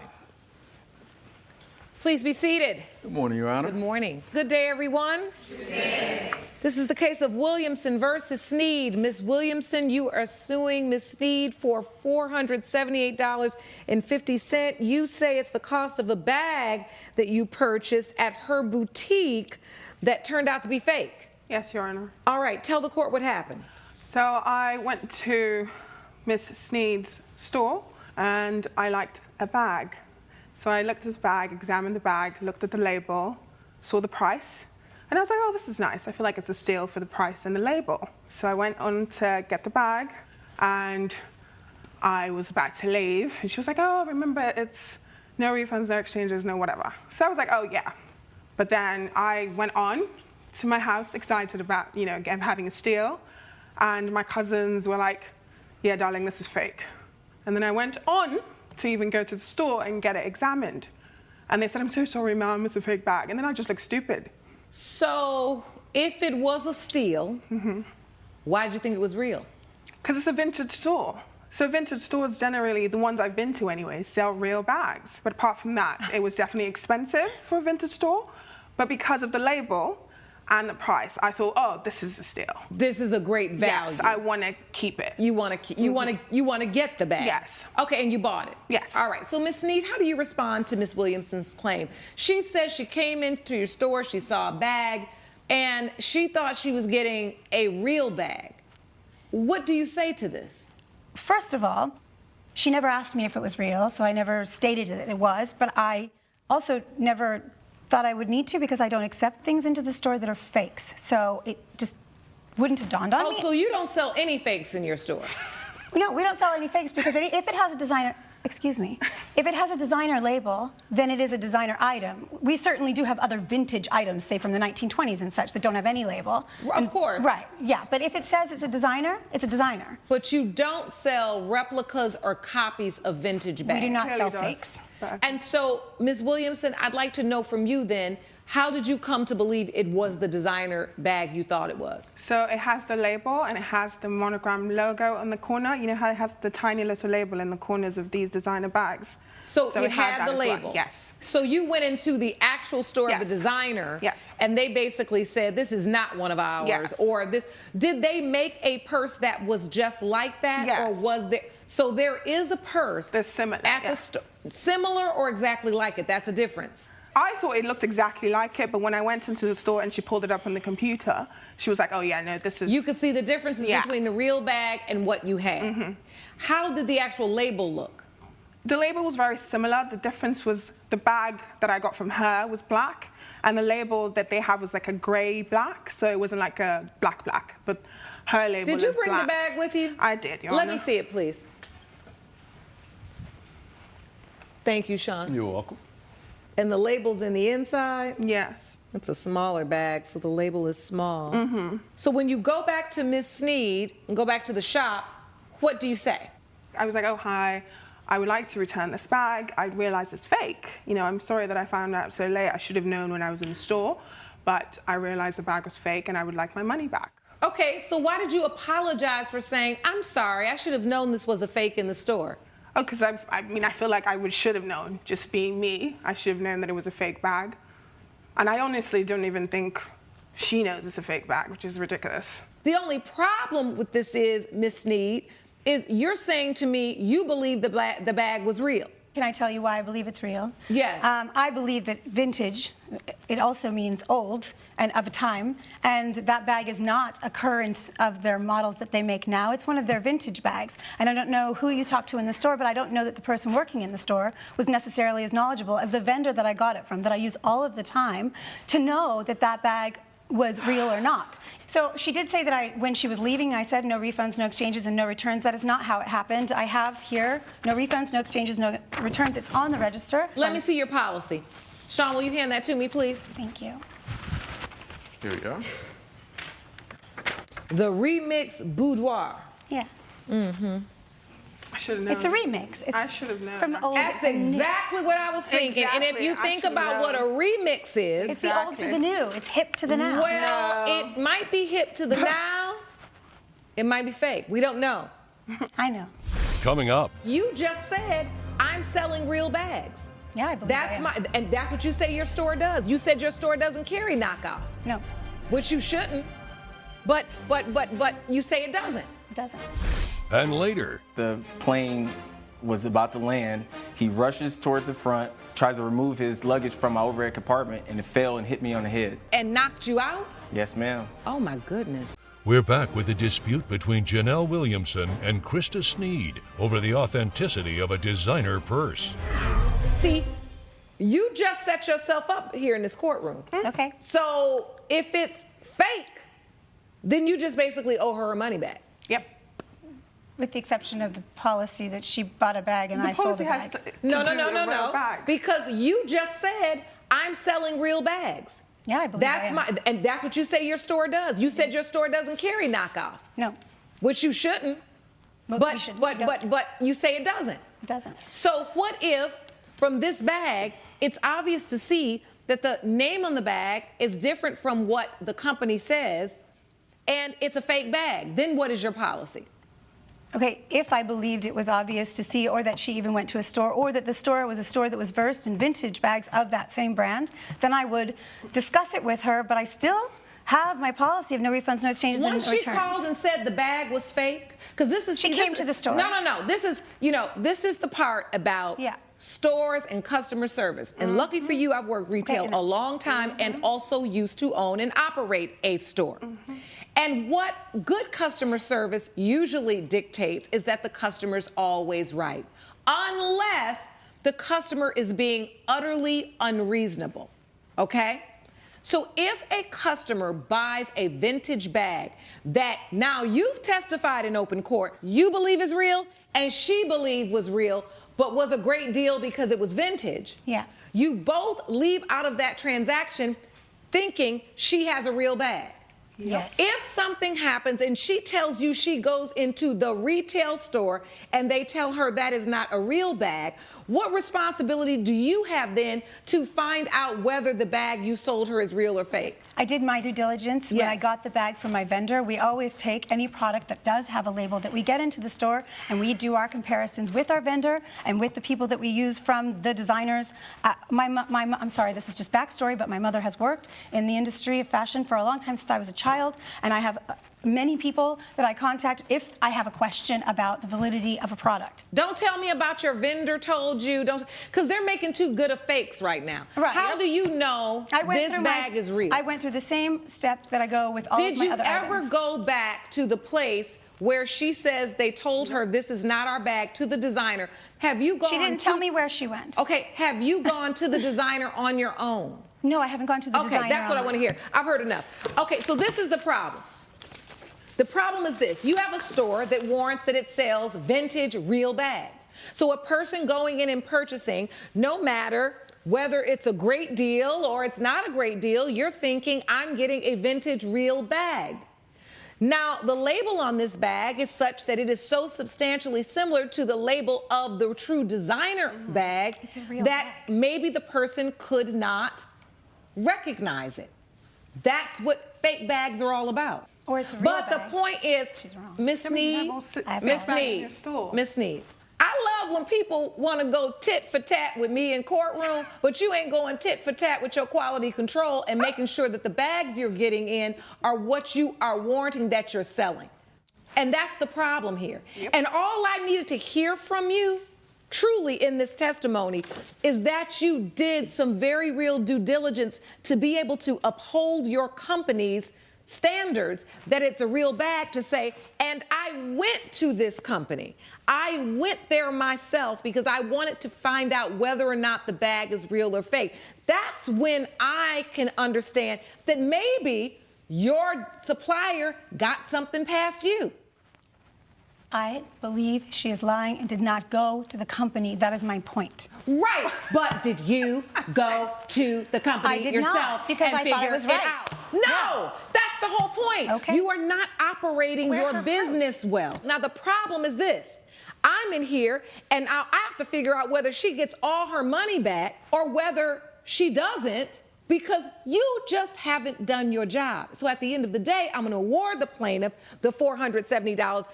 Please be seated. Good morning, Your Honor. Good morning. Good day, everyone. Good day. This is the case of Williamson versus Sneed. Ms. Williamson, you are suing Ms. Sneed for $478.50. You say it's the cost of a bag that you purchased at her boutique that turned out to be fake. Yes, Your Honor. All right, tell the court what happened. So I went to Miss Sneed's store and I liked a bag. So I looked at this bag, examined the bag, looked at the label, saw the price, and I was like, oh, this is nice. I feel like it's a steal for the price and the label. So I went on to get the bag, and I was about to leave, and she was like, oh, remember, it's no refunds, no exchanges, no whatever. So I was like, oh, yeah. But then I went on to my house excited about, again, having a steal, and my cousins were like, yeah, darling, this is fake. And then I went on to even go to the store and get it examined. And they said, I'm so sorry, Mom, it's a fake bag. And then I just looked stupid. So if it was a steal, why did you think it was real? Because it's a vintage store. So vintage stores, generally, the ones I've been to anyway, sell real bags. But apart from that, it was definitely expensive for a vintage store. But because of the label and the price, I thought, oh, this is a steal. This is a great value. Yes, I want to keep it. You want to get the bag. Yes. Okay, and you bought it. Yes. All right. So Ms. Sneed, how do you respond to Ms. Williamson's claim? She says she came into your store, she saw a bag, and she thought she was getting a real bag. What do you say to this? First of all, she never asked me if it was real, so I never stated that it was, but I also never thought I would need to because I don't accept things into the store that are fakes. So it just wouldn't have dawned on me. Oh, so you don't sell any fakes in your store? No, we don't sell any fakes because if it has a designer, excuse me, if it has a designer label, then it is a designer item. We certainly do have other vintage items, say from the 1920s and such, that don't have any label. Of course. Right, yeah, but if it says it's a designer, it's a designer. But you don't sell replicas or copies of vintage bags. We do not sell fakes. And so, Ms. Williamson, I'd like to know from you then, how did you come to believe it was the designer bag you thought it was? So it has the label and it has the monogram logo on the corner. You know how it has the tiny little label in the corners of these designer bags? So it had the that as well. label? Yes. So you went into the actual store of the designer? Yes. And they basically said, this is not one of ours? Yes. Or this, did they make a purse that was just like that? Yes. Or was there, so there is a purse that's similar at the store, similar or exactly like it? That's a difference. I thought it looked exactly like it, but when I went into the store and she pulled it up on the computer, she was like, oh yeah, no, this is... You could see the differences between the real bag and what you had. How did the actual label look? The label was very similar. The difference was the bag that I got from her was black, and the label that they have was like a gray black, so it wasn't like a black, but her label Did you is bring black. the bag with you? I did, Your Let Honor. me see it, please. Thank you, Sean. You're welcome. And the label's in the inside? Yes. It's a smaller bag, so the label is small. So when you go back to Ms. Sneed and go back to the shop, what do you say? I was like, oh, hi, I would like to return this bag. I realized it's fake. I'm sorry that I found out so late. I should have known when I was in the store, but I realized the bag was fake and I would like my money back. Okay, so why did you apologize for saying, I'm sorry, I should have known this was a fake in the store? Oh, because I feel like I should have known, just being me. I should have known that it was a fake bag. And I honestly don't even think she knows it's a fake bag, which is ridiculous. The only problem with this is, Ms. Sneed, is you're saying to me you believe the bag was real. Can I tell you why I believe it's real? Yes. I believe that vintage, it also means old and of a time, and that bag is not a current of their models that they make now. It's one of their vintage bags. And I don't know who you talked to in the store, but I don't know that the person working in the store was necessarily as knowledgeable as the vendor that I got it from, that I use all of the time, to know that that bag was real or not. So she did say that when she was leaving, I said no refunds, no exchanges, and no returns. That is not how it happened. I have here no refunds, no exchanges, no returns. It's on the register. Let me see your policy. Sean, will you hand that to me, please? Thank you. Here we go. The Remix Boudoir. Yeah. Mm-hmm. I should have known. It's a remix. It's I should have known. from the old. That's exactly what I was thinking. And if you think about what a remix is, it's the old to the new. It's hip to the now. Well, it might be hip to the now. It might be fake. We don't know. I know. Coming up. You just said I'm selling real bags. Yeah, I believe and that's what you say your store does. You said your store doesn't carry knockoffs. No. Which you shouldn't. But you say it doesn't. It doesn't. And later. The plane was about to land. He rushes towards the front, tries to remove his luggage from my overhead compartment, and it fell and hit me on the head. And knocked you out? Yes, ma'am. Oh, my goodness. We're back with a dispute between Janelle Williamson and Krista Sneed over the authenticity of a designer purse. See, you just set yourself up here in this courtroom. It's okay. So if it's fake, then you just basically owe her money back. Yep. With the exception of the policy that she bought a bag and I sold a bag. No. Because you just said I'm selling real bags. Yeah, I believe and that's what you say your store does. You said your store doesn't carry knockoffs. No. Which you shouldn't. But you say it doesn't. It doesn't. So what if from this bag it's obvious to see that the name on the bag is different from what the company says and it's a fake bag? Then what is your policy? Okay, if I believed it was obvious to see, or that she even went to a store, or that the store was a store that was versed in vintage bags of that same brand, then I would discuss it with her, but I still have my policy of no refunds, no exchanges, and no returns. Once she called and said the bag was fake, because this is... She came to the store. No. This is the part about stores and customer service. And lucky for you, I've worked retail a long time and also used to own and operate a store. And what good customer service usually dictates is that the customer's always right, unless the customer is being utterly unreasonable, okay? So if a customer buys a vintage bag that now you've testified in open court, you believe is real, and she believed was real, but was a great deal because it was vintage, you both leave out of that transaction thinking she has a real bag. Yes. If something happens and she tells you she goes into the retail store and they tell her that is not a real bag, what responsibility do you have then to find out whether the bag you sold her is real or fake? I did my due diligence when I got the bag from my vendor. We always take any product that does have a label that we get into the store, and we do our comparisons with our vendor and with the people that we use from the designers. I'm sorry, this is just backstory, but my mother has worked in the industry of fashion for a long time, since I was a child, and I have many people that I contact if I have a question about the validity of a product. Don't tell me about your vendor told you, because they're making too good of fakes right now. Right. How do you know this bag is real? I went through the same step that I go with all of my other items. Did you ever go back to the place where she says they told her this is not our bag, to the designer? Have you gone? She didn't tell me where she went. Okay, have you gone to the designer on your own? No, I haven't gone to the designer. Okay, that's what I want to hear. I've heard enough. Okay, so this is the problem. The problem is this: you have a store that warrants that it sells vintage real bags. So a person going in and purchasing, no matter whether it's a great deal or it's not a great deal, you're thinking, I'm getting a vintage real bag. Now, the label on this bag is such that it is so substantially similar to the label of the true designer bag that maybe the person could not recognize it. That's what fake bags are all about. Or it's a real But bag. the point is, Miss Sneed, I love when people want to go tit for tat with me in courtroom, but you ain't going tit for tat with your quality control and making sure that the bags you're getting in are what you are warranting that you're selling. And that's the problem here. And all I needed to hear from you, truly in this testimony, is that you did some very real due diligence to be able to uphold your company's standards, that it's a real bag, to say, and I went to this company. I went there myself because I wanted to find out whether or not the bag is real or fake. That's when I can understand that maybe your supplier got something past you. I believe she is lying and did not go to the company. That is my point. Right, but did you go to the company I did yourself not, because and I figure thought it was it right. out? No, that's the whole point. Okay. You are not operating Where's your her business well. Now, the problem is this. I'm in here, and I have to figure out whether she gets all her money back or whether she doesn't, because you just haven't done your job. So at the end of the day, I'm going to award the plaintiff the $470.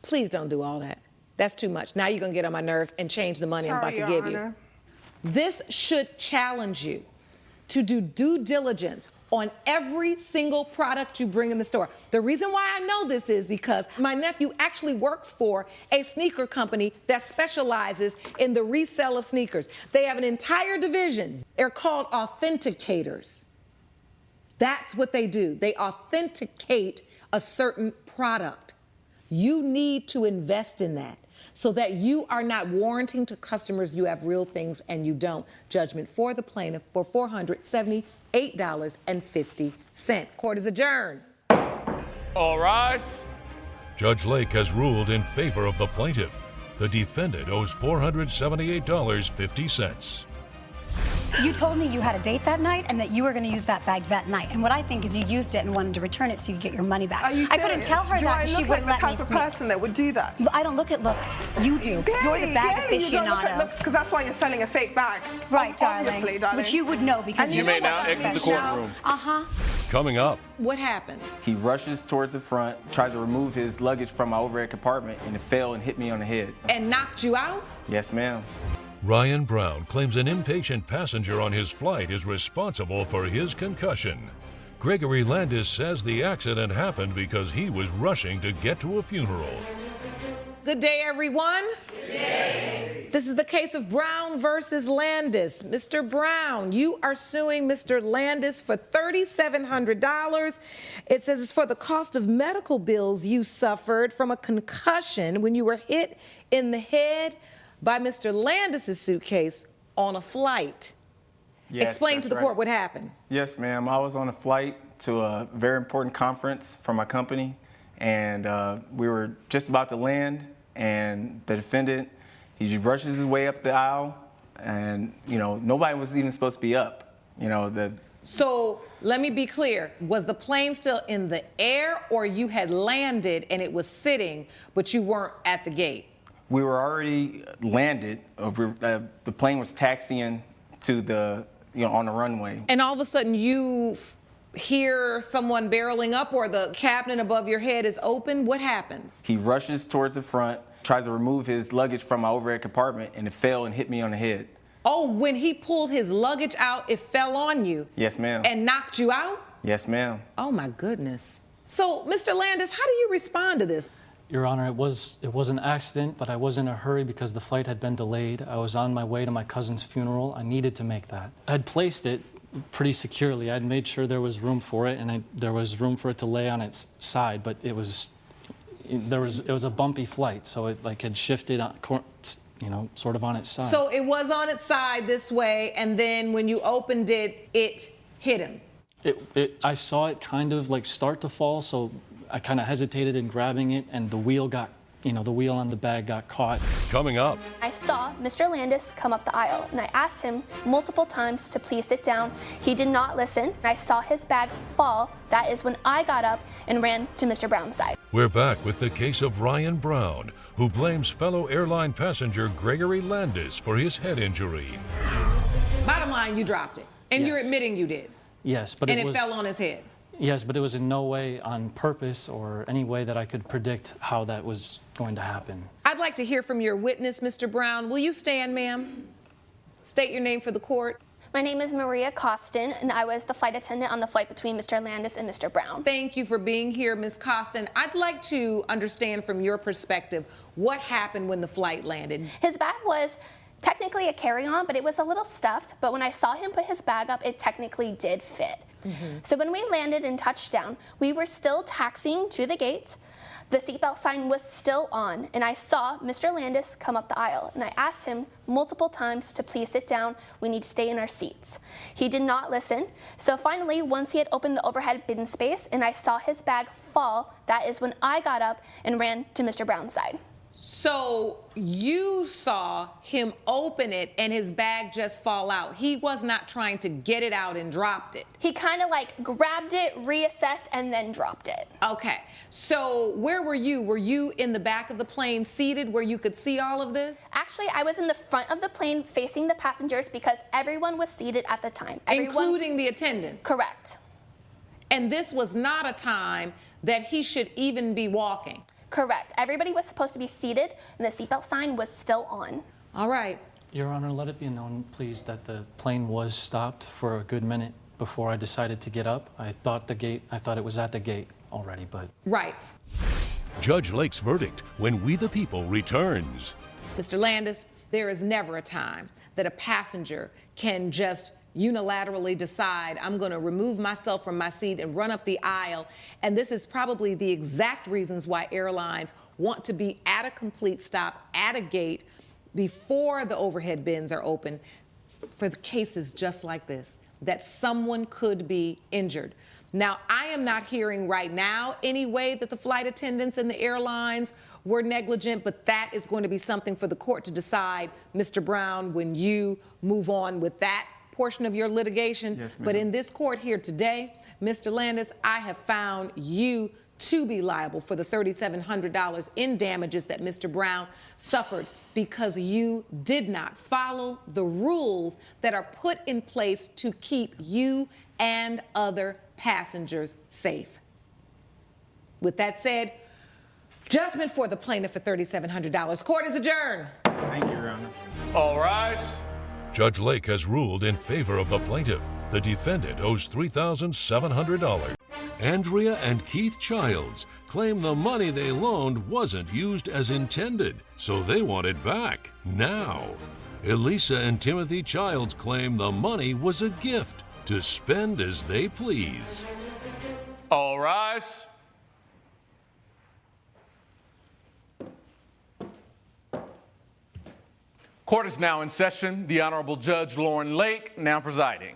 Please don't do all that. That's too much. Now you're going to get on my nerves and change the money I'm about to give you. This should challenge you to do due diligence on every single product you bring in the store. The reason why I know this is because my nephew actually works for a sneaker company that specializes in the resale of sneakers. They have an entire division. They're called authenticators. That's what they do. They authenticate a certain product. You need to invest in that so that you are not warranting to customers you have real things and you don't. Judgment for the plaintiff for $478.50. Court is adjourned. All rise. Judge Lake has ruled in favor of the plaintiff. The defendant owes $478.50. You told me you had a date that night and that you were going to use that bag that night. And what I think is you used it and wanted to return it so you could get your money back. Are you I couldn't serious? tell her Do that I and she look wouldn't like the let me type of speak. person that would do that? I don't look at looks. You do. You're the bag You don't look at aficionado. looks because that's why you're selling a fake bag. Right, Obviously, darling. Which you would know because And you may know now what exit the courtroom. Uh-huh. Coming up, What happens? He rushes towards the front, tries to remove his luggage from my overhead compartment, and it fell and hit me on the head. And knocked you out? Yes, ma'am. Ryan Brown claims an impatient passenger on his flight is responsible for his concussion. Gregory Landis says the accident happened because he was rushing to get to a funeral. Good day, everyone. Good day. This is the case of Brown versus Landis. Mr. Brown, you are suing Mr. Landis for $3,700. It says it's for the cost of medical bills you suffered from a concussion when you were hit in the head by Mr. Landis's suitcase on a flight. Yes, Explain to the that's court right. what happened. Yes, ma'am. I was on a flight to a very important conference for my company, and we were just about to land, and the defendant, he rushes his way up the aisle, and, nobody was even supposed to be up. So let me be clear. Was the plane still in the air, or you had landed and it was sitting, but you weren't at the gate? We were already landed. The plane was taxiing to on the runway. And all of a sudden you hear someone barreling up, or the cabinet above your head is open. What happens? He rushes towards the front, tries to remove his luggage from my overhead compartment, and it fell and hit me on the head. Oh, when he pulled his luggage out, it fell on you Yes, ma'am. and knocked you out? Yes, ma'am. Oh my goodness. So, Mr. Landis, how do you respond to this? Your Honor, it was an accident, but I was in a hurry because the flight had been delayed. I was on my way to my cousin's funeral. I needed to make that. I had placed it pretty securely. I'd made sure there was room for it, and there was room for it to lay on its side, but it was a bumpy flight, so it had shifted on, sort of on its side. So it was on its side this way, and then when you opened it, it hit him. I saw it kind of start to fall, so I kind of hesitated in grabbing it, and the wheel on the bag got caught. Coming up, I saw Mr. Landis come up the aisle, and I asked him multiple times to please sit down. He did not listen. I saw his bag fall. That is when I got up and ran to Mr. Brown's side. we're back with the case of Ryan Brown, who blames fellow airline passenger Gregory Landis for his head injury. Bottom line, you dropped it, and you're admitting you did. Yes, but and it fell on his head. Yes, but it was in no way on purpose or any way that I could predict how that was going to happen. I'd I'd like to hear from your witness, Mr. Brown. Will you stand, ma'am? State your name for the court. My name is Maria Costin, and I was the flight attendant on the flight between Mr. Landis and Mr. Brown. Thank you for being here, Ms. Costin. I'd like to understand from your perspective what happened when the flight landed. His bag was technically a carry-on, but it was a little stuffed. But when I saw him put his bag up, it technically did fit. So when we landed and touched down, we were still taxiing to the gate. The seatbelt sign was still on, and I saw Mr. Landis come up the aisle, and I asked him multiple times to please sit down. We need to stay in our seats. He did not listen. So finally, once he had opened the overhead bin space and I saw his bag fall, that is when I got up and ran to Mr. Brown's side. So you saw him open it and his bag just fall out. He was not trying to get it out and dropped it. He kind of like grabbed it, reassessed, and then dropped it. Okay. So where were you? Were you in the back of the plane seated where you could see all of this? Actually, I was in the front of the plane facing the passengers because everyone was seated at the time. Including the attendants? Correct. And this was not a time that he should even be walking? Correct. Everybody was supposed to be seated, and the seatbelt sign was still on. All right. Your Honor, let it be known, please, that the plane was stopped for a good minute before I decided to get up. I thought it was at the gate already, but... Right. Judge Lake's verdict when We the People returns. Mr. Landis, there is never a time that a passenger can just unilaterally decide, I'm going to remove myself from my seat and run up the aisle. And this is probably the exact reasons why airlines want to be at a complete stop at a gate before the overhead bins are open for the cases just like this, that someone could be injured. Now, I am not hearing right now any way that the flight attendants and the airlines were negligent, but that is going to be something for the court to decide, Mr. Brown, when you move on with that portion of your litigation. Yes, ma'am. But in this court here today, Mr. Landis, I have found you to be liable for the $3,700 in damages that Mr. Brown suffered because you did not follow the rules that are put in place to keep you and other passengers safe. With that said, judgment for the plaintiff for $3,700. Court is adjourned. Thank you, Your Honor. All rise. Judge Lake has ruled in favor of the plaintiff. The defendant owes $3,700. Andrea and Keith Childs claim the money they loaned wasn't used as intended, so they want it back now. Elisa and Timothy Childs claim the money was a gift to spend as they please. All rise. Court is now in session. The Honorable Judge Lauren Lake now presiding.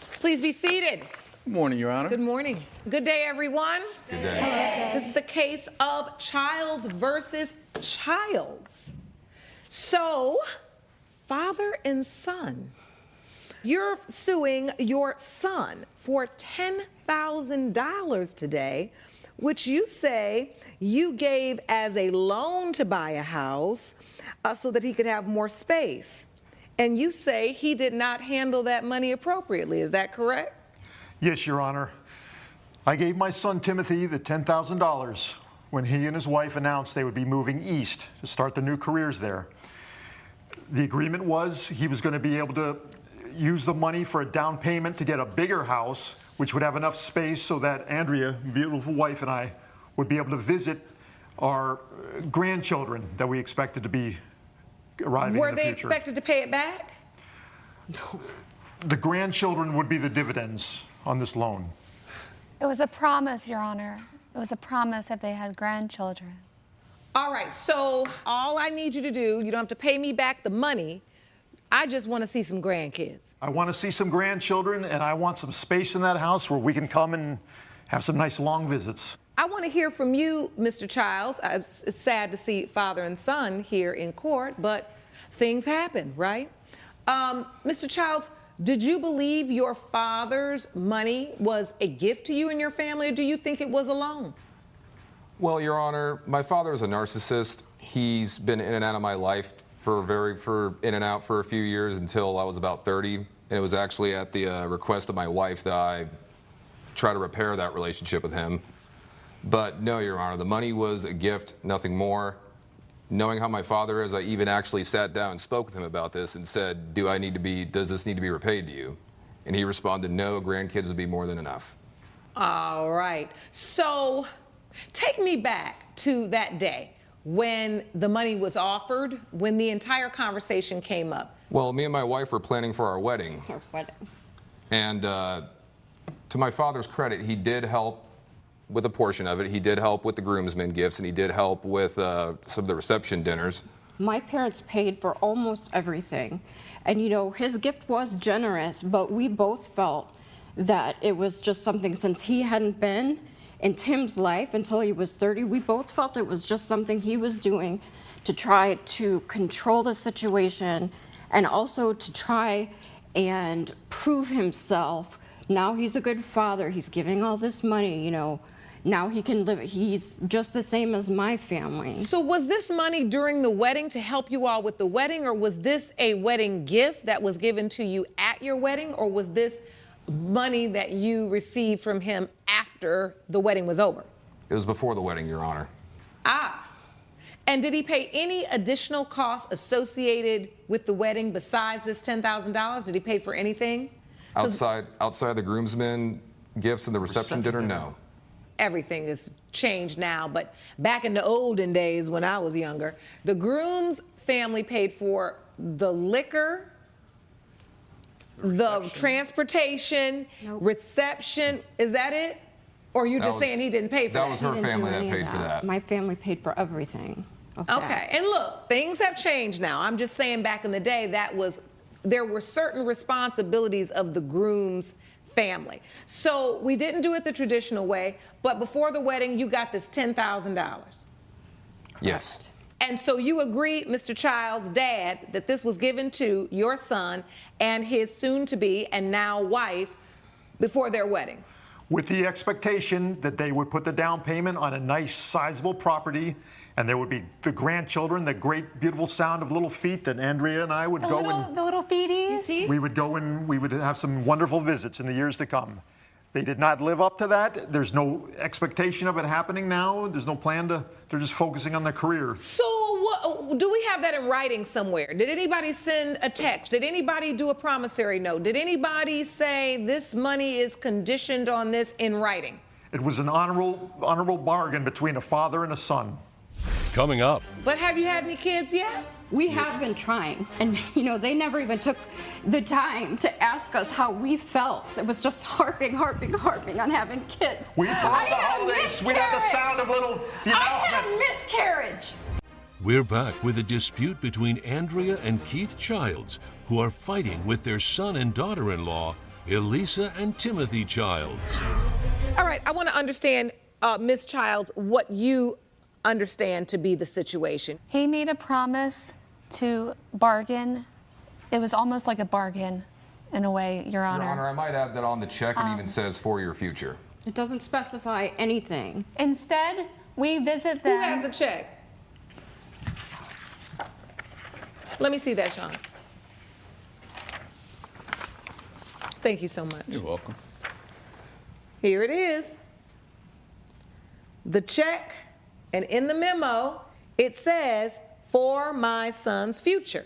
Please be seated. Good morning, Your Honor. Good morning. Good day, everyone. Good day. This is the case of Childs versus Childs. So, father and son, you're suing your son for $10,000 today, which you say you gave as a loan to buy a house so that he could have more space. And you say he did not handle that money appropriately. Is that correct? Yes, Your Honor. I gave my son Timothy the $10,000 when he and his wife announced they would be moving east to start their new careers there. The agreement was he was going to be able to use the money for a down payment to get a bigger house, which would have enough space so that Andrea, beautiful wife, and I would be able to visit our grandchildren that we expected to be arriving in the future. Were they expected to pay it back? The grandchildren would be the dividends on this loan. It was a promise, Your Honor. It was a promise if they had grandchildren. All right, so all I need you to do, you don't have to pay me back the money. I just want to see some grandkids. I want to see some grandchildren, and I want some space in that house where we can come and have some nice long visits. I want to hear from you, Mr. Childs. It's sad to see father and son here in court, but things happen, right? Mr. Childs, did you believe your father's money was a gift to you and your family, or do you think it was a loan? Well, Your Honor, my father is a narcissist. He's been in and out of my life for in and out for a few years until I was about 30. And it was actually at the request of my wife that I try to repair that relationship with him. But no, Your Honor, the money was a gift, nothing more. Knowing how my father is, I even actually sat down and spoke with him about this and said, does this need to be repaid to you? And he responded, no, grandkids would be more than enough. All right. So take me back to that day when the money was offered, when the entire conversation came up. Well, me and my wife were planning for our wedding. And to my father's credit, he did help with a portion of it. He did help with the groomsmen gifts, and he did help with some of the reception dinners. My parents paid for almost everything. And you know, his gift was generous, but we both felt that it was just something, since he hadn't been in Tim's life until he was 30, we both felt it was just something he was doing to try to control the situation and also to try and prove himself. Now he's a good father, he's giving all this money, you know, now he can live, he's just the same as my family. So was this money during the wedding to help you all with the wedding, or was this a wedding gift that was given to you at your wedding, or was this money that you received from him after the wedding was over? It was before the wedding, Your Honor. Ah. And did he pay any additional costs associated with the wedding besides this $10,000? Did he pay for anything? Outside the groomsmen gifts and the reception dinner, no. Everything has changed now, but back in the olden days when I was younger, the groom's family paid for the liquor, the transportation, reception. Is that it? Or are you just saying he didn't pay for that? That was her family that paid for that. My family paid for everything. Okay, and look, things have changed now. I'm just saying back in the day, there were certain responsibilities of the groom's family. So we didn't do it the traditional way, but before the wedding, you got this $10,000. Yes. And so you agreed, Mr. Child's dad, that this was given to your son and his soon-to-be and now wife before their wedding. With the expectation that they would put the down payment on a nice, sizable property, and there would be the grandchildren, the great, beautiful sound of little feet that Andrea and I would go and... The little feeties. You see? We would go and we would have some wonderful visits in the years to come. They did not live up to that. There's no expectation of it happening now. There's no plan to, they're just focusing on their career. So do we have that in writing somewhere? Did anybody send a text? Did anybody do a promissory note? Did anybody say this money is conditioned on this in writing? It was an honorable bargain between a father and a son. Coming up. But have you had any kids yet? We have been trying, and you know, they never even took the time to ask us how we felt. It was just harping on having kids. We thought the holidays, we'd have the sound of the announcement. I had a miscarriage. We're back with a dispute between Andrea and Keith Childs, who are fighting with their son and daughter-in-law, Elisa and Timothy Childs. All right, I want to understand, Ms. Childs, what you understand to be the situation. He made a promise to bargain. It was almost like a bargain in a way, Your Honor. Your Honor, I might add that on the check it even says for your future. It doesn't specify anything. Instead, we visit them. Who has the check? Let me see that, Sean. Thank you so much. You're welcome. Here it is. The check, and in the memo, it says, for my son's future.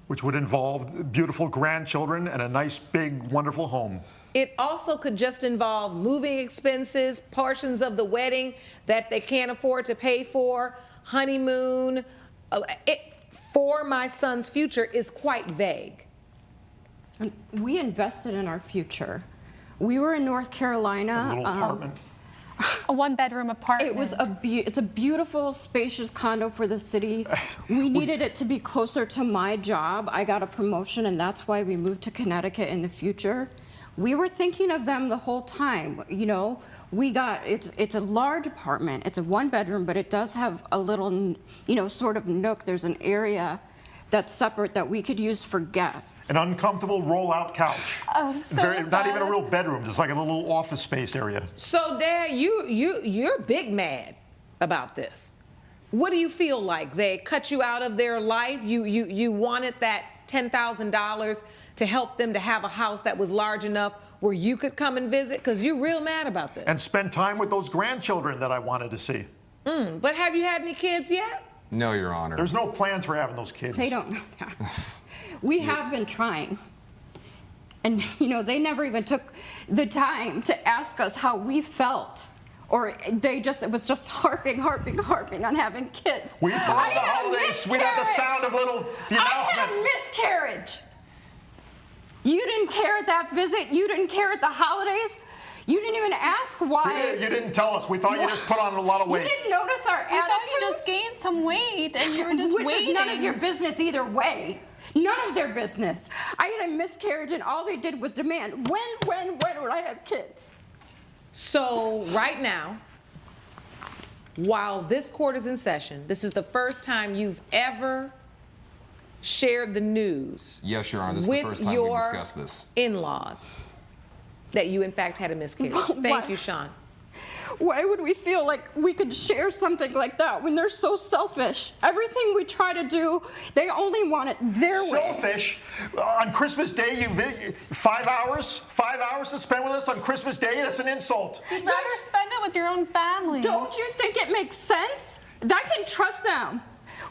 Which would involve beautiful grandchildren and a nice, big, wonderful home. It also could just involve moving expenses, portions of the wedding that they can't afford to pay for, honeymoon. For my son's future is quite vague. We invested in our future. We were in North Carolina. A little apartment. A one-bedroom apartment. It was it's a beautiful, spacious condo for the city. We needed it to be closer to my job. I got a promotion, and that's why we moved to Connecticut in the future. We were thinking of them the whole time. You know, it's a large apartment. It's a one-bedroom, but it does have a little, you know, sort of nook. There's an area that's separate that we could use for guests. An uncomfortable roll-out couch. Not even a real bedroom, just like a little office space area. So, Dad, you're big mad about this. What do you feel like? They cut you out of their life? You wanted that $10,000 to help them to have a house that was large enough where you could come and visit? Because you're real mad about this. And spend time with those grandchildren that I wanted to see. But have you had any kids yet? No, Your Honor. There's no plans for having those kids. They don't know that. We have been trying. And, they never even took the time to ask us how we felt. Or it was just harping on having kids. We thought the holidays, we'd have the sound of the announcement. I had a miscarriage. You didn't care at that visit. You didn't care at the holidays. You didn't even ask why. You didn't tell us. We thought you just put on a lot of weight. You didn't notice our attitudes. thought you just gained some weight and you were just Which waiting. is none of your business either way. None of their business. I had a miscarriage and all they did was demand, when would I have kids? So right now, while this court is in session, this is the first time you've ever shared the news. Yes, Your Honor. This is the first time we discussed this. In-laws that you in fact had a miscarriage. Thank you, Sean. Why would we feel like we could share something like that when they're so selfish? Everything we try to do, they only want it their way. Selfish? On Christmas Day, 5 hours to spend with us on Christmas Day? That's an insult. You'd rather spend it with your own family. Don't you think it makes sense? I can trust them.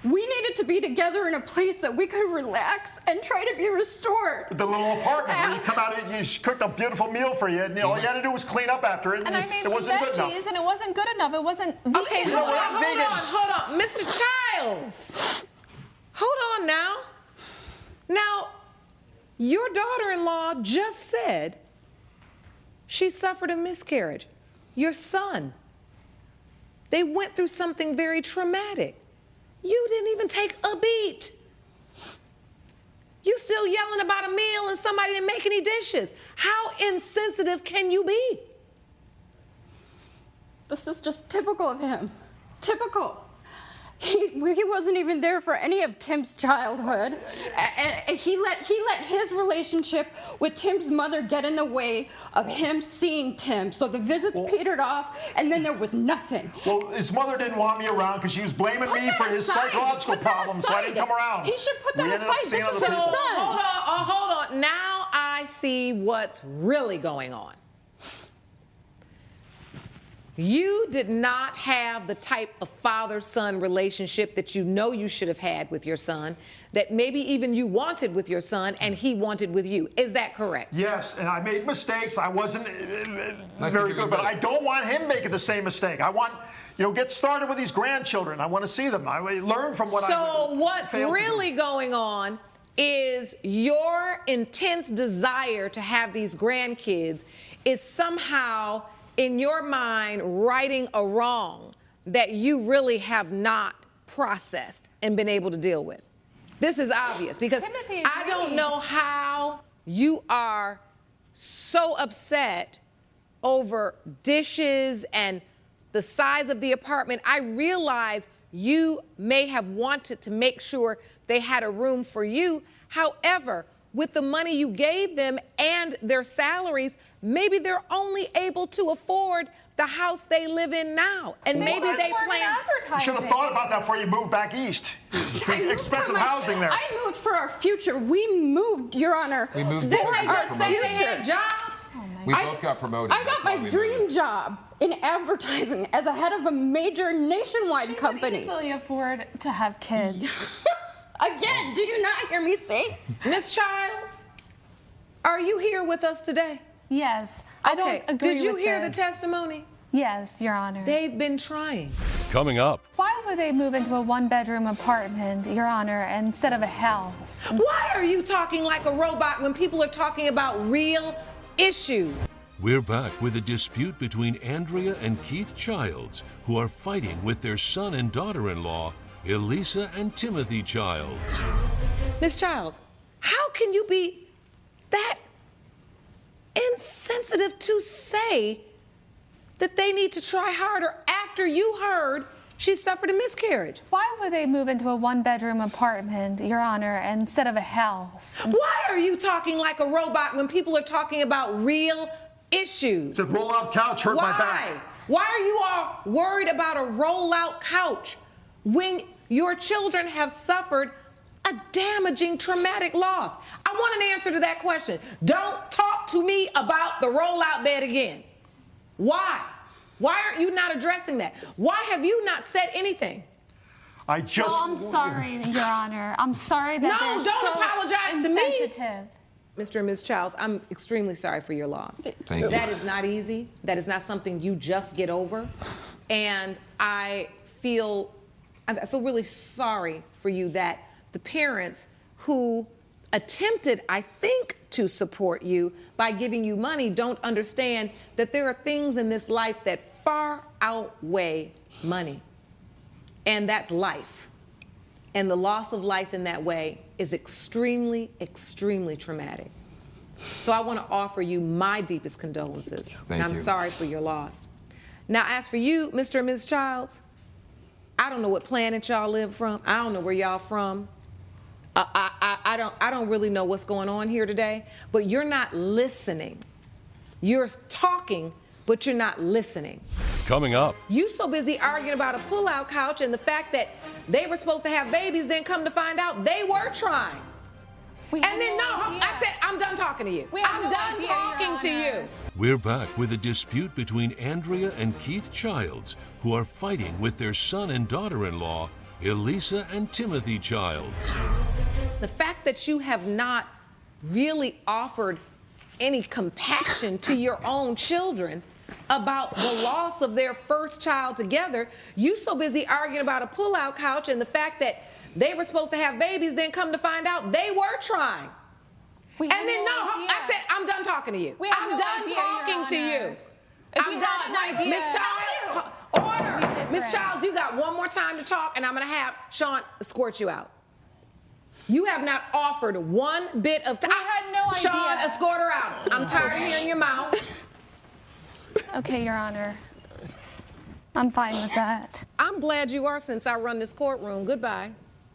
We needed to be together in a place that we could relax and try to be restored. The little apartment where you come out and you cooked a beautiful meal for you, and all you had to do was clean up after it, And I made it some wasn't good veggies, enough. and it wasn't good enough. It wasn't vegan. Okay, hold on, Mr. Childs. Hold on now. Now, your daughter-in-law just said she suffered a miscarriage. Your son, they went through something very traumatic. You didn't even take a beat. You still yelling about a meal and somebody didn't make any dishes. How insensitive can you be? This is just typical of him. Typical. He wasn't even there for any of Tim's childhood. And he let his relationship with Tim's mother get in the way of him seeing Tim. So the visits petered off, and then there was nothing. Well, his mother didn't want me around because she was blaming me for his psychological problems, so I didn't come around. He should put that aside. This is his son. Hold on. Now I see what's really going on. You did not have the type of father-son relationship that you know you should have had with your son, that maybe even you wanted with your son and he wanted with you. Is that correct? Yes, and I made mistakes. I wasn't very good, but I don't want him making the same mistake. I want, get started with these grandchildren. I want to see them. I learn from what I So what's really going on is your intense desire to have these grandkids is somehow in your mind righting a wrong that you really have not processed and been able to deal with. This is obvious because I don't know how you are so upset over dishes and the size of the apartment. I realize you may have wanted to make sure they had a room for you. However, with the money you gave them and their salaries, maybe they're only able to afford the house they live in now. And maybe they plan. You should have thought about that before you moved back east. Expensive housing there. I moved for our future. We moved, Your Honor. We moved for because we got promoted. Jobs. We both got promoted. I got my dream job in advertising as a head of a major nationwide company. She could easily afford to have kids. Again, did you not hear me say? Ms. Childs, are you here with us today? Yes. I don't agree Did you with hear this. the testimony? Yes, Your Honor. They've been trying. Coming up. Why would they move into a one-bedroom apartment, Your Honor, instead of a house? Why are you talking like a robot when people are talking about real issues? We're back with a dispute between Andrea and Keith Childs, who are fighting with their son and daughter-in-law, Elisa and Timothy Childs. Ms. Childs, how can you be that insensitive to say that they need to try harder after you heard she suffered a miscarriage? Why would they move into a one-bedroom apartment, Your Honor, instead of a house? Why are you talking like a robot when people are talking about real issues? The roll-out couch hurt my back. Why are you all worried about a roll-out couch when your children have suffered a damaging traumatic loss? I want an answer to that question. Don't talk to me about the roll-out bed again. Why? Why aren't you not addressing that? Why have you not said anything? I just. Oh, I'm sorry, Your Honor. I'm sorry that No, they're don't so apologize to me. insensitive. Mr. and Ms. Childs, I'm extremely sorry for your loss. Thank you. That is not easy. That is not something you just get over. And I feel really sorry for you that the parents who attempted, I think, to support you by giving you money don't understand that there are things in this life that far outweigh money. And that's life. And the loss of life in that way is extremely, extremely traumatic. So I want to offer you my deepest condolences. Thank I'm you. sorry for your loss. Now, as for you, Mr. and Ms. Childs, I don't know what planet y'all live from. I don't know where y'all from. I don't really know what's going on here today, but you're not listening. You're talking, but you're not listening. Coming up, You so busy arguing about a pull-out couch and the fact that they were supposed to have babies, then come to find out they were trying. And then I said, I'm done talking to you. I'm done talking to you. we're back with a dispute between Andrea and Keith Childs, who are fighting with their son and daughter-in-law, Elisa and Timothy Childs. The fact that you have not really offered any compassion to your own children about the loss of their first child together, you so busy arguing about a pull-out couch and the fact that they were supposed to have babies, then come to find out they were trying. I said, I'm done talking to you. I'm done talking to you. I'm done. Miss Childs, order. Miss Childs, you got one more time to talk, and I'm going to have Sean escort you out. You have not offered one bit of time. We had no idea. Sean, escort her out. I'm tired of hearing your mouth. Okay, Your Honor. I'm fine with that. I'm glad you are, since I run this courtroom. Goodbye.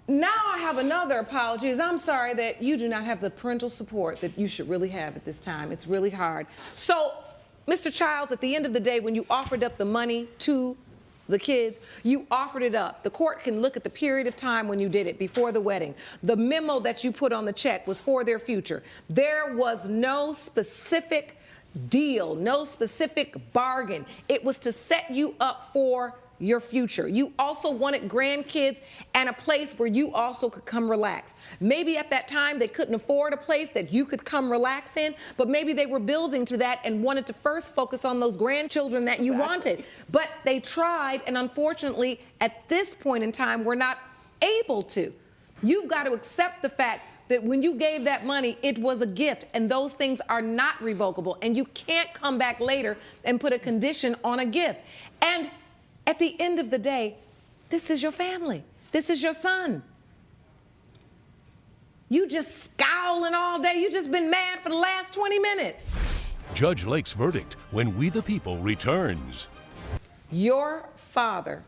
Now I have another apology. I'm sorry that you do not have the parental support that you should really have at this time. It's really hard. So, Mr. Childs, at the end of the day, when you offered up the money to the kids, you offered it up. The court can look at the period of time when you did it, before the wedding. The memo that you put on the check was for their future. There was no specific deal, no specific bargain. It was to set you up for your future. You also wanted grandkids and a place where you also could come relax. Maybe at that time they couldn't afford a place that you could come relax in, but maybe they were building to that and wanted to first focus on those grandchildren that you wanted. But they tried, and unfortunately, at this point in time, we're not able to. You've got to accept the fact that when you gave that money, it was a gift, and those things are not revocable, and you can't come back later and put a condition on a gift. And at the end of the day, this is your family. This is your son. You just scowling all day. You just been mad for the last 20 minutes. Judge Lake's verdict when We the People returns. Your father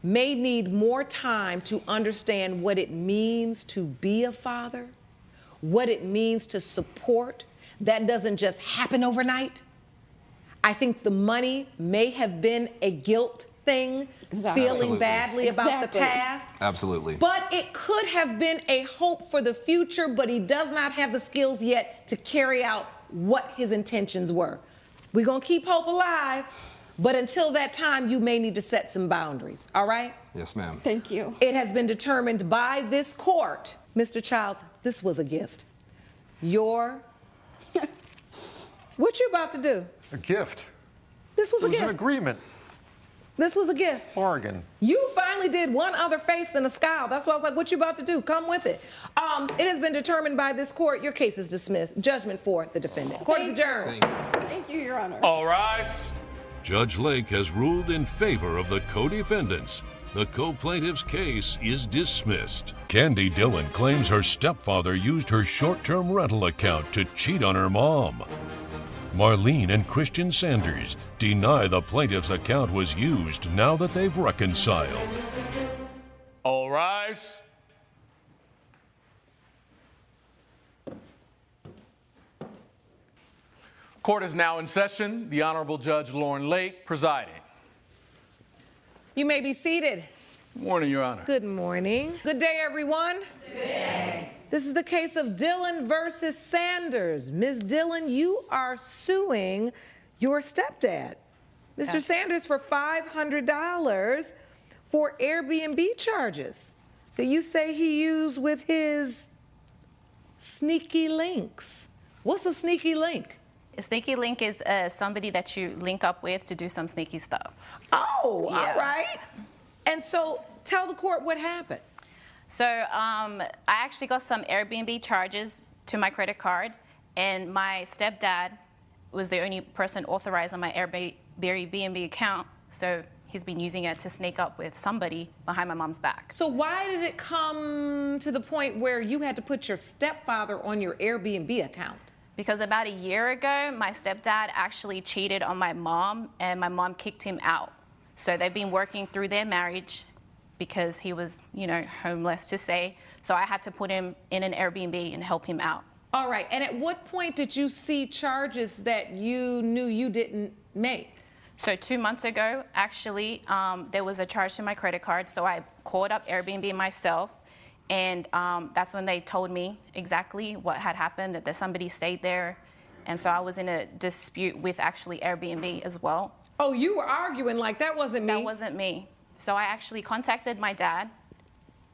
may need more time to understand what it means to be a father, what it means to support. That doesn't just happen overnight. I think the money may have been a guilt thing, feeling Absolutely. badly about the past. Absolutely. But it could have been a hope for the future, but he does not have the skills yet to carry out what his intentions were. We're going to keep hope alive, but until that time, you may need to set some boundaries, all right? Yes, ma'am. Thank you. It has been determined by this court, Mr. Childs, this was a gift. What you about to do? A gift. This was a It was gift. an agreement. This was a gift. Bargain. You finally did one other face than a scowl. That's why I was like, what you about to do? Come with it. It has been determined by this court. Your case is dismissed. Judgment for the defendant. Court is adjourned. Thank you, Your Honor. All rise. Judge Lake has ruled in favor of the co-defendants. The co-plaintiff's case is dismissed. Candy Dillon claims her stepfather used her short-term rental account to cheat on her mom. Marlene and Christian Sanders deny the plaintiff's account was used now that they've reconciled. All rise. Court is now in session. The Honorable Judge Lauren Lake presiding. You may be seated. Good morning, Your Honor. Good morning. Good day, everyone. Good day. This is the case of Dillon versus Sanders. Ms. Dillon, you are suing your stepdad, Mr. Yes. Sanders, for $500 for Airbnb charges that you say he used with his sneaky links. What's a sneaky link? A sneaky link is somebody that you link up with to do some sneaky stuff. Oh, Yeah. all right. And so tell the court what happened. So I actually got some Airbnb charges to my credit card, and my stepdad was the only person authorized on my Airbnb account. So he's been using it to sneak up with somebody behind my mom's back. So why did it come to the point where you had to put your stepfather on your Airbnb account? Because about a year ago, my stepdad actually cheated on my mom, and my mom kicked him out. So they've been working through their marriage because he was, homeless to say. So I had to put him in an Airbnb and help him out. All right. And at what point did you see charges that you knew you didn't make? So 2 months ago, actually, there was a charge to my credit card. So I called up Airbnb myself. And that's when they told me exactly what had happened, that somebody stayed there. And so I was in a dispute with actually Airbnb as well. Oh, you were arguing like that wasn't me? That wasn't me. So I actually contacted my dad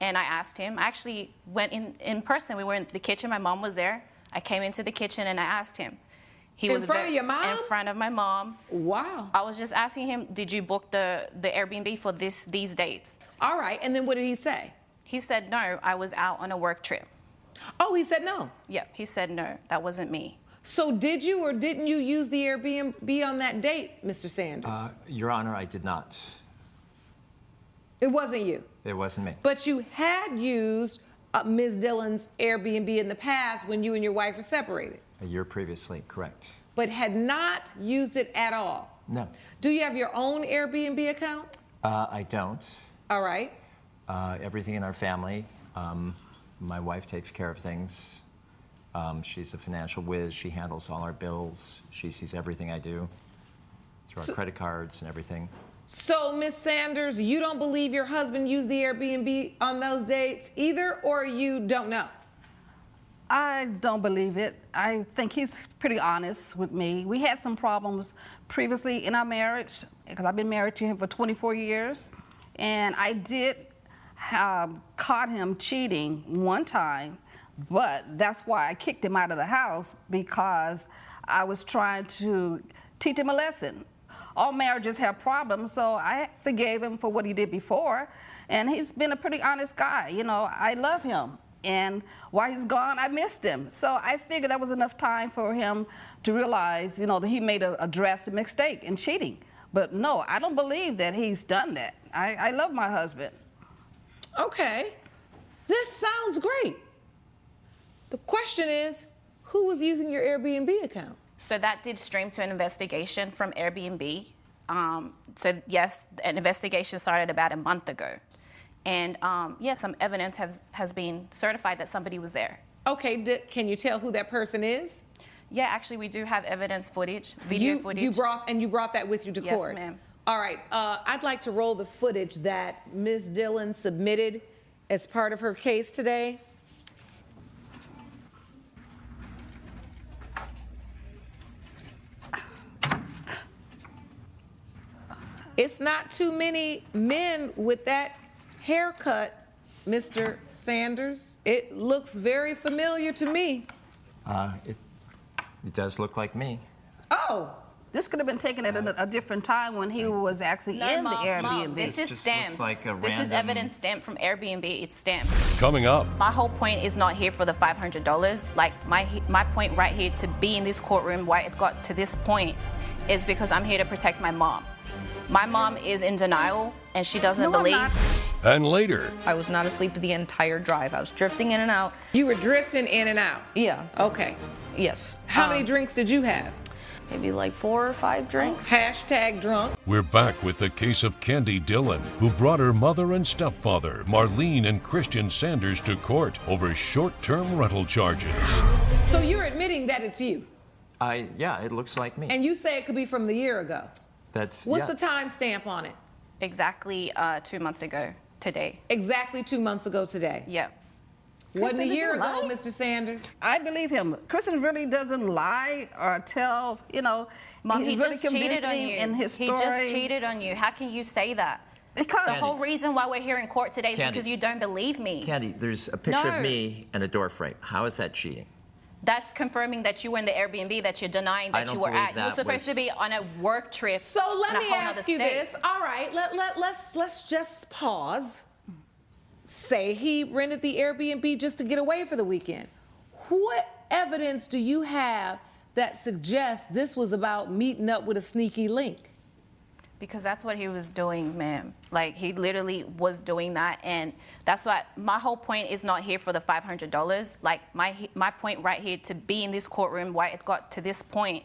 and I asked him. I actually went in person. We were in the kitchen. My mom was there. I came into the kitchen and I asked him. He was in front of your mom? In front of my mom. Wow. I was just asking him, did you book the Airbnb for these dates? All right. And then what did he say? He said, no, I was out on a work trip. Oh, he said no? Yep, he said no, that wasn't me. So did you or didn't you use the Airbnb on that date, Mr. Sanders? Your Honor, I did not. It wasn't you? It wasn't me. But you had used Ms. Dillon's Airbnb in the past when you and your wife were separated? A year previously, correct. But had not used it at all? No. Do you have your own Airbnb account? I don't. All right. Everything in our family. My wife takes care of things. She's a financial whiz. She handles all our bills. She sees everything I do through our credit cards and everything. So, Ms. Sanders, you don't believe your husband used the Airbnb on those dates either, or you don't know? I don't believe it. I think he's pretty honest with me. We had some problems previously in our marriage, because I've been married to him for 24 years, and I did caught him cheating one time, but that's why I kicked him out of the house, because I was trying to teach him a lesson. All marriages have problems, so I forgave him for what he did before, and he's been a pretty honest guy. I love him, and while he's gone, I missed him. So I figured that was enough time for him to realize, that he made a drastic mistake in cheating. But no, I don't believe that he's done that. I love my husband. Okay, this sounds great. The question is, who was using your Airbnb account? So that did stream to an investigation from Airbnb. So yes, an investigation started about a month ago. And some evidence has been certified that somebody was there. Okay, can you tell who that person is? Yeah, actually we do have evidence footage, video footage. You brought that with you to court? Yes, ma'am. All right, I'd like to roll the footage that Ms. Dillon submitted as part of her case today. It's not too many men with that haircut, Mr. Sanders. It looks very familiar to me. It does look like me. Oh. This could have been taken at a different time when he was actually in the Airbnb. This is stamped. Like this is evidence stamped from Airbnb. It's stamped. Coming up. My whole point is not here for the $500. Like my point right here to be in this courtroom, why it got to this point, is because I'm here to protect my mom. My mom is in denial and she doesn't believe. And later. I was not asleep the entire drive. I was drifting in and out. You were drifting in and out? Yeah. Okay. Yes. How many drinks did you have? Maybe like 4 or 5 drinks. Hashtag drunk. We're back with the case of Candy Dillon, who brought her mother and stepfather, Marlene and Christian Sanders, to court over short-term rental charges. So you're admitting that it's you? Yeah, it looks like me. And you say it could be from the year ago? What's the time stamp on it? Exactly 2 months ago today. Exactly 2 months ago today? Yeah. Wasn't a year ago, Mr. Sanders. I believe him. Kristen really doesn't lie or tell, Mom, he's he really just cheated on convincing you. in his story. He just cheated on you. How can you say that? Because the whole reason why we're here in court today is Candy. because you don't believe me. Candy, there's a picture No. of me and a door frame. How is that cheating? That's confirming that you were in the Airbnb that you're denying I that don't you were believe at. You were that supposed was- to be on a work trip. So let in a me whole nother ask you state. this. All right, let's just pause. Say he rented the Airbnb just to get away for the weekend. What evidence do you have that suggests this was about meeting up with a sneaky link? Because that's what he was doing, ma'am. Like, he literally was doing that. And that's why my whole point is not here for the $500. Like, my point right here to be in this courtroom, why it got to this point,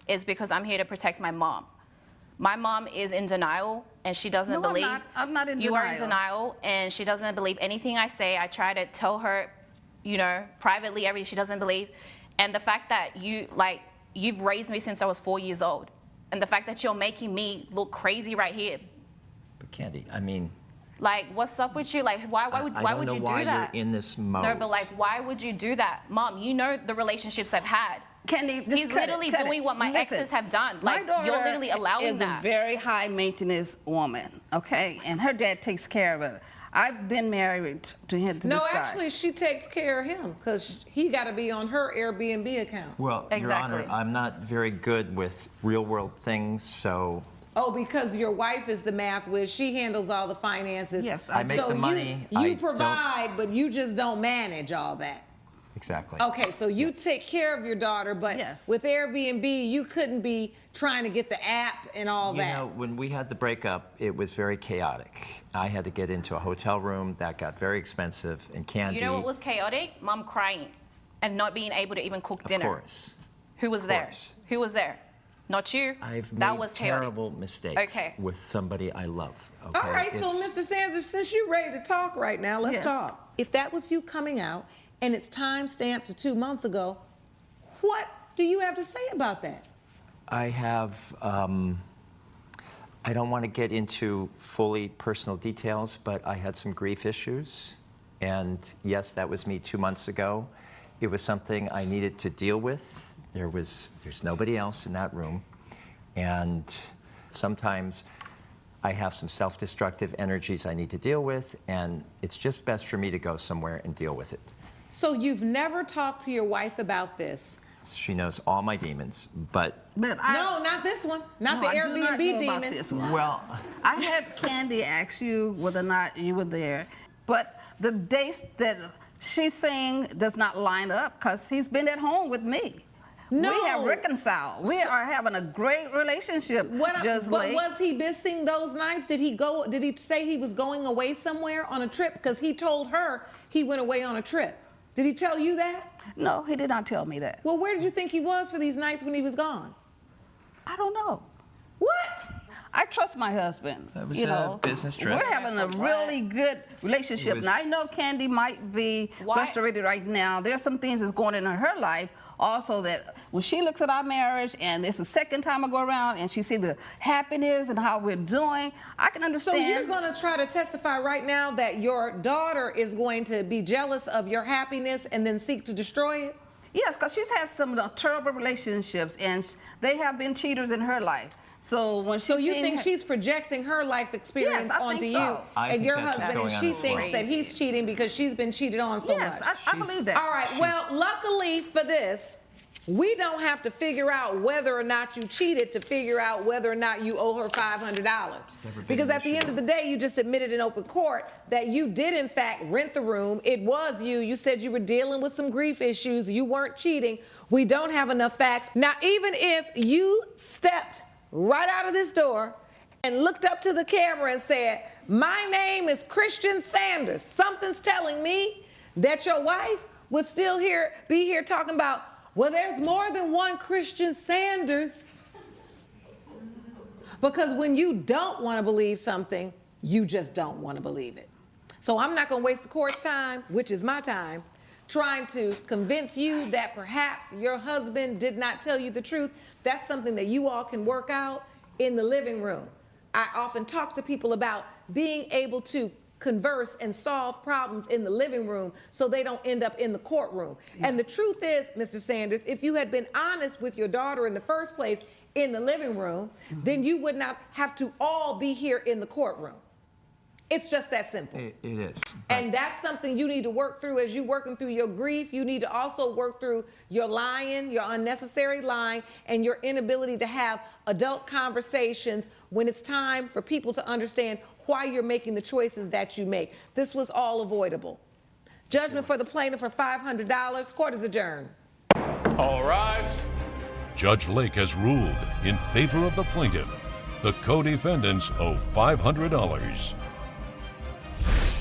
is because I'm here to protect my mom. My mom is in denial, and she doesn't No, believe. I'm not in You are in denial. denial, and she doesn't believe anything I say. I try to tell her, privately, everything she doesn't believe. And the fact that you've raised me since I was 4 years old. And the fact that you're making me look crazy right here. But Candy, I mean, Like, what's up with you? Like, why would I don't you know do why that? you're in this mode. No, but like, why would you do that? Mom, you know the relationships I've had. Candy, just He's cut it, literally cut doing it. what my Listen, exes have done. my Like, daughter you're literally allowing is that. a very high maintenance woman, okay? And her dad takes care of her. I've been married to him, to No, this guy. actually, she takes care of him because he got to be on her Airbnb account. Well, Your Honor, I'm not very good with real world things, so Oh, because your wife is the math whiz. She handles all the finances. Yes, I make so the money. You I don't- provide, but you just don't manage all that. exactly. Okay, so you take care of your daughter, but with Airbnb, you couldn't be trying to get the app and all You that. know, when we had the breakup, it was very chaotic. I had to get into a hotel room that got very expensive, and Candy. You know what was chaotic? Mom crying and not being able to even cook dinner. Of course. Who was there? Who was there? Not you. I've that made was chaotic. terrible mistakes Okay. with somebody I love. Okay? All right, so It's- Mr. Sanders, since you're ready to talk right now, let's Yes. talk. If that was you coming out and it's time stamped to 2 months ago, what do you have to say about that? I have, I don't want to get into fully personal details, but I had some grief issues. And yes, that was me 2 months ago. It was something I needed to deal with. There's nobody else in that room. And sometimes I have some self-destructive energies I need to deal with, and it's just best for me to go somewhere and deal with it. So you've never talked to your wife about this? She knows all my demons, but No, not this one. Not No, the I do not Airbnb know about demon. this one. well, I had Candy ask you whether or not you were there, but the dates that she's saying does not line up because he's been at home with me. No. We have reconciled. We are having a great relationship, But Lee. was he missing those nights? Did he say he was going away somewhere on a trip? Because he told her he went away on a trip. Did he tell you that? No, he did not tell me that. Well, where did you think he was for these nights when he was gone? I don't know. What? I trust my husband. That was you a know, business trip. We're having a really good relationship. It was- And I know Candy might be frustrated right now. There's some things that's going on in her life also that when she looks at our marriage and it's the second time I go around and she sees the happiness and how we're doing, I can understand. So you're going to try to testify right now that your daughter is going to be jealous of your happiness and then seek to destroy it? Yes, because she's had some terrible relationships and they have been cheaters in her life. So when So she's you seeing think her- she's projecting her life experience Yes, I onto think you so. I and think your that's what's husband, and going on she as thinks well. that he's cheating because she's been cheated on so Yes, much. I believe that. All right, well, luckily for this, we don't have to figure out whether or not you cheated to figure out whether or not you owe her $500. Because at the end of the day, you just admitted in open court that you did, in fact, rent the room. It was you. You said you were dealing with some grief issues. You weren't cheating. We don't have enough facts. Now, even if you stepped right out of this door and looked up to the camera and said, "My name is Christian Sanders," something's telling me that your wife would still be here talking about, well, there's more than one Christian Sanders. Because when you don't want to believe something, you just don't want to believe it. So I'm not going to waste the court's time, which is my time, trying to convince you that perhaps your husband did not tell you the truth. That's something that you all can work out in the living room. I often talk to people about being able to converse and solve problems in the living room so they don't end up in the courtroom. Yes. And the truth is, Mr. Sanders, if you had been honest with your daughter in the first place in the living room, then you would not have to all be here in the courtroom. It's just that simple. It is. And that's something you need to work through as you're working through your grief. You need to also work through your lying, your unnecessary lying, and your inability to have adult conversations when it's time for people to understand why you're making the choices that you make. This was all avoidable. Judgment for the plaintiff for $500. Court is adjourned. All rise. Judge Lake has ruled in favor of the plaintiff. The co-defendants owe $500.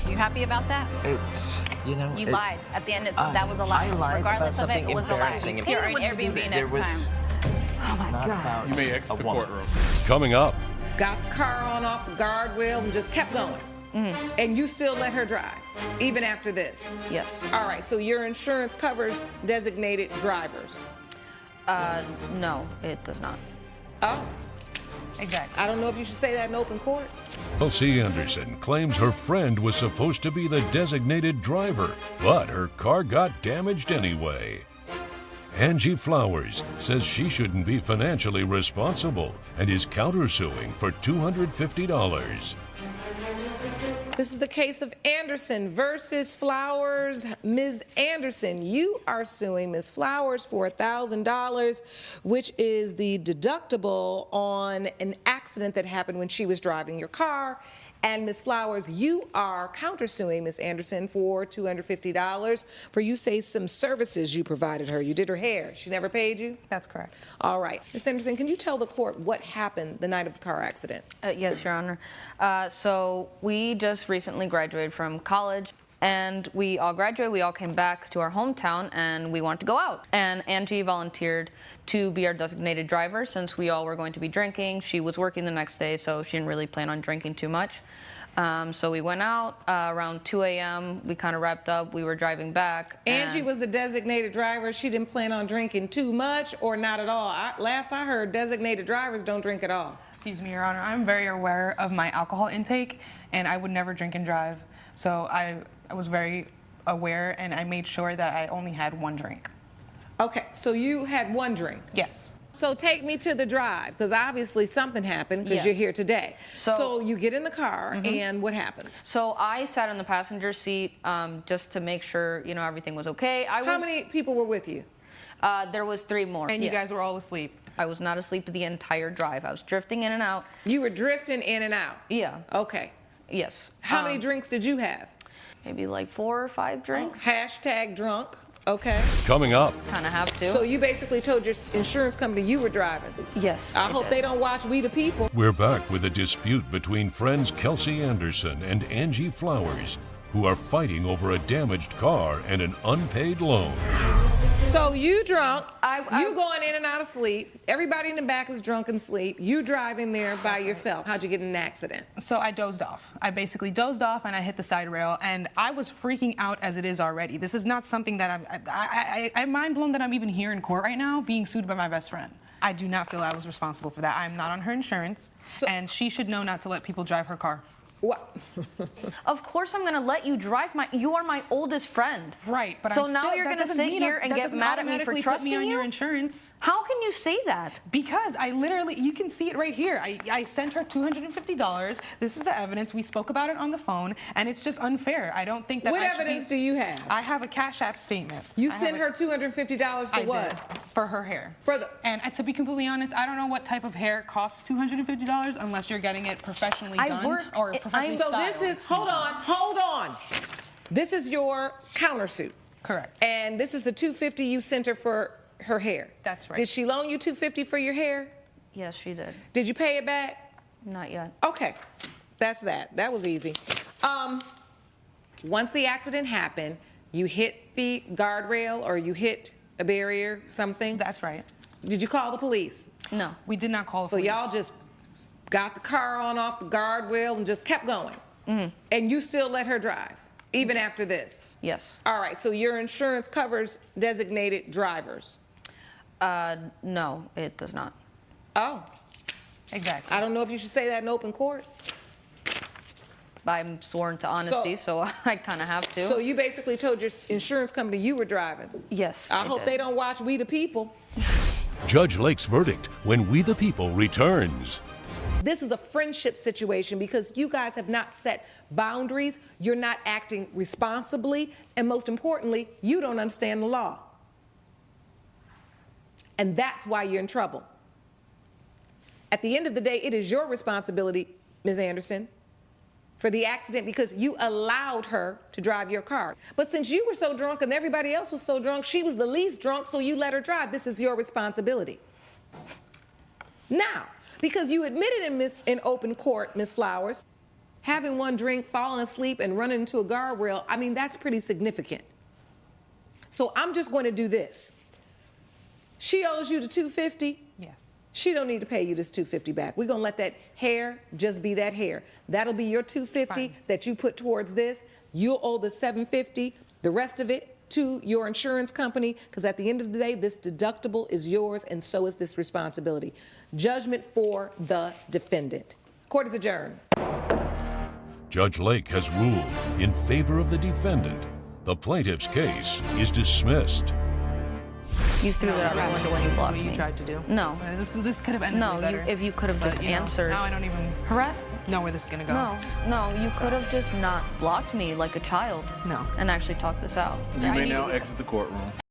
You happy about that? It's, you know. You lied at the end. That was a lie. I lied Regardless about of it, something it was a lie. embarrassing. You're in Airbnb next time. Oh my God. You may exit the courtroom. Coming up, Got the car on off the guardrail and just kept going. And you still let her drive, even after this? Yes. All right, so your insurance covers designated drivers? No, it does not. Oh, exactly. I don't know if you should say that in open court. Chelsea Anderson claims her friend was supposed to be the designated driver, but her car got damaged anyway. Angie Flowers says she shouldn't be financially responsible and is countersuing for $250. This is the case of Anderson versus Flowers. Ms. Anderson, you are suing Ms. Flowers for $1,000, which is the deductible on an accident that happened when she was driving your car. And Ms. Flowers, you are countersuing Ms. Anderson for $250 for, you say, some services you provided her. You did her hair. She never paid you? That's correct. All right. Ms. Anderson, can you tell the court what happened the night of the car accident? Yes, Your Honor. So we just recently graduated from college. And we all graduated, we all came back to our hometown, and we wanted to go out. And Angie volunteered to be our designated driver since we all were going to be drinking. She was working the next day, so she didn't really plan on drinking too much. So we went out around 2 a.m. We kind of wrapped up. We were driving back. Angie was the designated driver. She didn't plan on drinking too much or not at all. Last I heard, designated drivers don't drink at all. Excuse me, Your Honor. I'm very aware of my alcohol intake, and I would never drink and drive. So I was very aware, and I made sure that I only had one drink. Okay, so you had one drink? Yes. So take me to the drive, because obviously something happened because Yes. you're here today. So- So you get in the car, and what happens? So I sat in the passenger seat just to make sure, you know, everything was okay. How many people were with you? There was 3 more. And you guys were all asleep? I was not asleep the entire drive. I was drifting in and out. You were drifting in and out? Yeah. Okay. Yes. How many drinks did you have? Maybe like 4 or 5 drinks. Hashtag drunk. Okay. Coming up, Kind of have to. So you basically told your insurance company you were driving? Yes. I hope they don't watch We the People. we're back with a dispute between friends Chelsea Anderson and Angie Flowers, who are fighting over a damaged car and an unpaid loan. So you drunk, you going in and out of sleep, everybody in the back is drunk and asleep, you driving there by yourself. How'd you get in an accident? So I dozed off. I basically dozed off, and I hit the side rail, and I was freaking out as it is already. This is not something that I'm mind blown that I'm even here in court right now being sued by my best friend. I do not feel I was responsible for that. I'm not on her insurance, and she should know not to let people drive her car. What? Of course I'm going to let you drive you are my oldest friend. Right, but so I'm now still, you're that going to doesn't sit mean here and that get doesn't mad at me for automatically trusting put me on you? your insurance. How can you say that? Because I literally, you can see it right here. I sent her $250. This is the evidence. We spoke about it on the phone, and it's just unfair. I don't think that. What evidence do you have? I have a Cash App statement. You sent her $250 for what? For her hair. For the. And to be completely honest, I don't know what type of hair costs $250 unless you're getting it professionally done or professionally So styled. this is, hold on. This is your countersuit. Correct. And this is the $250 you sent her for her hair. That's right. Did she loan you $250 for your hair? Yes, she did. Did you pay it back? Not yet. Okay, that's that. That was easy. Once the accident happened, you hit the guardrail or you hit a barrier, something? That's right. Did you call the police? No. We did not call the So police. y'all just got the car on off the guardrail and just kept going? And you still let her drive, even after this? Yes. All right, so your insurance covers designated drivers? No, it does not. Oh. Exactly. I don't know if you should say that in open court. I'm sworn to honesty, so I kind of have to. So you basically told your insurance company you were driving? Yes. I hope they don't watch We the People. Judge Lake's verdict when We the People returns. This is a friendship situation because you guys have not set boundaries, you're not acting responsibly, and most importantly, you don't understand the law. And that's why you're in trouble. At the end of the day, it is your responsibility, Ms. Anderson, for the accident because you allowed her to drive your car. But since you were so drunk and everybody else was so drunk, she was the least drunk, so you let her drive. This is your responsibility. Now, because you admitted in open court, Ms. Flowers, having one drink, falling asleep, and running into a guardrail, I mean, that's pretty significant. So I'm just going to do this. She owes you the $250. Yes. She don't need to pay you this $250 back. We're gonna let that hair just be that hair. That'll be your $250 that you put towards this. You'll owe the $750, the rest of it to your insurance company, because at the end of the day, this deductible is yours and so is this responsibility. Judgment for the defendant. Court is adjourned. Judge Lake has ruled in favor of the defendant. The plaintiff's case is dismissed. You threw that out the window when you blocked me. What you tried to do. No. This could have ended way better. If you could have just answered. Now I don't even know where this is gonna go. No, you could have just not blocked me like a child. No. And actually talked this out. You may now exit the courtroom.